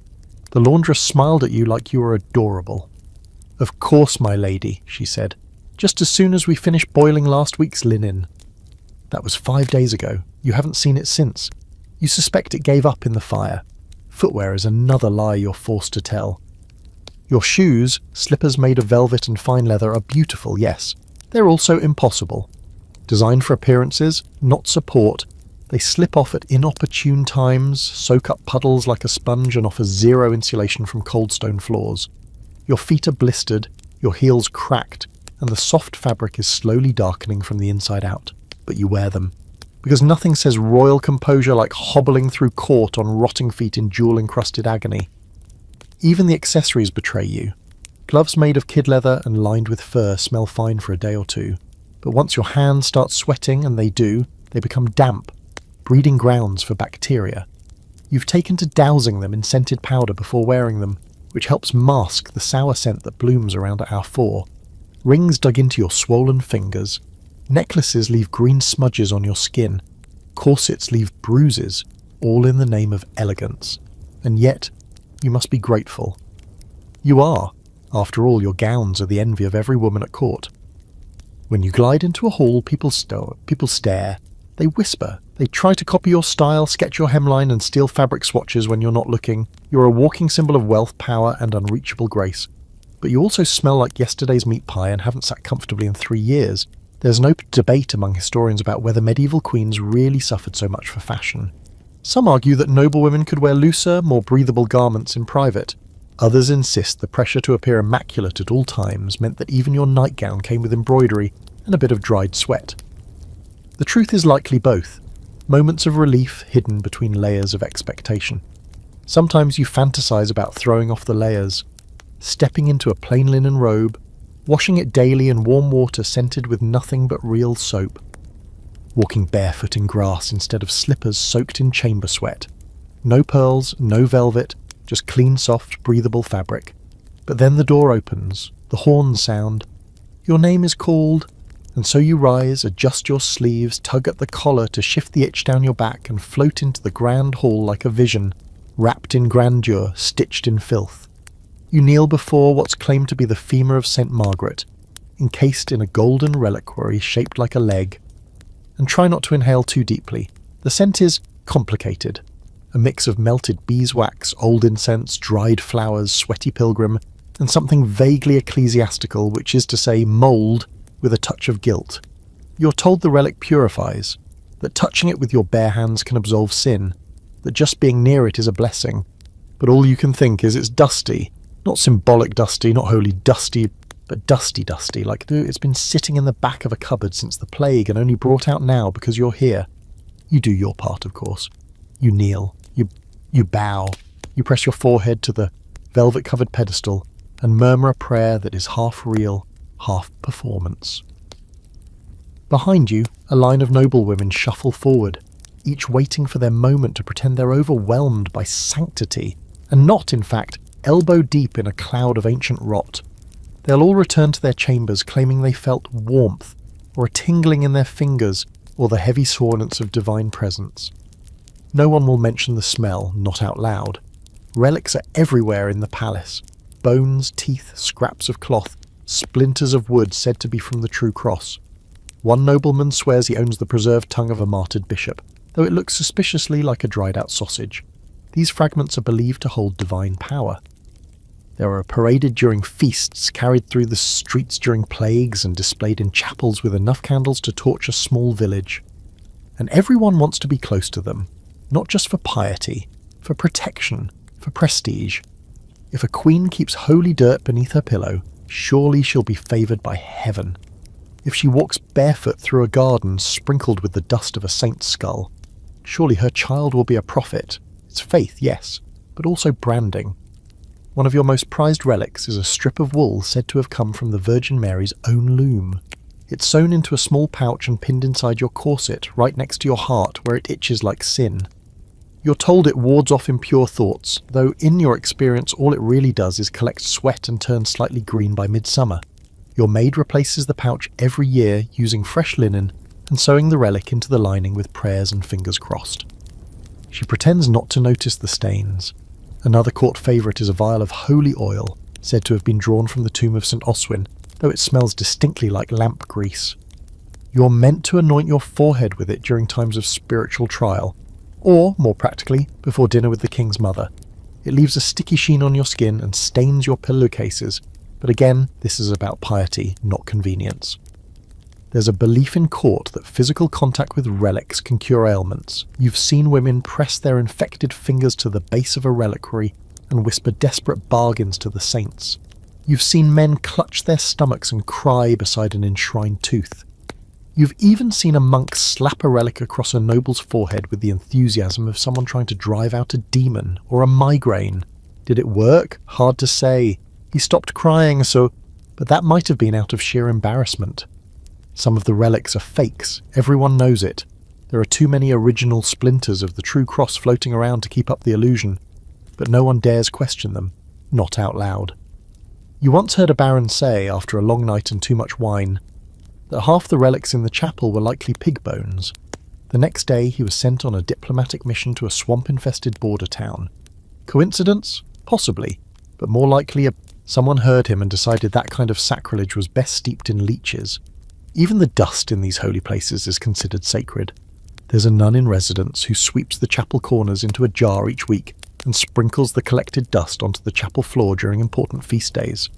The laundress smiled at you like you were adorable. "Of course, my lady," she said. "Just as soon as we finish boiling last week's linen." That was 5 days ago. You haven't seen it since. You suspect it gave up in the fire. Footwear is another lie you're forced to tell. Your shoes, slippers made of velvet and fine leather, are beautiful, yes. They're also impossible. Designed for appearances, not support, they slip off at inopportune times, soak up puddles like a sponge, and offer zero insulation from cold stone floors. Your feet are blistered, your heels cracked, and the soft fabric is slowly darkening from the inside out. But you wear them, because nothing says royal composure like hobbling through court on rotting feet in jewel-encrusted agony. Even the accessories betray you. Gloves made of kid leather and lined with fur smell fine for a day or two, but once your hands start sweating, and they do, they become damp, breeding grounds for bacteria. You've taken to dousing them in scented powder before wearing them, which helps mask the sour scent that blooms around our fore. Rings dug into your swollen fingers. Necklaces leave green smudges on your skin. Corsets leave bruises, all in the name of elegance. And yet, you must be grateful. You are. After all, your gowns are the envy of every woman at court. When you glide into a hall, people stare. They whisper. They try to copy your style, sketch your hemline, and steal fabric swatches when you're not looking. You're a walking symbol of wealth, power, and unreachable grace. But you also smell like yesterday's meat pie and haven't sat comfortably in 3 years. There's no debate among historians about whether medieval queens really suffered so much for fashion. Some argue that noble women could wear looser, more breathable garments in private. Others insist the pressure to appear immaculate at all times meant that even your nightgown came with embroidery and a bit of dried sweat. The truth is likely both. Moments of relief hidden between layers of expectation. Sometimes you fantasize about throwing off the layers, stepping into a plain linen robe, washing it daily in warm water scented with nothing but real soap, walking barefoot in grass instead of slippers soaked in chamber sweat. No pearls, no velvet, just clean, soft, breathable fabric. But then the door opens, the horns sound. Your name is called, and so you rise, adjust your sleeves, tug at the collar to shift the itch down your back, and float into the grand hall like a vision, wrapped in grandeur, stitched in filth. You kneel before what's claimed to be the femur of St. Margaret, encased in a golden reliquary shaped like a leg, and try not to inhale too deeply. The scent is complicated, a mix of melted beeswax, old incense, dried flowers, sweaty pilgrim, and something vaguely ecclesiastical, which is to say mould with a touch of guilt. You're told the relic purifies, that touching it with your bare hands can absolve sin, that just being near it is a blessing, but all you can think is it's dusty. Not symbolic dusty, not wholly dusty, but dusty, like it's been sitting in the back of a cupboard since the plague and only brought out now because you're here. You do your part, of course. You kneel, you bow, you press your forehead to the velvet-covered pedestal and murmur a prayer that is half real, half performance. Behind you, a line of noblewomen shuffle forward, each waiting for their moment to pretend they're overwhelmed by sanctity, and not, in fact, elbow deep in a cloud of ancient rot. They'll all return to their chambers claiming they felt warmth, or a tingling in their fingers, or the heavy soreness of divine presence. No one will mention the smell, not out loud. Relics are everywhere in the palace. Bones, teeth, scraps of cloth, splinters of wood said to be from the true cross. One nobleman swears he owns the preserved tongue of a martyred bishop, though it looks suspiciously like a dried-out sausage. These fragments are believed to hold divine power. They were paraded during feasts, carried through the streets during plagues, and displayed in chapels with enough candles to torch a small village. And everyone wants to be close to them, not just for piety, for protection, for prestige. If a queen keeps holy dirt beneath her pillow, surely she'll be favoured by heaven. If she walks barefoot through a garden sprinkled with the dust of a saint's skull, surely her child will be a prophet. It's faith, yes, but also branding. One of your most prized relics is a strip of wool said to have come from the Virgin Mary's own loom. It's sewn into a small pouch and pinned inside your corset, right next to your heart, where it itches like sin. You're told it wards off impure thoughts, though in your experience all it really does is collect sweat and turn slightly green by midsummer. Your maid replaces the pouch every year using fresh linen and sewing the relic into the lining with prayers and fingers crossed. She pretends not to notice the stains. Another court favourite is a vial of holy oil, said to have been drawn from the tomb of St. Oswin, though it smells distinctly like lamp grease. You're meant to anoint your forehead with it during times of spiritual trial, or, more practically, before dinner with the king's mother. It leaves a sticky sheen on your skin and stains your pillowcases, but again, this is about piety, not convenience. There's a belief in court that physical contact with relics can cure ailments. You've seen women press their infected fingers to the base of a reliquary and whisper desperate bargains to the saints. You've seen men clutch their stomachs and cry beside an enshrined tooth. You've even seen a monk slap a relic across a noble's forehead with the enthusiasm of someone trying to drive out a demon or a migraine. Did it work? Hard to say. He stopped crying, but that might have been out of sheer embarrassment. Some of the relics are fakes. Everyone knows it. There are too many original splinters of the true cross floating around to keep up the illusion, but no one dares question them, not out loud. You once heard a baron say, after a long night and too much wine, that half the relics in the chapel were likely pig bones. The next day he was sent on a diplomatic mission to a swamp-infested border town. Coincidence? Possibly, but more likely someone heard him and decided that kind of sacrilege was best steeped in leeches. Even the dust in these holy places is considered sacred. There's a nun in residence who sweeps the chapel corners into a jar each week and sprinkles the collected dust onto the chapel floor during important feast days.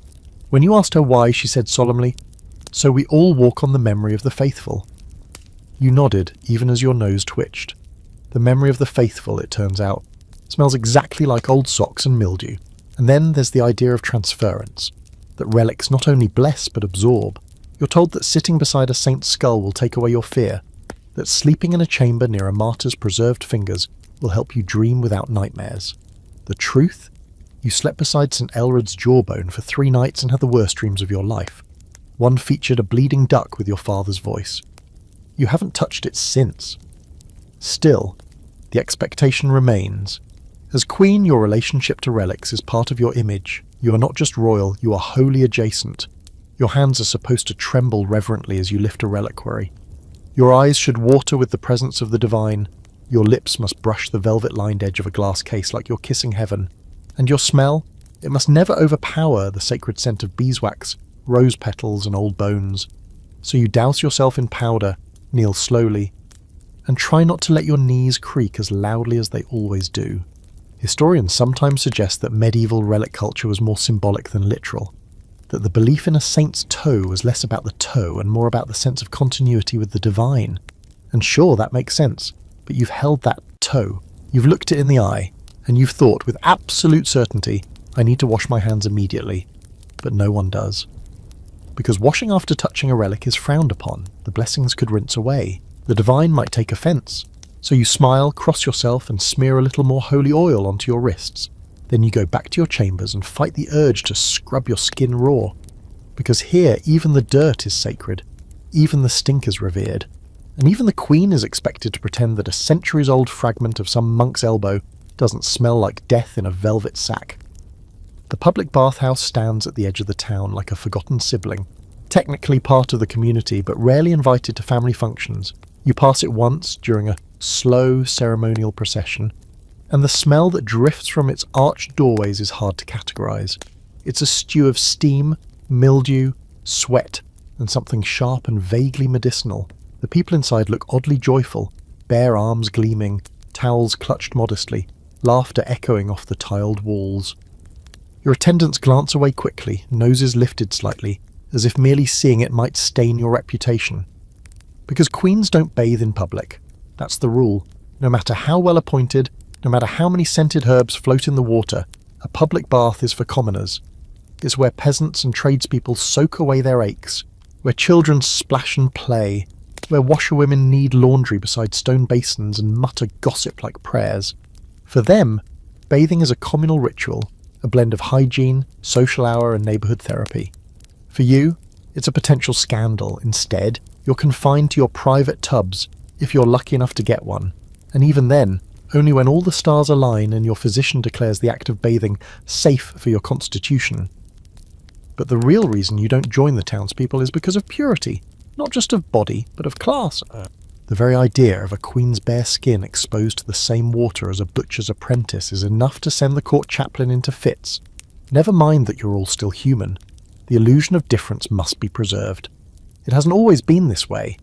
When you asked her why, she said solemnly, "So we all walk on the memory of the faithful." You nodded, even as your nose twitched. The memory of the faithful, it turns out, smells exactly like old socks and mildew. And then there's the idea of transference, that relics not only bless but absorb. You're told that sitting beside a saint's skull will take away your fear, that sleeping in a chamber near a martyr's preserved fingers will help you dream without nightmares. The truth? You slept beside St. Elred's jawbone for 3 nights and had the worst dreams of your life. One featured a bleeding duck with your father's voice. You haven't touched it since. Still, the expectation remains. As queen, your relationship to relics is part of your image. You are not just royal, you are wholly adjacent. Your hands are supposed to tremble reverently as you lift a reliquary. Your eyes should water with the presence of the divine. Your lips must brush the velvet-lined edge of a glass case like you're kissing heaven. And your smell? It must never overpower the sacred scent of beeswax, rose petals and old bones. So you douse yourself in powder, kneel slowly, and try not to let your knees creak as loudly as they always do. Historians sometimes suggest that medieval relic culture was more symbolic than literal, that the belief in a saint's toe was less about the toe and more about the sense of continuity with the divine. And sure, that makes sense, but you've held that toe, you've looked it in the eye, and you've thought with absolute certainty, I need to wash my hands immediately. But no one does. Because washing after touching a relic is frowned upon, the blessings could rinse away. The divine might take offence. So you smile, cross yourself, and smear a little more holy oil onto your wrists. Then you go back to your chambers and fight the urge to scrub your skin raw. Because here, even the dirt is sacred. Even the stink is revered. And even the queen is expected to pretend that a centuries-old fragment of some monk's elbow doesn't smell like death in a velvet sack. The public bathhouse stands at the edge of the town like a forgotten sibling, technically part of the community but rarely invited to family functions. You pass it once during a slow ceremonial procession, and the smell that drifts from its arched doorways is hard to categorise. It's a stew of steam, mildew, sweat, and something sharp and vaguely medicinal. The people inside look oddly joyful, bare arms gleaming, towels clutched modestly, laughter echoing off the tiled walls. Your attendants glance away quickly, noses lifted slightly, as if merely seeing it might stain your reputation. Because queens don't bathe in public. That's the rule. No matter how well appointed, no matter how many scented herbs float in the water, a public bath is for commoners. It's where peasants and tradespeople soak away their aches, where children splash and play, where washerwomen knead laundry beside stone basins and mutter gossip like prayers. For them, bathing is a communal ritual, a blend of hygiene, social hour and neighbourhood therapy. For you, it's a potential scandal. Instead, you're confined to your private tubs, if you're lucky enough to get one, and even then, only when all the stars align and your physician declares the act of bathing safe for your constitution. But the real reason you don't join the townspeople is because of purity, not just of body, but of class. The very idea of a queen's bare skin exposed to the same water as a butcher's apprentice is enough to send the court chaplain into fits. Never mind that you're all still human. The illusion of difference must be preserved. It hasn't always been this way.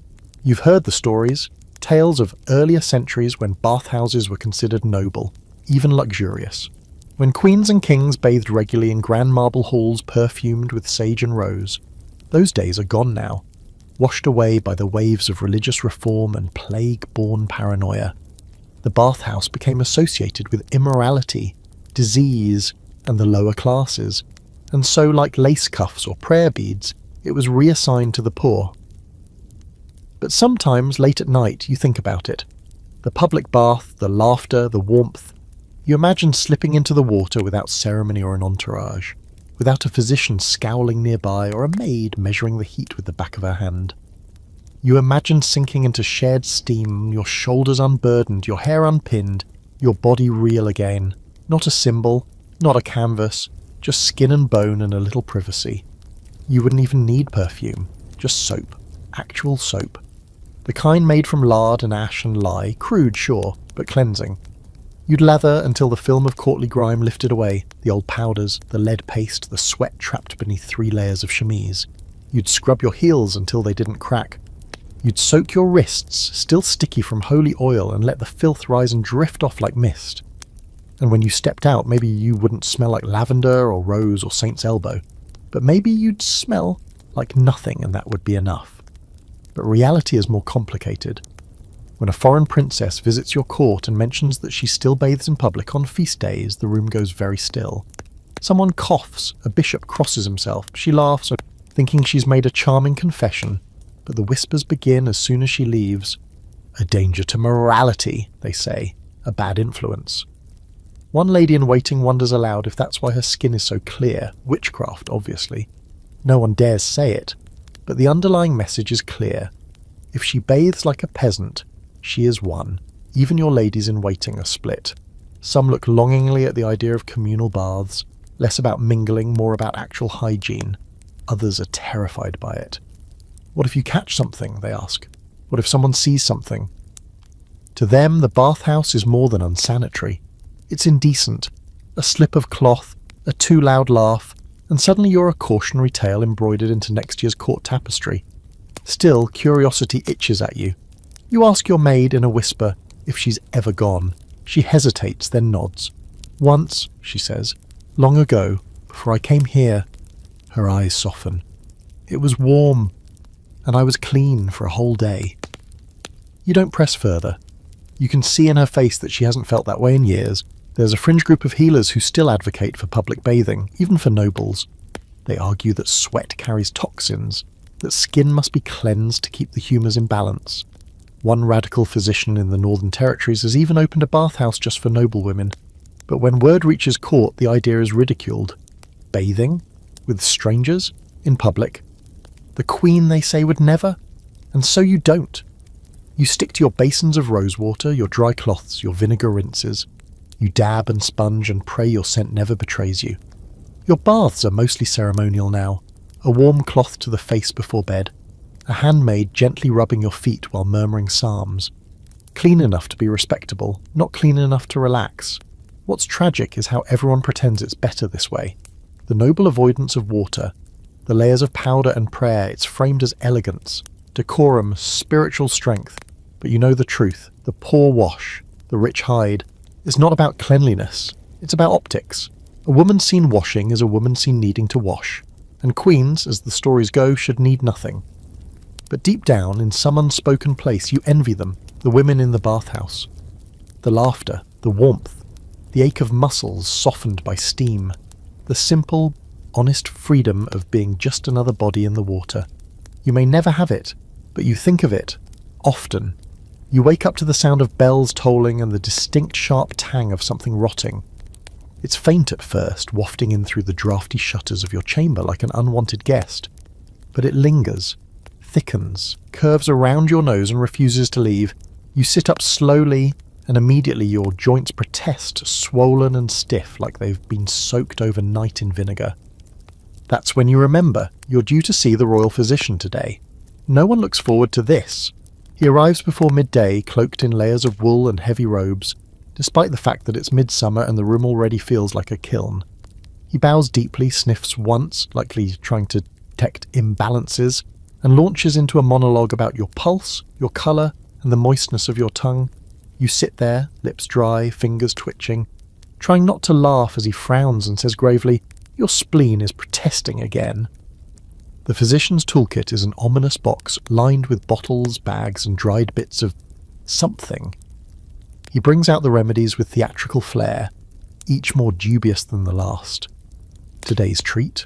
You've heard the stories, tales of earlier centuries when bathhouses were considered noble, even luxurious. When queens and kings bathed regularly in grand marble halls perfumed with sage and rose. Those days are gone now, washed away by the waves of religious reform and plague-born paranoia. The bathhouse became associated with immorality, disease, and the lower classes, and so, like lace cuffs or prayer beads, it was reassigned to the poor. But sometimes, late at night, you think about it. The public bath, the laughter, the warmth. You imagine slipping into the water without ceremony or an entourage, without a physician scowling nearby or a maid measuring the heat with the back of her hand. You imagine sinking into shared steam, your shoulders unburdened, your hair unpinned, your body real again. Not a symbol, not a canvas, just skin and bone and a little privacy. You wouldn't even need perfume, just soap, actual soap. The kind made from lard and ash and lye, crude sure, but cleansing. You'd lather until the film of courtly grime lifted away, the old powders, the lead paste, the sweat trapped beneath 3 layers of chemise. You'd scrub your heels until they didn't crack. You'd soak your wrists, still sticky from holy oil, and let the filth rise and drift off like mist. And when you stepped out, maybe you wouldn't smell like lavender or rose or saint's elbow, but maybe you'd smell like nothing, and that would be enough. But reality is more complicated. When a foreign princess visits your court and mentions that she still bathes in public on feast days, the room goes very still. Someone coughs, a bishop crosses himself, she laughs, thinking she's made a charming confession, but the whispers begin as soon as she leaves. A danger to morality, they say, a bad influence. One lady in waiting wonders aloud if that's why her skin is so clear, witchcraft obviously. No one dares say it, but the underlying message is clear. If she bathes like a peasant, she is one. Even your ladies in waiting are split. Some look longingly at the idea of communal baths, less about mingling, more about actual hygiene. Others are terrified by it. What if you catch something, they ask? What if someone sees something? To them, the bathhouse is more than unsanitary. It's indecent. A slip of cloth, a too loud laugh, and suddenly you're a cautionary tale embroidered into next year's court tapestry. Still, curiosity itches at you. You ask your maid in a whisper if she's ever gone. She hesitates, then nods. Once, she says, long ago, before I came here. Her eyes soften. It was warm, and I was clean for a whole day. You don't press further. You can see in her face that she hasn't felt that way in years. There's a fringe group of healers who still advocate for public bathing, even for nobles. They argue that sweat carries toxins, that skin must be cleansed to keep the humours in balance. One radical physician in the Northern Territories has even opened a bathhouse just for noblewomen. But when word reaches court, the idea is ridiculed. Bathing? With strangers? In public? The Queen, they say, would never. And so you don't. You stick to your basins of rosewater, your dry cloths, your vinegar rinses. You dab and sponge and pray your scent never betrays you. Your baths are mostly ceremonial now. A warm cloth to the face before bed. A handmaid gently rubbing your feet while murmuring psalms. Clean enough to be respectable, not clean enough to relax. What's tragic is how everyone pretends it's better this way. The noble avoidance of water, the layers of powder and prayer, it's framed as elegance, decorum, spiritual strength. But you know the truth, the poor wash, the rich hide. It's not about cleanliness, it's about optics. A woman seen washing is a woman seen needing to wash, and queens, as the stories go, should need nothing. But deep down, in some unspoken place, you envy them, the women in the bathhouse. The laughter, the warmth, the ache of muscles softened by steam, the simple, honest freedom of being just another body in the water. You may never have it, but you think of it, often. You wake up to the sound of bells tolling and the distinct sharp tang of something rotting. It's faint at first, wafting in through the draughty shutters of your chamber like an unwanted guest. But it lingers, thickens, curves around your nose and refuses to leave. You sit up slowly, and immediately your joints protest, swollen and stiff like they've been soaked overnight in vinegar. That's when you remember you're due to see the royal physician today. No one looks forward to this. He arrives before midday, cloaked in layers of wool and heavy robes, despite the fact that it's midsummer and the room already feels like a kiln. He bows deeply, sniffs once, likely trying to detect imbalances, and launches into a monologue about your pulse, your colour, and the moistness of your tongue. You sit there, lips dry, fingers twitching, trying not to laugh as he frowns and says gravely, "Your spleen is protesting again." The physician's toolkit is an ominous box lined with bottles, bags, and dried bits of something. He brings out the remedies with theatrical flair, each more dubious than the last. Today's treat?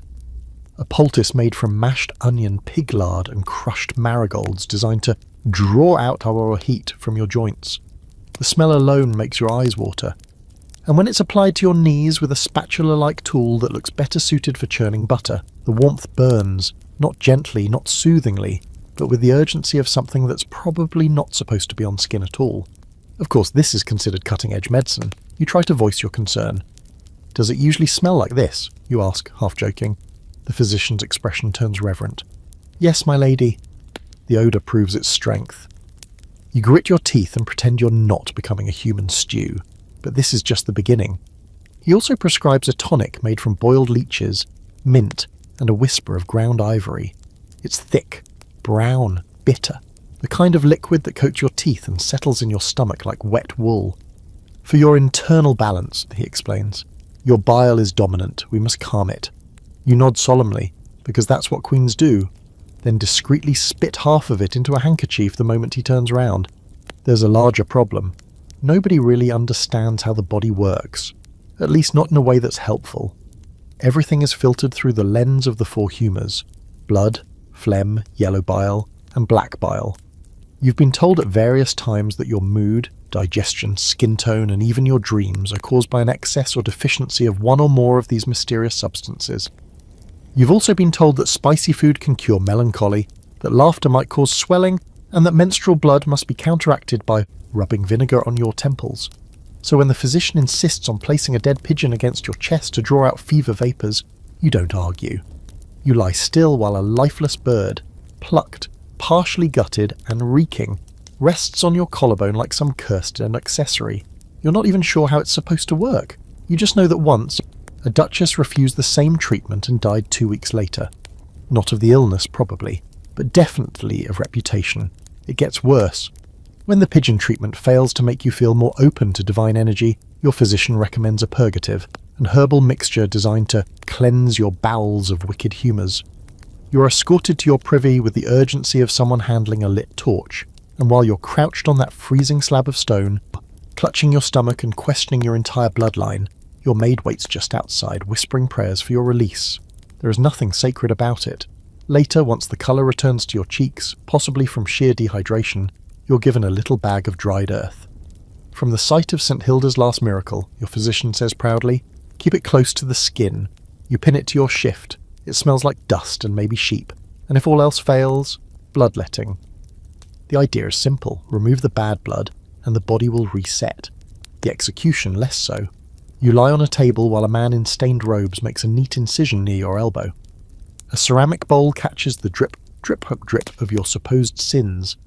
A poultice made from mashed onion, pig lard, and crushed marigolds designed to draw out our heat from your joints. The smell alone makes your eyes water. And when it's applied to your knees with a spatula-like tool that looks better suited for churning butter, the warmth burns, not gently, not soothingly, but with the urgency of something that's probably not supposed to be on skin at all. Of course, this is considered cutting-edge medicine. You try to voice your concern. "Does it usually smell like this?" you ask, half joking. The physician's expression turns reverent. "Yes, my lady." The odour proves its strength. You grit your teeth and pretend you're not becoming a human stew. But this is just the beginning. He also prescribes a tonic made from boiled leeches, mint, and a whisper of ground ivory. It's thick, brown, bitter, the kind of liquid that coats your teeth and settles in your stomach like wet wool. "For your internal balance," he explains. "Your bile is dominant, we must calm it." You nod solemnly, because that's what queens do, then discreetly spit half of it into a handkerchief the moment he turns round. There's a larger problem. Nobody really understands how the body works, at least not in a way that's helpful. Everything is filtered through the lens of the four humours: blood, phlegm, yellow bile, and black bile. You've been told at various times that your mood, digestion, skin tone, and even your dreams are caused by an excess or deficiency of one or more of these mysterious substances. You've also been told that spicy food can cure melancholy, that laughter might cause swelling, and that menstrual blood must be counteracted by rubbing vinegar on your temples. So when the physician insists on placing a dead pigeon against your chest to draw out fever vapours, you don't argue. You lie still while a lifeless bird, plucked, partially gutted and reeking, rests on your collarbone like some cursed accessory. You're not even sure how it's supposed to work. You just know that once, a duchess refused the same treatment and died 2 weeks later. Not of the illness, probably, but definitely of reputation. It gets worse. When the pigeon treatment fails to make you feel more open to divine energy, your physician recommends a purgative, an herbal mixture designed to cleanse your bowels of wicked humours. You're escorted to your privy with the urgency of someone handling a lit torch, and while you're crouched on that freezing slab of stone, clutching your stomach and questioning your entire bloodline, your maid waits just outside, whispering prayers for your release. There is nothing sacred about it. Later, once the colour returns to your cheeks, possibly from sheer dehydration, you're given a little bag of dried earth. From the site of St. Hilda's last miracle, your physician says proudly, keep it close to the skin. You pin it to your shift. It smells like dust and maybe sheep. And if all else fails, bloodletting. The idea is simple. Remove the bad blood, and the body will reset. The execution less so. You lie on a table while a man in stained robes makes a neat incision near your elbow. A ceramic bowl catches the drip, drip, drip of your supposed sins.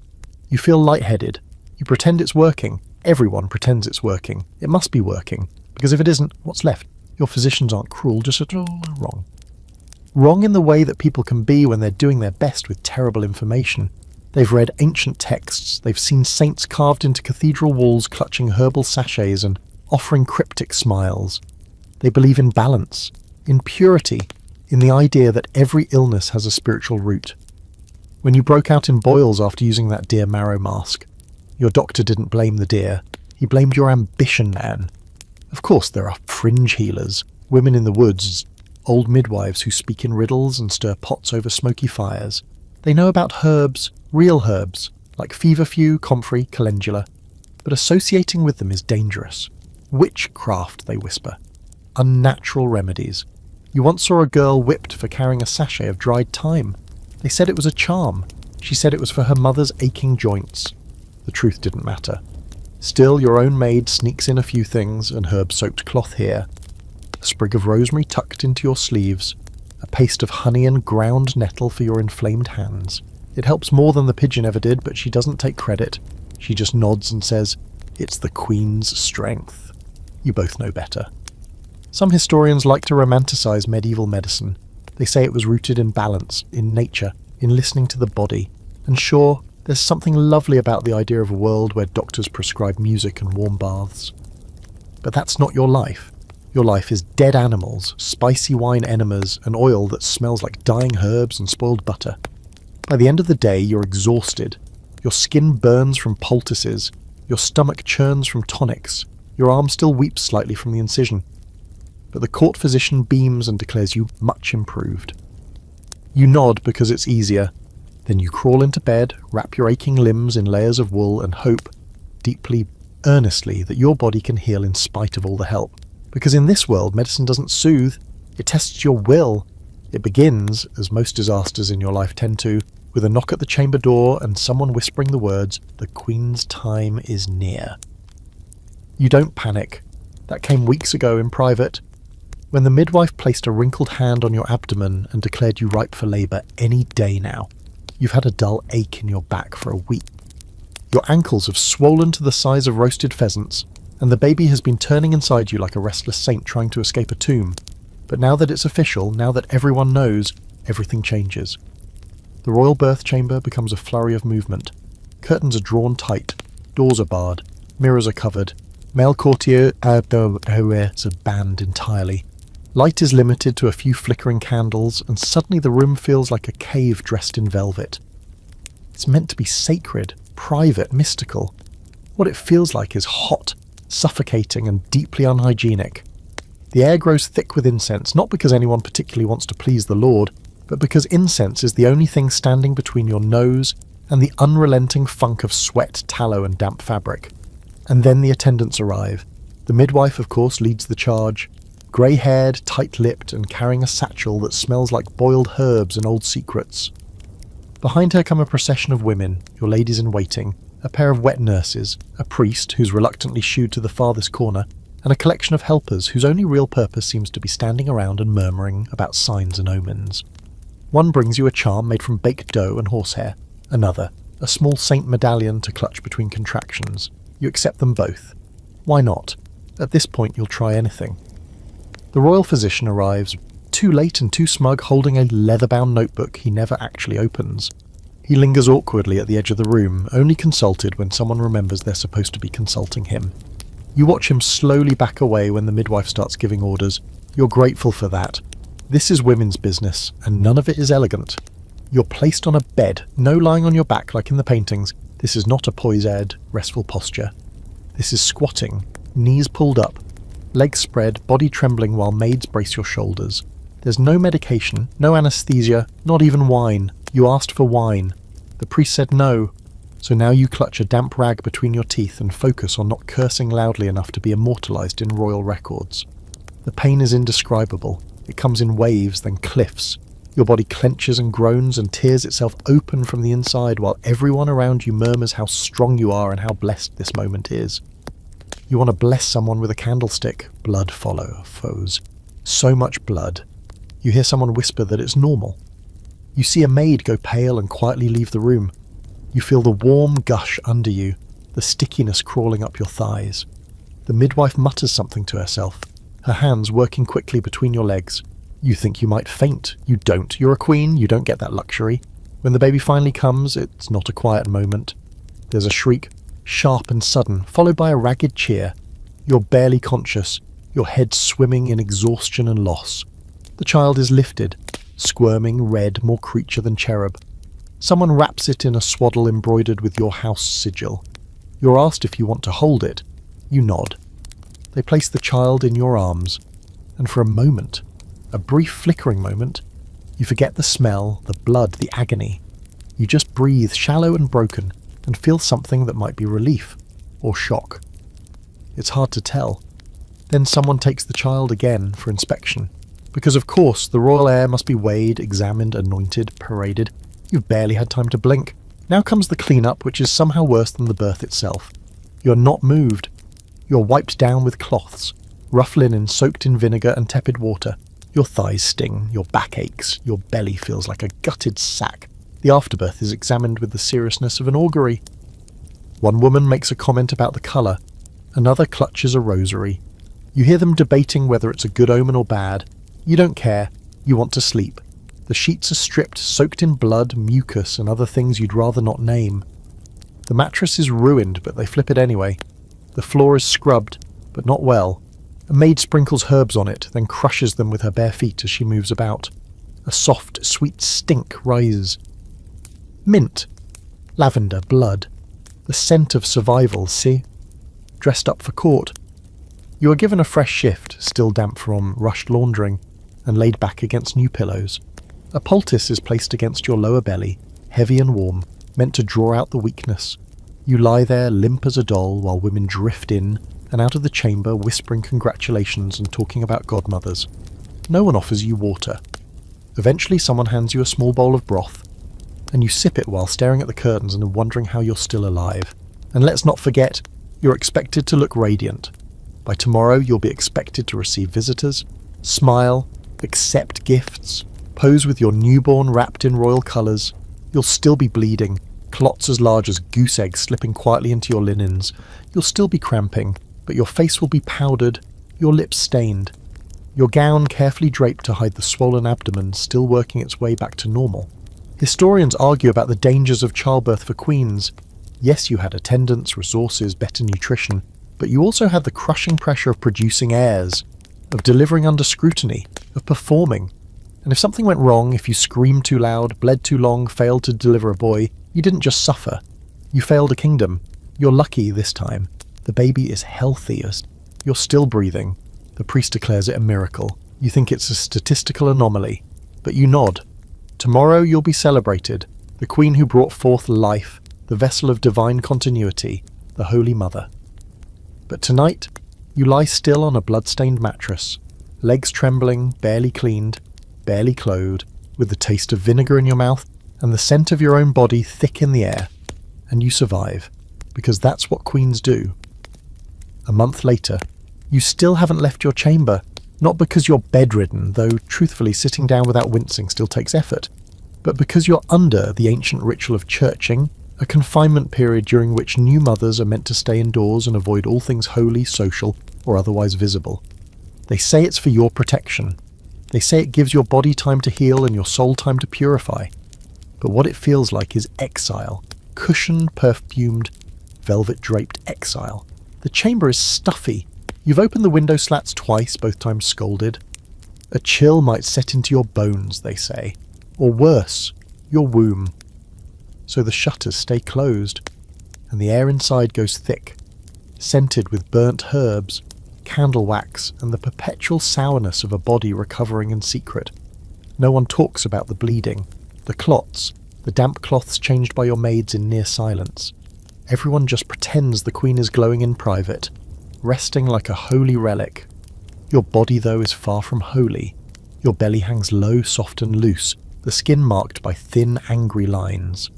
You feel lightheaded. You pretend it's working. Everyone pretends it's working. It must be working, because if it isn't, what's left? Your physicians aren't cruel, just wrong. Wrong in the way that people can be when they're doing their best with terrible information. They've read ancient texts, they've seen saints carved into cathedral walls clutching herbal sachets and offering cryptic smiles. They believe in balance, in purity, in the idea that every illness has a spiritual root. When you broke out in boils after using that deer marrow mask, your doctor didn't blame the deer, he blamed your ambition, man. Of course there are fringe healers, women in the woods, old midwives who speak in riddles and stir pots over smoky fires. They know about herbs, real herbs, like feverfew, comfrey, calendula, but associating with them is dangerous. Witchcraft, they whisper. Unnatural remedies. You once saw a girl whipped for carrying a sachet of dried thyme. They said it was a charm. She said it was for her mother's aching joints. The truth didn't matter. Still, your own maid sneaks in a few things, an herb-soaked cloth here, a sprig of rosemary tucked into your sleeves, a paste of honey and ground nettle for your inflamed hands. It helps more than the pigeon ever did, but she doesn't take credit. She just nods and says, "It's the Queen's strength." You both know better. Some historians like to romanticize medieval medicine. They say it was rooted in balance, in nature, in listening to the body. And sure, there's something lovely about the idea of a world where doctors prescribe music and warm baths. But that's not your life. Your life is dead animals, spicy wine enemas, and oil that smells like dying herbs and spoiled butter. By the end of the day, you're exhausted. Your skin burns from poultices. Your stomach churns from tonics. Your arm still weeps slightly from the incision. But the court physician beams and declares you much improved. You nod because it's easier. Then you crawl into bed, wrap your aching limbs in layers of wool and hope, deeply, earnestly, that your body can heal in spite of all the help. Because in this world, medicine doesn't soothe, it tests your will. It begins, as most disasters in your life tend to, with a knock at the chamber door and someone whispering the words, "The Queen's time is near." You don't panic. That came weeks ago in private. When the midwife placed a wrinkled hand on your abdomen and declared you ripe for labour any day now. You've had a dull ache in your back for a week. Your ankles have swollen to the size of roasted pheasants, and the baby has been turning inside you like a restless saint trying to escape a tomb. But now that it's official, now that everyone knows, everything changes. The royal birth chamber becomes a flurry of movement. Curtains are drawn tight, doors are barred, mirrors are covered, male courtiers are banned entirely. Light is limited to a few flickering candles, and suddenly the room feels like a cave dressed in velvet. It's meant to be sacred, private, mystical. What it feels like is hot, suffocating, and deeply unhygienic. The air grows thick with incense, not because anyone particularly wants to please the Lord, but because incense is the only thing standing between your nose and the unrelenting funk of sweat, tallow, and damp fabric. And then the attendants arrive. The midwife, of course, leads the charge. Grey-haired, tight-lipped, and carrying a satchel that smells like boiled herbs and old secrets. Behind her come a procession of women, your ladies-in-waiting, a pair of wet nurses, a priest who's reluctantly shooed to the farthest corner, and a collection of helpers whose only real purpose seems to be standing around and murmuring about signs and omens. One brings you a charm made from baked dough and horsehair. Another, a small saint medallion to clutch between contractions. You accept them both. Why not? At this point you'll try anything. The royal physician arrives, too late and too smug, holding a leather-bound notebook he never actually opens. He lingers awkwardly at the edge of the room, only consulted when someone remembers they're supposed to be consulting him. You watch him slowly back away when the midwife starts giving orders. You're grateful for that. This is women's business, and none of it is elegant. You're placed on a bed, no lying on your back like in the paintings. This is not a poised, restful posture. This is squatting, knees pulled up, legs spread, body trembling while maids brace your shoulders. There's no medication, no anesthesia, not even wine. You asked for wine. The priest said no. So now you clutch a damp rag between your teeth and focus on not cursing loudly enough to be immortalized in royal records. The pain is indescribable. It comes in waves, then cliffs. Your body clenches and groans and tears itself open from the inside while everyone around you murmurs how strong you are and how blessed this moment is. You want to bless someone with a candlestick. Blood follow, foes. So much blood. You hear someone whisper that it's normal. You see a maid go pale and quietly leave the room. You feel the warm gush under you, the stickiness crawling up your thighs. The midwife mutters something to herself, her hands working quickly between your legs. You think you might faint. You don't. You're a queen. You don't get that luxury. When the baby finally comes, it's not a quiet moment. There's a shriek, sharp and sudden, followed by a ragged cheer. You're barely conscious. your head swimming in exhaustion and loss. The child is lifted, squirming, red, more creature than cherub. Someone wraps it in a swaddle embroidered with your house sigil. You're asked if you want to hold it. You nod. They place the child in your arms, and for a moment, a brief flickering moment, you forget the smell, the blood, the agony. You just breathe shallow and broken and feel something that might be relief or shock. It's hard to tell. Then someone takes the child again for inspection. Because of course, the royal heir must be weighed, examined, anointed, paraded. You've barely had time to blink. Now comes the clean-up, which is somehow worse than the birth itself. You're not moved. You're wiped down with cloths, rough linen soaked in vinegar and tepid water. Your thighs sting, your back aches, your belly feels like a gutted sack. The afterbirth is examined with the seriousness of an augury. One woman makes a comment about the colour. Another clutches a rosary. You hear them debating whether it's a good omen or bad. You don't care. You want to sleep. The sheets are stripped, soaked in blood, mucus, and other things you'd rather not name. The mattress is ruined, but they flip it anyway. The floor is scrubbed, but not well. A maid sprinkles herbs on it, then crushes them with her bare feet as she moves about. A soft, sweet stink rises. Mint. Lavender, blood. The scent of survival, see? Dressed up for court. You are given a fresh shift, still damp from rushed laundering, and laid back against new pillows. A poultice is placed against your lower belly, heavy and warm, meant to draw out the weakness. You lie there limp as a doll while women drift in and out of the chamber whispering congratulations and talking about godmothers. No one offers you water. Eventually someone hands you a small bowl of broth, and you sip it while staring at the curtains and wondering how you're still alive. And let's not forget, you're expected to look radiant. By tomorrow you'll be expected to receive visitors, smile, accept gifts, pose with your newborn wrapped in royal colours. You'll still be bleeding, clots as large as goose eggs slipping quietly into your linens. You'll still be cramping, but your face will be powdered, your lips stained. Your gown carefully draped to hide the swollen abdomen still working its way back to normal. Historians argue about the dangers of childbirth for queens. Yes, you had attendants, resources, better nutrition, but you also had the crushing pressure of producing heirs, of delivering under scrutiny, of performing. And if something went wrong, if you screamed too loud, bled too long, failed to deliver a boy, you didn't just suffer. You failed a kingdom. You're lucky this time. The baby is healthy. You're still breathing. The priest declares it a miracle. You think it's a statistical anomaly, but you nod. Tomorrow you'll be celebrated. The queen who brought forth life, the vessel of divine continuity, the Holy Mother. But tonight, you lie still on a blood-stained mattress, legs trembling, barely cleaned, barely clothed, with the taste of vinegar in your mouth and the scent of your own body thick in the air. And you survive, because that's what queens do. A month later, you still haven't left your chamber, not because you're bedridden, though truthfully sitting down without wincing still takes effort, but because you're under the ancient ritual of churching, a confinement period during which new mothers are meant to stay indoors and avoid all things holy, social, or otherwise visible. They say it's for your protection. They say it gives your body time to heal and your soul time to purify. But what it feels like is exile. Cushioned, perfumed, velvet-draped exile. The chamber is stuffy. You've opened the window slats twice, both times scolded. A chill might set into your bones, they say. Or worse, your womb. So the shutters stay closed, and the air inside goes thick, scented with burnt herbs, candle wax, and the perpetual sourness of a body recovering in secret. No one talks about the bleeding, the clots, the damp cloths changed by your maids in near silence. Everyone just pretends the queen is glowing in private, resting like a holy relic. Your body, though, is far from holy. Your belly hangs low, soft and loose, the skin marked by thin, angry lines.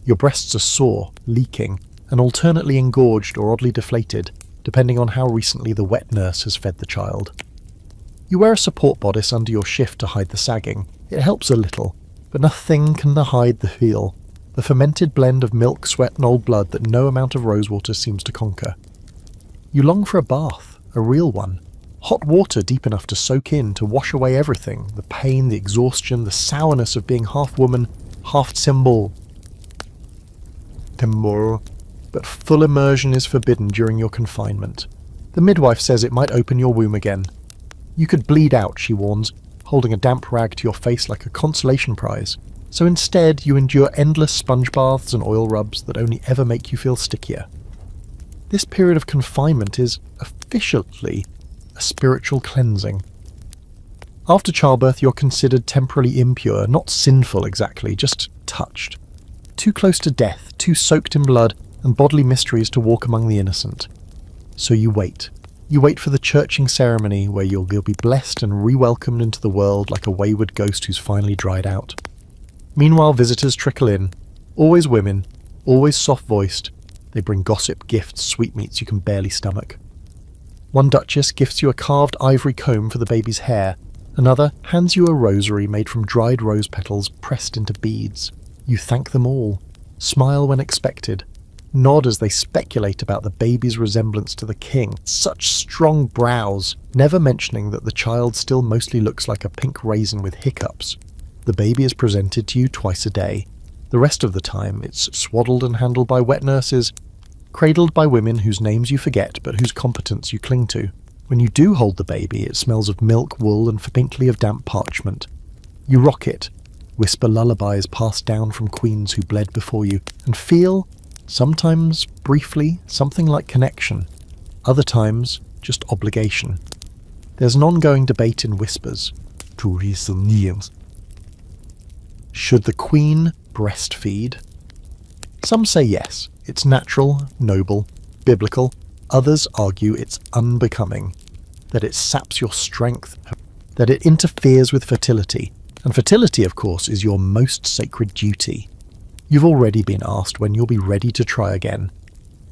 Your breasts are sore, leaking, and alternately engorged or oddly deflated, depending on how recently the wet nurse has fed the child. You wear a support bodice under your shift to hide the sagging. It helps a little, but nothing can hide the feel, the fermented blend of milk, sweat and old blood that no amount of rosewater seems to conquer. You long for a bath, a real one. Hot water deep enough to soak in, to wash away everything, the pain, the exhaustion, the sourness of being half woman, half symbol. But full immersion is forbidden during your confinement. The midwife says it might open your womb again. You could bleed out, she warns, holding a damp rag to your face like a consolation prize. So instead, you endure endless sponge baths and oil rubs that only ever make you feel stickier. This period of confinement is officially a spiritual cleansing. After childbirth, you're considered temporarily impure, not sinful exactly, just touched. Too close to death, too soaked in blood and bodily mysteries to walk among the innocent. So you wait. You wait for the churching ceremony where you'll be blessed and re-welcomed into the world like a wayward ghost who's finally dried out. Meanwhile, visitors trickle in. Always women, always soft-voiced. They bring gossip, gifts, sweetmeats you can barely stomach. One duchess gifts you a carved ivory comb for the baby's hair. Another hands you a rosary made from dried rose petals pressed into beads. You thank them all. Smile when expected. Nod as they speculate about the baby's resemblance to the king. Such strong brows, never mentioning that the child still mostly looks like a pink raisin with hiccups. The baby is presented to you twice a day. The rest of the time, it's swaddled and handled by wet nurses, cradled by women whose names you forget but whose competence you cling to. When you do hold the baby, it smells of milk, wool, and faintly of damp parchment. You rock it, whisper lullabies passed down from queens who bled before you, and feel, sometimes briefly, something like connection. Other times, just obligation. There's an ongoing debate in whispers. Should the queen breastfeed? Some say yes, it's natural, noble, biblical. Others argue it's unbecoming, that it saps your strength, that it interferes with fertility. And fertility, of course, is your most sacred duty. You've already been asked when you'll be ready to try again.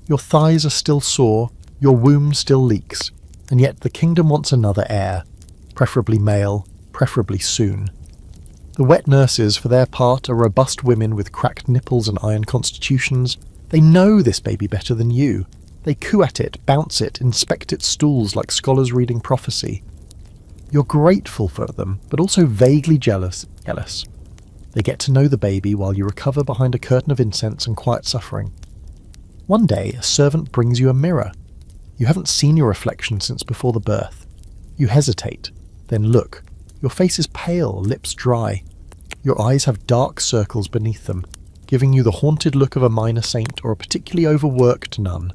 Your thighs are still sore, your womb still leaks, and yet the kingdom wants another heir, preferably male, preferably soon. The wet nurses, for their part, are robust women with cracked nipples and iron constitutions. They know this baby better than you. They coo at it, bounce it, inspect its stools like scholars reading prophecy. You're grateful for them, but also vaguely jealous. They get to know the baby while you recover behind a curtain of incense and quiet suffering. One day, a servant brings you a mirror. You haven't seen your reflection since before the birth. You hesitate, then look. Your face is pale, lips dry. Your eyes have dark circles beneath them, giving you the haunted look of a minor saint or a particularly overworked nun.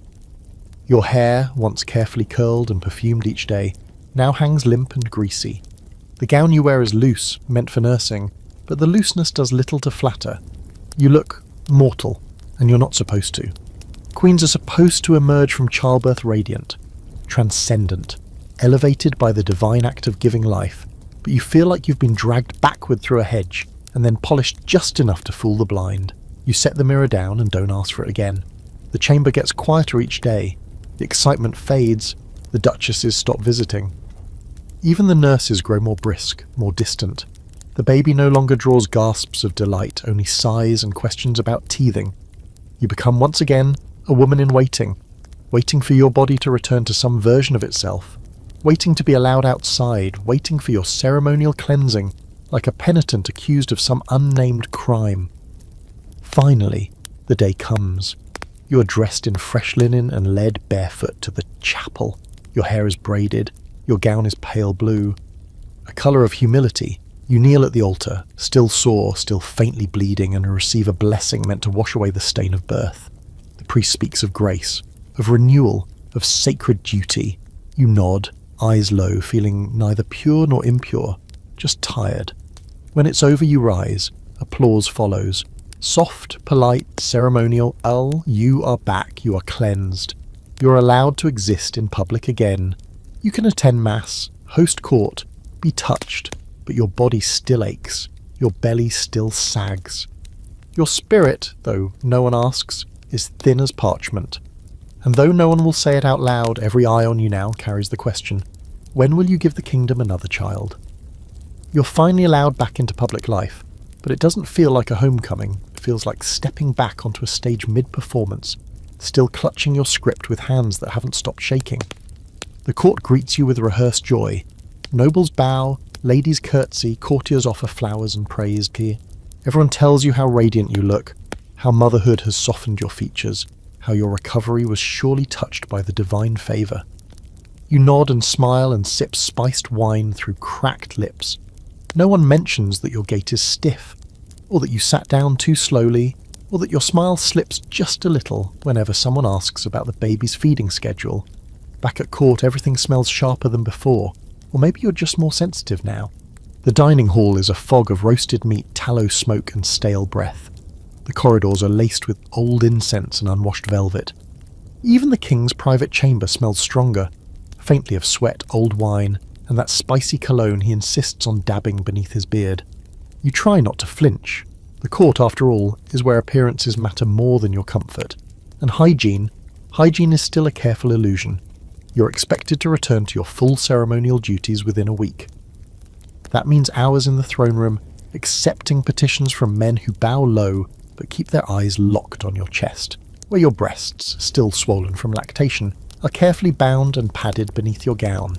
Your hair, once carefully curled and perfumed each day, now hangs limp and greasy. The gown you wear is loose, meant for nursing, but the looseness does little to flatter. You look mortal, and you're not supposed to. Queens are supposed to emerge from childbirth radiant, transcendent, elevated by the divine act of giving life, but you feel like you've been dragged backward through a hedge, and then polished just enough to fool the blind. You set the mirror down and don't ask for it again. The chamber gets quieter each day. The excitement fades. The duchesses stop visiting. Even the nurses grow more brisk, more distant. The baby no longer draws gasps of delight, only sighs and questions about teething. You become once again a woman in waiting, waiting for your body to return to some version of itself, waiting to be allowed outside, waiting for your ceremonial cleansing, like a penitent accused of some unnamed crime. Finally, the day comes. You are dressed in fresh linen and led barefoot to the chapel. Your hair is braided, your gown is pale blue, a colour of humility. You kneel at the altar, still sore, still faintly bleeding, and receive a blessing meant to wash away the stain of birth. The priest speaks of grace, of renewal, of sacred duty. You nod, eyes low, feeling neither pure nor impure, just tired. When it's over, you rise. Applause follows. Soft, polite, ceremonial. You are back. You are cleansed. You're allowed to exist in public again. You can attend mass, host court, be touched, but your body still aches. Your belly still sags. Your spirit, though no one asks, is thin as parchment. And though no one will say it out loud, every eye on you now carries the question, when will you give the kingdom another child? You're finally allowed back into public life, but it doesn't feel like a homecoming. It feels like stepping back onto a stage mid-performance, still clutching your script with hands that haven't stopped shaking. The court greets you with rehearsed joy. Nobles bow, ladies curtsy, courtiers offer flowers and praise. Everyone tells you how radiant you look, how motherhood has softened your features, how your recovery was surely touched by the divine favour. You nod and smile and sip spiced wine through cracked lips. No one mentions that your gait is stiff, or that you sat down too slowly, or that your smile slips just a little whenever someone asks about the baby's feeding schedule. Back at court, everything smells sharper than before, or maybe you're just more sensitive now. The dining hall is a fog of roasted meat, tallow smoke, and stale breath. The corridors are laced with old incense and unwashed velvet. Even the king's private chamber smells stronger, faintly of sweat, old wine, and that spicy cologne he insists on dabbing beneath his beard. You try not to flinch. The court, after all, is where appearances matter more than your comfort. And hygiene is still a careful illusion. You're expected to return to your full ceremonial duties within a week. That means hours in the throne room, accepting petitions from men who bow low but keep their eyes locked on your chest, where your breasts, still swollen from lactation, are carefully bound and padded beneath your gown.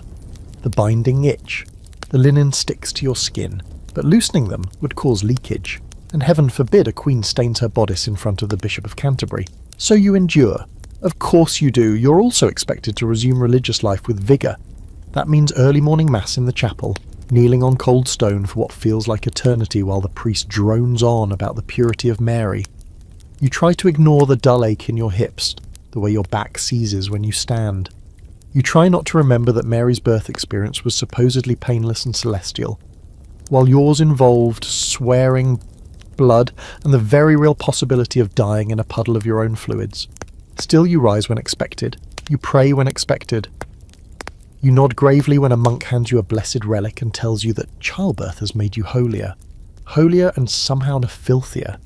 The binding itch. The linen sticks to your skin, but loosening them would cause leakage, and heaven forbid a queen stains her bodice in front of the Bishop of Canterbury. So you endure. Of course you do. You're also expected to resume religious life with vigour. That means early morning mass in the chapel, kneeling on cold stone for what feels like eternity while the priest drones on about the purity of Mary. You try to ignore the dull ache in your hips, the way your back seizes when you stand. You try not to remember that Mary's birth experience was supposedly painless and celestial, while yours involved swearing, blood, and the very real possibility of dying in a puddle of your own fluids. Still you rise when expected. You pray when expected. You nod gravely when a monk hands you a blessed relic and tells you that childbirth has made you holier. Holier and somehow filthier.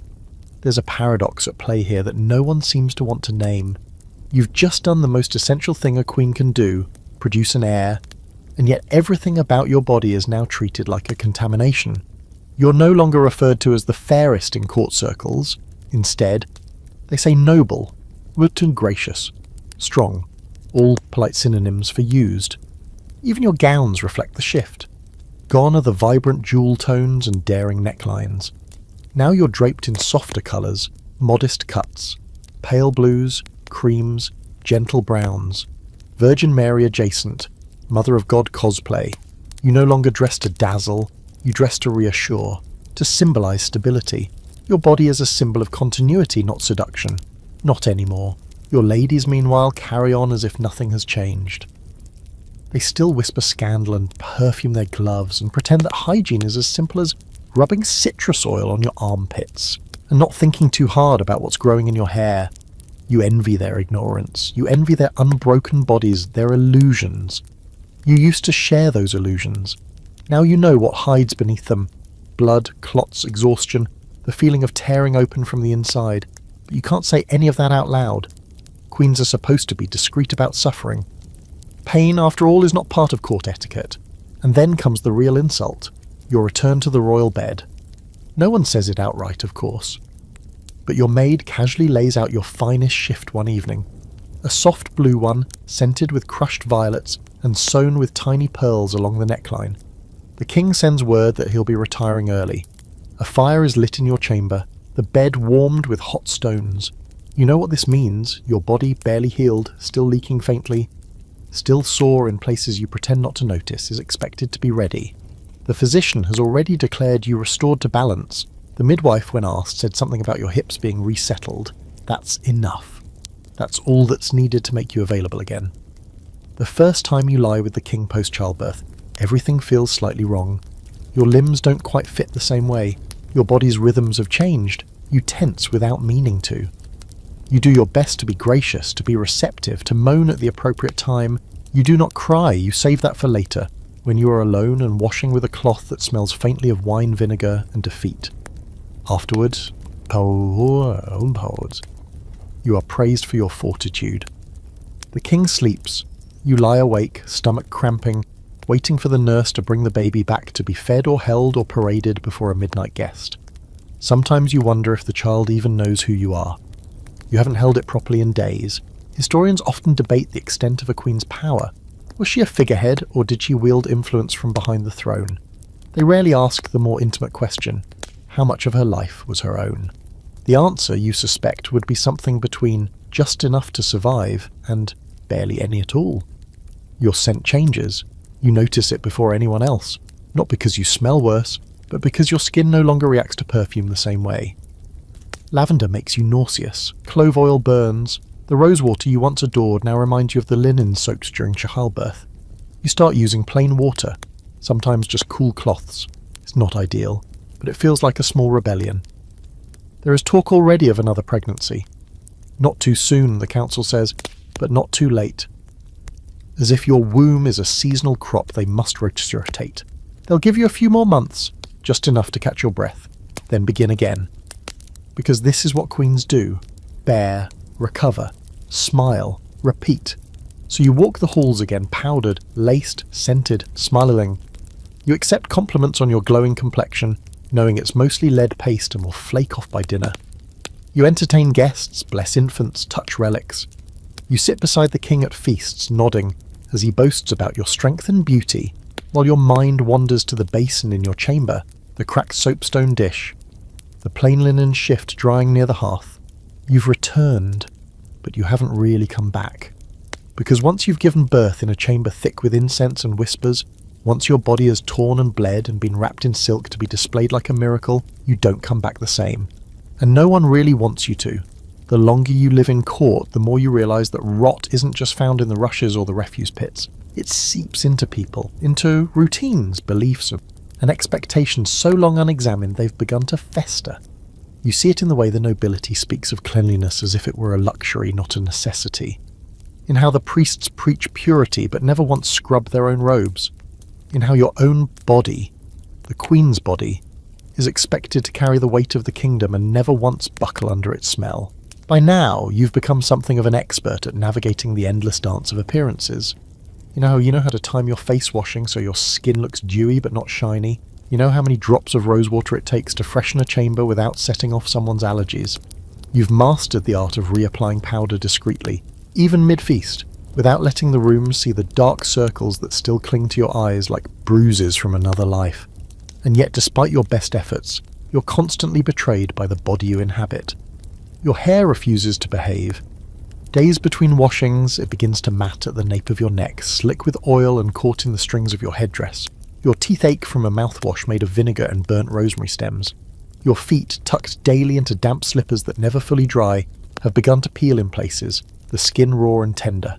There's a paradox at play here that no one seems to want to name. You've just done the most essential thing a queen can do, produce an heir, and yet everything about your body is now treated like a contamination. You're no longer referred to as the fairest in court circles. Instead, they say noble, wit and gracious, strong, all polite synonyms for used. Even your gowns reflect the shift. Gone are the vibrant jewel tones and daring necklines. Now you're draped in softer colours, modest cuts, pale blues, creams, gentle browns. Virgin Mary adjacent, Mother of God cosplay. You no longer dress to dazzle, you dress to reassure, to symbolise stability. Your body is a symbol of continuity, not seduction. Not anymore. Your ladies, meanwhile, carry on as if nothing has changed. They still whisper scandal and perfume their gloves and pretend that hygiene is as simple as rubbing citrus oil on your armpits and not thinking too hard about what's growing in your hair. You envy their ignorance. You envy their unbroken bodies, their illusions. You used to share those illusions. Now you know what hides beneath them. Blood, clots, exhaustion, the feeling of tearing open from the inside. But you can't say any of that out loud. Queens are supposed to be discreet about suffering. Pain, after all, is not part of court etiquette. And then comes the real insult. Your return to the royal bed. No one says it outright, of course. But your maid casually lays out your finest shift one evening. A soft blue one, scented with crushed violets and sewn with tiny pearls along the neckline. The king sends word that he'll be retiring early. A fire is lit in your chamber, the bed warmed with hot stones. You know what this means, your body barely healed, still leaking faintly, still sore in places you pretend not to notice, is expected to be ready. The physician has already declared you restored to balance. The midwife, when asked, said something about your hips being resettled. That's enough. That's all that's needed to make you available again. The first time you lie with the king post-childbirth, everything feels slightly wrong. Your limbs don't quite fit the same way. Your body's rhythms have changed. You tense without meaning to. You do your best to be gracious, to be receptive, to moan at the appropriate time. You do not cry, you save that for later, when you are alone and washing with a cloth that smells faintly of wine vinegar and defeat. Afterwards, you are praised for your fortitude. The king sleeps. You lie awake, stomach cramping, waiting for the nurse to bring the baby back to be fed or held or paraded before a midnight guest. Sometimes you wonder if the child even knows who you are. You haven't held it properly in days. Historians often debate the extent of a queen's power. Was she a figurehead, or did she wield influence from behind the throne? They rarely ask the more intimate question: how much of her life was her own? The answer, you suspect, would be something between just enough to survive and barely any at all. Your scent changes. You notice it before anyone else, not because you smell worse, but because your skin no longer reacts to perfume the same way. Lavender makes you nauseous, clove oil burns, the rosewater you once adored now reminds you of the linen soaked during childbirth. You start using plain water, sometimes just cool cloths. It's not ideal, but it feels like a small rebellion. There is talk already of another pregnancy. Not too soon, the council says, but not too late. As if your womb is a seasonal crop they must rotate. They'll give you a few more months, just enough to catch your breath, then begin again. Because this is what queens do: bear, recover, smile, repeat. So you walk the halls again, powdered, laced, scented, smiling. You accept compliments on your glowing complexion, knowing it's mostly lead paste and will flake off by dinner. You entertain guests, bless infants, touch relics. You sit beside the king at feasts, nodding, as he boasts about your strength and beauty, while your mind wanders to the basin in your chamber, the cracked soapstone dish, the plain linen shift drying near the hearth. You've returned, but you haven't really come back. Because once you've given birth in a chamber thick with incense and whispers, once your body has torn and bled and been wrapped in silk to be displayed like a miracle, you don't come back the same. And no one really wants you to. The longer you live in court, the more you realise that rot isn't just found in the rushes or the refuse pits. It seeps into people, into routines, beliefs, and expectations so long unexamined they've begun to fester. You see it in the way the nobility speaks of cleanliness as if it were a luxury, not a necessity. In how the priests preach purity but never once scrub their own robes. In how your own body, the queen's body, is expected to carry the weight of the kingdom and never once buckle under its smell. By now, you've become something of an expert at navigating the endless dance of appearances. You know how to time your face washing so your skin looks dewy but not shiny. You know how many drops of rosewater it takes to freshen a chamber without setting off someone's allergies. You've mastered the art of reapplying powder discreetly, even mid-feast, without letting the room see the dark circles that still cling to your eyes like bruises from another life. And yet, despite your best efforts, you're constantly betrayed by the body you inhabit. Your hair refuses to behave. Days between washings, it begins to mat at the nape of your neck, slick with oil and caught in the strings of your headdress. Your teeth ache from a mouthwash made of vinegar and burnt rosemary stems. Your feet, tucked daily into damp slippers that never fully dry, have begun to peel in places, the skin raw and tender.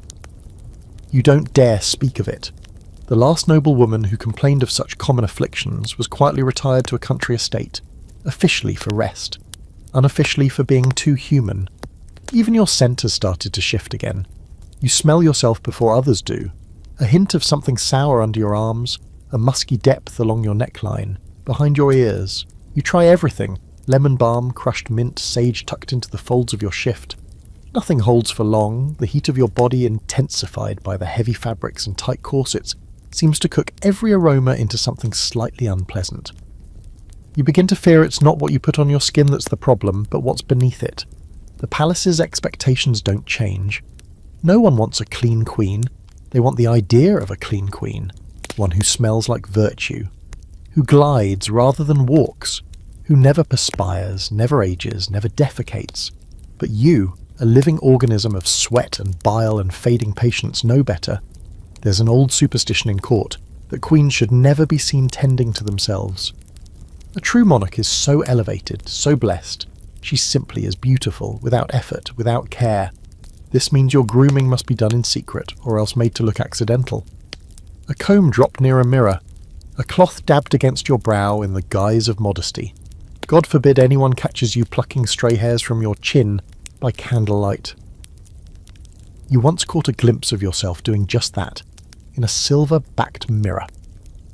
You don't dare speak of it. The last noble woman who complained of such common afflictions was quietly retired to a country estate, officially for rest, unofficially for being too human. Even your scent has started to shift again. You smell yourself before others do. A hint of something sour under your arms, a musky depth along your neckline, behind your ears. You try everything: lemon balm, crushed mint, sage tucked into the folds of your shift. Nothing holds for long. The heat of your body, intensified by the heavy fabrics and tight corsets, seems to cook every aroma into something slightly unpleasant. You begin to fear it's not what you put on your skin that's the problem, but what's beneath it. The palace's expectations don't change. No one wants a clean queen. They want the idea of a clean queen, one who smells like virtue, who glides rather than walks, who never perspires, never ages, never defecates. But you, a living organism of sweat and bile and fading patience, know better. There's an old superstition in court that queens should never be seen tending to themselves. A true monarch is so elevated, so blessed. She simply is beautiful, without effort, without care. This means your grooming must be done in secret, or else made to look accidental. A comb dropped near a mirror, a cloth dabbed against your brow in the guise of modesty. God forbid anyone catches you plucking stray hairs from your chin by candlelight. You once caught a glimpse of yourself doing just that, in a silver-backed mirror.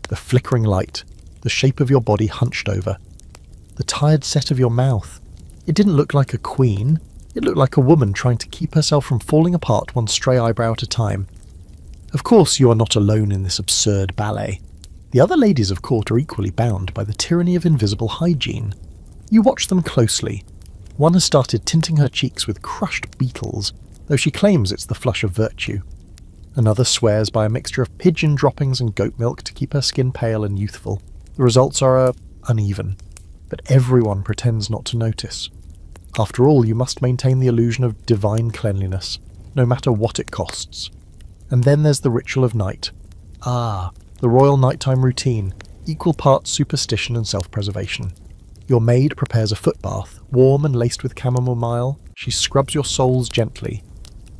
The flickering light, the shape of your body hunched over, the tired set of your mouth. It didn't look like a queen. It looked like a woman trying to keep herself from falling apart one stray eyebrow at a time. Of course, you are not alone in this absurd ballet. The other ladies of court are equally bound by the tyranny of invisible hygiene. You watch them closely. One has started tinting her cheeks with crushed beetles, though she claims it's the flush of virtue. Another swears by a mixture of pigeon droppings and goat milk to keep her skin pale and youthful. The results are uneven, but everyone pretends not to notice. After all, you must maintain the illusion of divine cleanliness, no matter what it costs. And then there's the ritual of night. Ah, the royal nighttime routine, equal parts superstition and self-preservation. Your maid prepares a foot bath, warm and laced with chamomile. She scrubs your soles gently,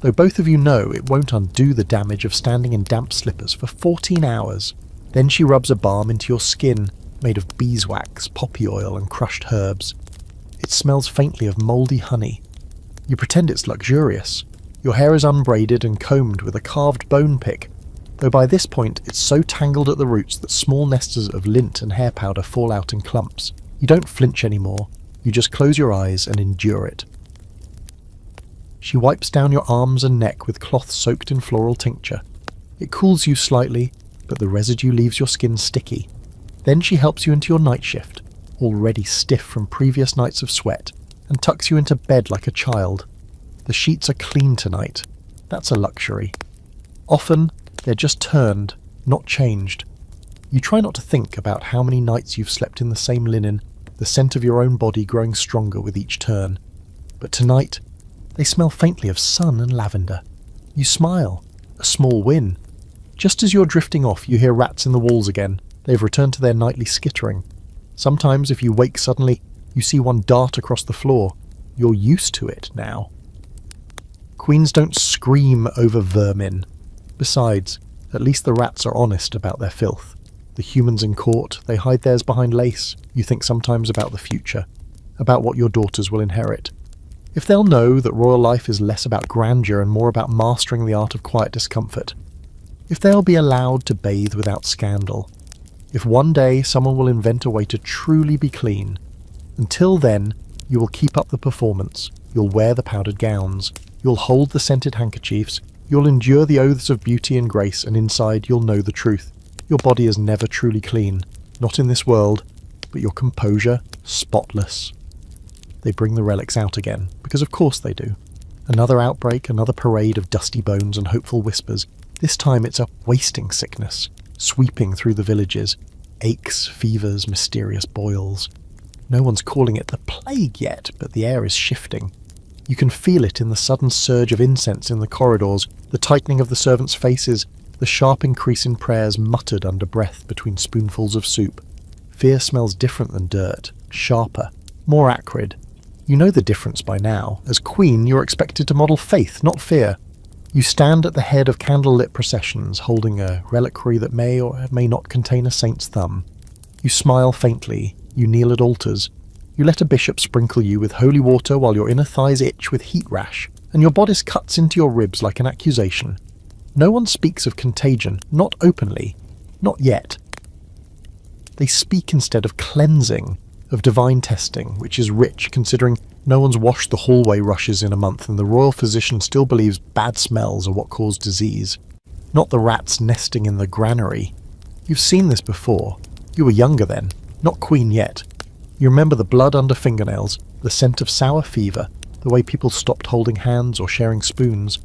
though both of you know it won't undo the damage of standing in damp slippers for 14 hours. Then she rubs a balm into your skin, made of beeswax, poppy oil and crushed herbs. It smells faintly of mouldy honey. You pretend it's luxurious. Your hair is unbraided and combed with a carved bone pick, though by this point it's so tangled at the roots that small nesters of lint and hair powder fall out in clumps. You don't flinch anymore. You just close your eyes and endure it. She wipes down your arms and neck with cloth soaked in floral tincture. It cools you slightly, but the residue leaves your skin sticky. Then she helps you into your night shift, already stiff from previous nights of sweat, and tucks you into bed like a child. The sheets are clean tonight. That's a luxury. Often, they're just turned, not changed. You try not to think about how many nights you've slept in the same linen, the scent of your own body growing stronger with each turn. But tonight, they smell faintly of sun and lavender. You smile. A small win. Just as you're drifting off, you hear rats in the walls again. They've returned to their nightly skittering. Sometimes, if you wake suddenly, you see one dart across the floor. You're used to it now. Queens don't scream over vermin. Besides, at least the rats are honest about their filth. The humans in court, they hide theirs behind lace. You think sometimes about the future, about what your daughters will inherit. If they'll know that royal life is less about grandeur and more about mastering the art of quiet discomfort. If they'll be allowed to bathe without scandal. If one day someone will invent a way to truly be clean. Until then, you will keep up the performance. You'll wear the powdered gowns. You'll hold the scented handkerchiefs. You'll endure the oaths of beauty and grace, and inside you'll know the truth. Your body is never truly clean. Not in this world, but your composure, spotless. They bring the relics out again, because of course they do. Another outbreak, another parade of dusty bones and hopeful whispers. This time it's a wasting sickness, sweeping through the villages. Aches, fevers, mysterious boils. No one's calling it the plague yet, but the air is shifting. You can feel it in the sudden surge of incense in the corridors, the tightening of the servants' faces, the sharp increase in prayers muttered under breath between spoonfuls of soup. Fear smells different than dirt, sharper, more acrid. You know the difference by now. As queen, you're expected to model faith, not fear. You stand at the head of candlelit processions, holding a reliquary that may or may not contain a saint's thumb. You smile faintly. You kneel at altars. You let a bishop sprinkle you with holy water while your inner thighs itch with heat rash, and your bodice cuts into your ribs like an accusation. No one speaks of contagion, not openly. Not yet. They speak instead of cleansing, of divine testing, which is rich considering no one's washed the hallway rushes in a month and the royal physician still believes bad smells are what cause disease. Not the rats nesting in the granary. You've seen this before. You were younger then, not queen yet. You remember the blood under fingernails, the scent of sour fever, the way people stopped holding hands or sharing spoons.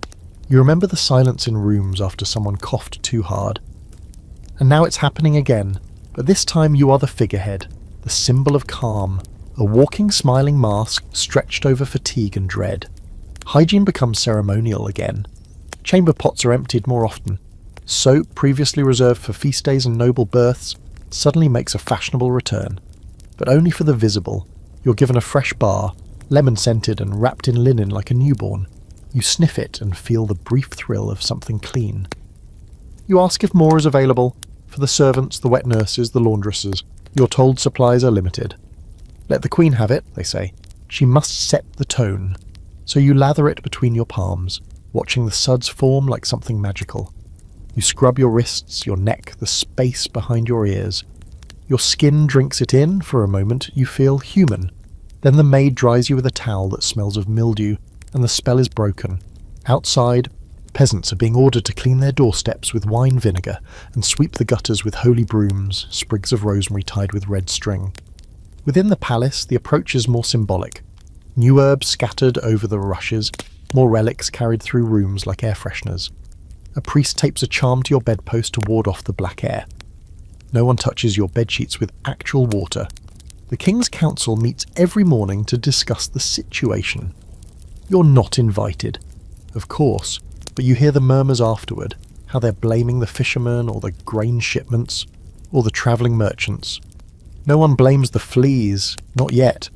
You remember the silence in rooms after someone coughed too hard. And now it's happening again, but this time you are the figurehead, the symbol of calm, a walking smiling mask stretched over fatigue and dread. Hygiene becomes ceremonial again. Chamber pots are emptied more often. Soap, previously reserved for feast days and noble births, suddenly makes a fashionable return. But only for the visible. You're given a fresh bar, lemon-scented and wrapped in linen like a newborn. You sniff it and feel the brief thrill of something clean. You ask if more is available. For the servants, the wet nurses, the laundresses. You're told supplies are limited. Let the queen have it, they say. She must set the tone. So you lather it between your palms, watching the suds form like something magical. You scrub your wrists, your neck, the space behind your ears. Your skin drinks it in. For a moment, you feel human. Then the maid dries you with a towel that smells of mildew, and the spell is broken. Outside, peasants are being ordered to clean their doorsteps with wine vinegar and sweep the gutters with holy brooms, sprigs of rosemary tied with red string. Within the palace, the approach is more symbolic. New herbs scattered over the rushes, more relics carried through rooms like air fresheners. A priest tapes a charm to your bedpost to ward off the black air. No one touches your bedsheets with actual water. The King's Council meets every morning to discuss the situation. You're not invited, of course, but you hear the murmurs afterward. how they're blaming the fishermen or the grain shipments or the travelling merchants. No one blames the fleas, not yet.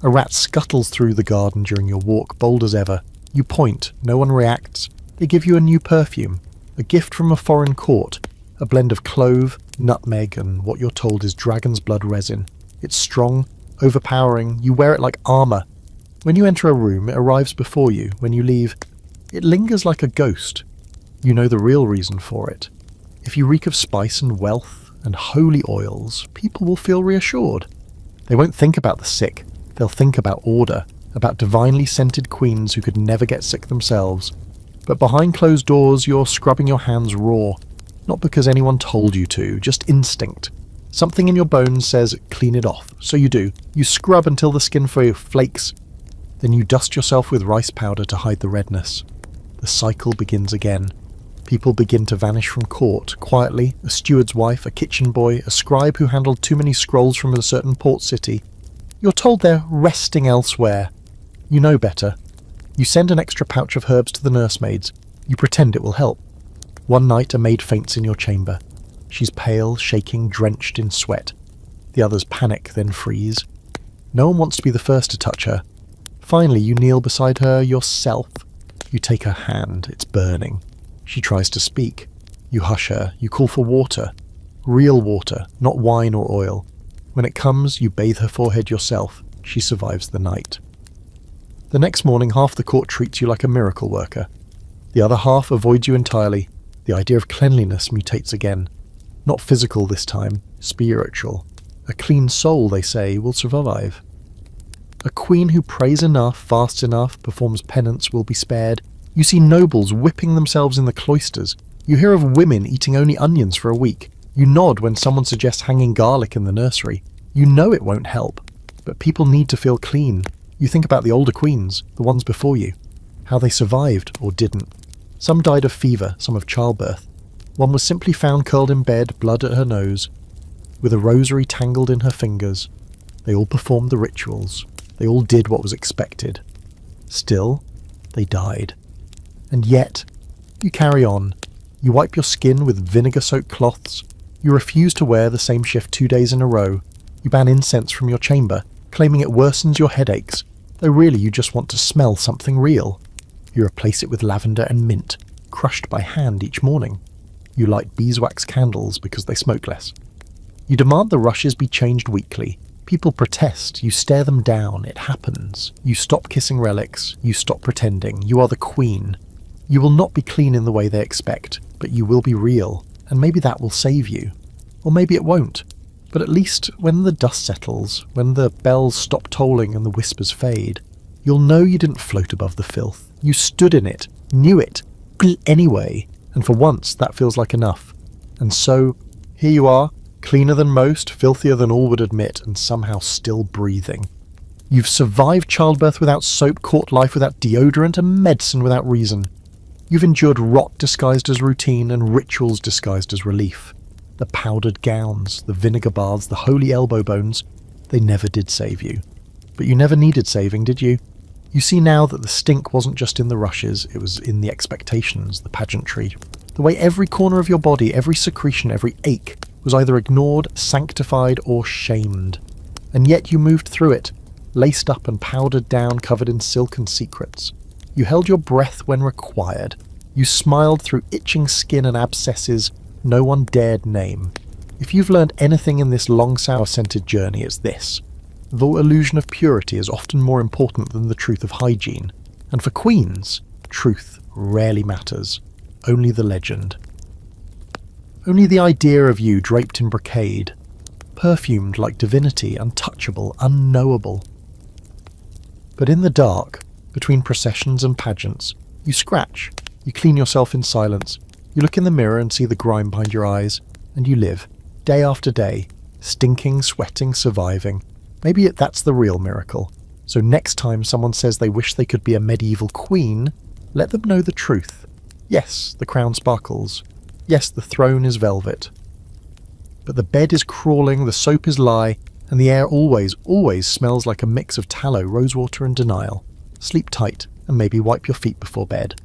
A rat scuttles through the garden during your walk, bold as ever. You point, no one reacts. They give you a new perfume, a gift from a foreign court, a blend of clove, nutmeg, and what you're told is dragon's blood resin. It's strong, overpowering, you wear it like armour. When you enter a room, it arrives before you. When you leave, it lingers like a ghost. You know the real reason for it. If you reek of spice and wealth and holy oils, people will feel reassured. They won't think about the sick. They'll think about order, about divinely scented queens who could never get sick themselves. But behind closed doors, you're scrubbing your hands raw. Not because anyone told you to, just instinct. Something in your bones says, clean it off. So you do. You scrub until the skin for you flakes. Then you dust yourself with rice powder to hide the redness. The cycle begins again. People begin to vanish from court, quietly, a steward's wife, a kitchen boy, a scribe who handled too many scrolls from a certain port city. You're told they're resting elsewhere. You know better. You send an extra pouch of herbs to the nursemaids. You pretend it will help. One night a maid faints in your chamber. She's pale, shaking, drenched in sweat. The others panic, then freeze. No one wants to be the first to touch her. Finally, you kneel beside her yourself. You take her hand. It's burning. She tries to speak. You hush her. You call for water. Real water, not wine or oil. When it comes, you bathe her forehead yourself. She survives the night. The next morning, half the court treats you like a miracle worker. The other half avoids you entirely. The idea of cleanliness mutates again. Not physical this time, spiritual. A clean soul, they say, will survive. A queen who prays enough, fasts enough, performs penance will be spared. You see nobles whipping themselves in the cloisters. You hear of women eating only onions for a week. You nod when someone suggests hanging garlic in the nursery. You know it won't help, but people need to feel clean. You think about the older queens, the ones before you, how they survived or didn't. Some died of fever, some of childbirth. One was simply found curled in bed, blood at her nose, with a rosary tangled in her fingers. They all performed the rituals. They all did what was expected. Still, they died. And yet, you carry on. You wipe your skin with vinegar-soaked cloths. You refuse to wear the same shift 2 days in a row. You ban incense from your chamber, claiming it worsens your headaches, though really you just want to smell something real. You replace it with lavender and mint, crushed by hand each morning. You light beeswax candles because they smoke less. You demand the rushes be changed weekly. People protest. You stare them down. It happens. You stop kissing relics. You stop pretending. You are the queen. You will not be clean in the way they expect, but you will be real, and maybe that will save you. Or maybe it won't. But at least when the dust settles, when the bells stop tolling and the whispers fade, you'll know you didn't float above the filth. You stood in it, knew it, anyway, and for once that feels like enough. And so, here you are, cleaner than most, filthier than all would admit, and somehow still breathing. You've survived childbirth without soap, court life without deodorant, and medicine without reason. You've endured rot disguised as routine and rituals disguised as relief. The powdered gowns, the vinegar baths, the holy elbow bones, they never did save you. But you never needed saving, did you? You see now that the stink wasn't just in the rushes, it was in the expectations, the pageantry. The way every corner of your body, every secretion, every ache was either ignored, sanctified, or shamed. And yet you moved through it, laced up and powdered down, covered in silken secrets. You held your breath when required. You smiled through itching skin and abscesses no one dared name. If you've learned anything in this long sour-scented journey, it's this. The illusion of purity is often more important than the truth of hygiene. And for queens, truth rarely matters. Only the legend. Only the idea of you draped in brocade. Perfumed like divinity, untouchable, unknowable. But in the dark, between processions and pageants, you scratch. You clean yourself in silence. You look in the mirror and see the grime behind your eyes. And you live, day after day, stinking, sweating, surviving. Maybe that's the real miracle. So next time someone says they wish they could be a medieval queen, let them know the truth. Yes, the crown sparkles. Yes, the throne is velvet. But the bed is crawling, the soap is lye, and the air always, always smells like a mix of tallow, rosewater and denial. Sleep tight, and maybe wipe your feet before bed.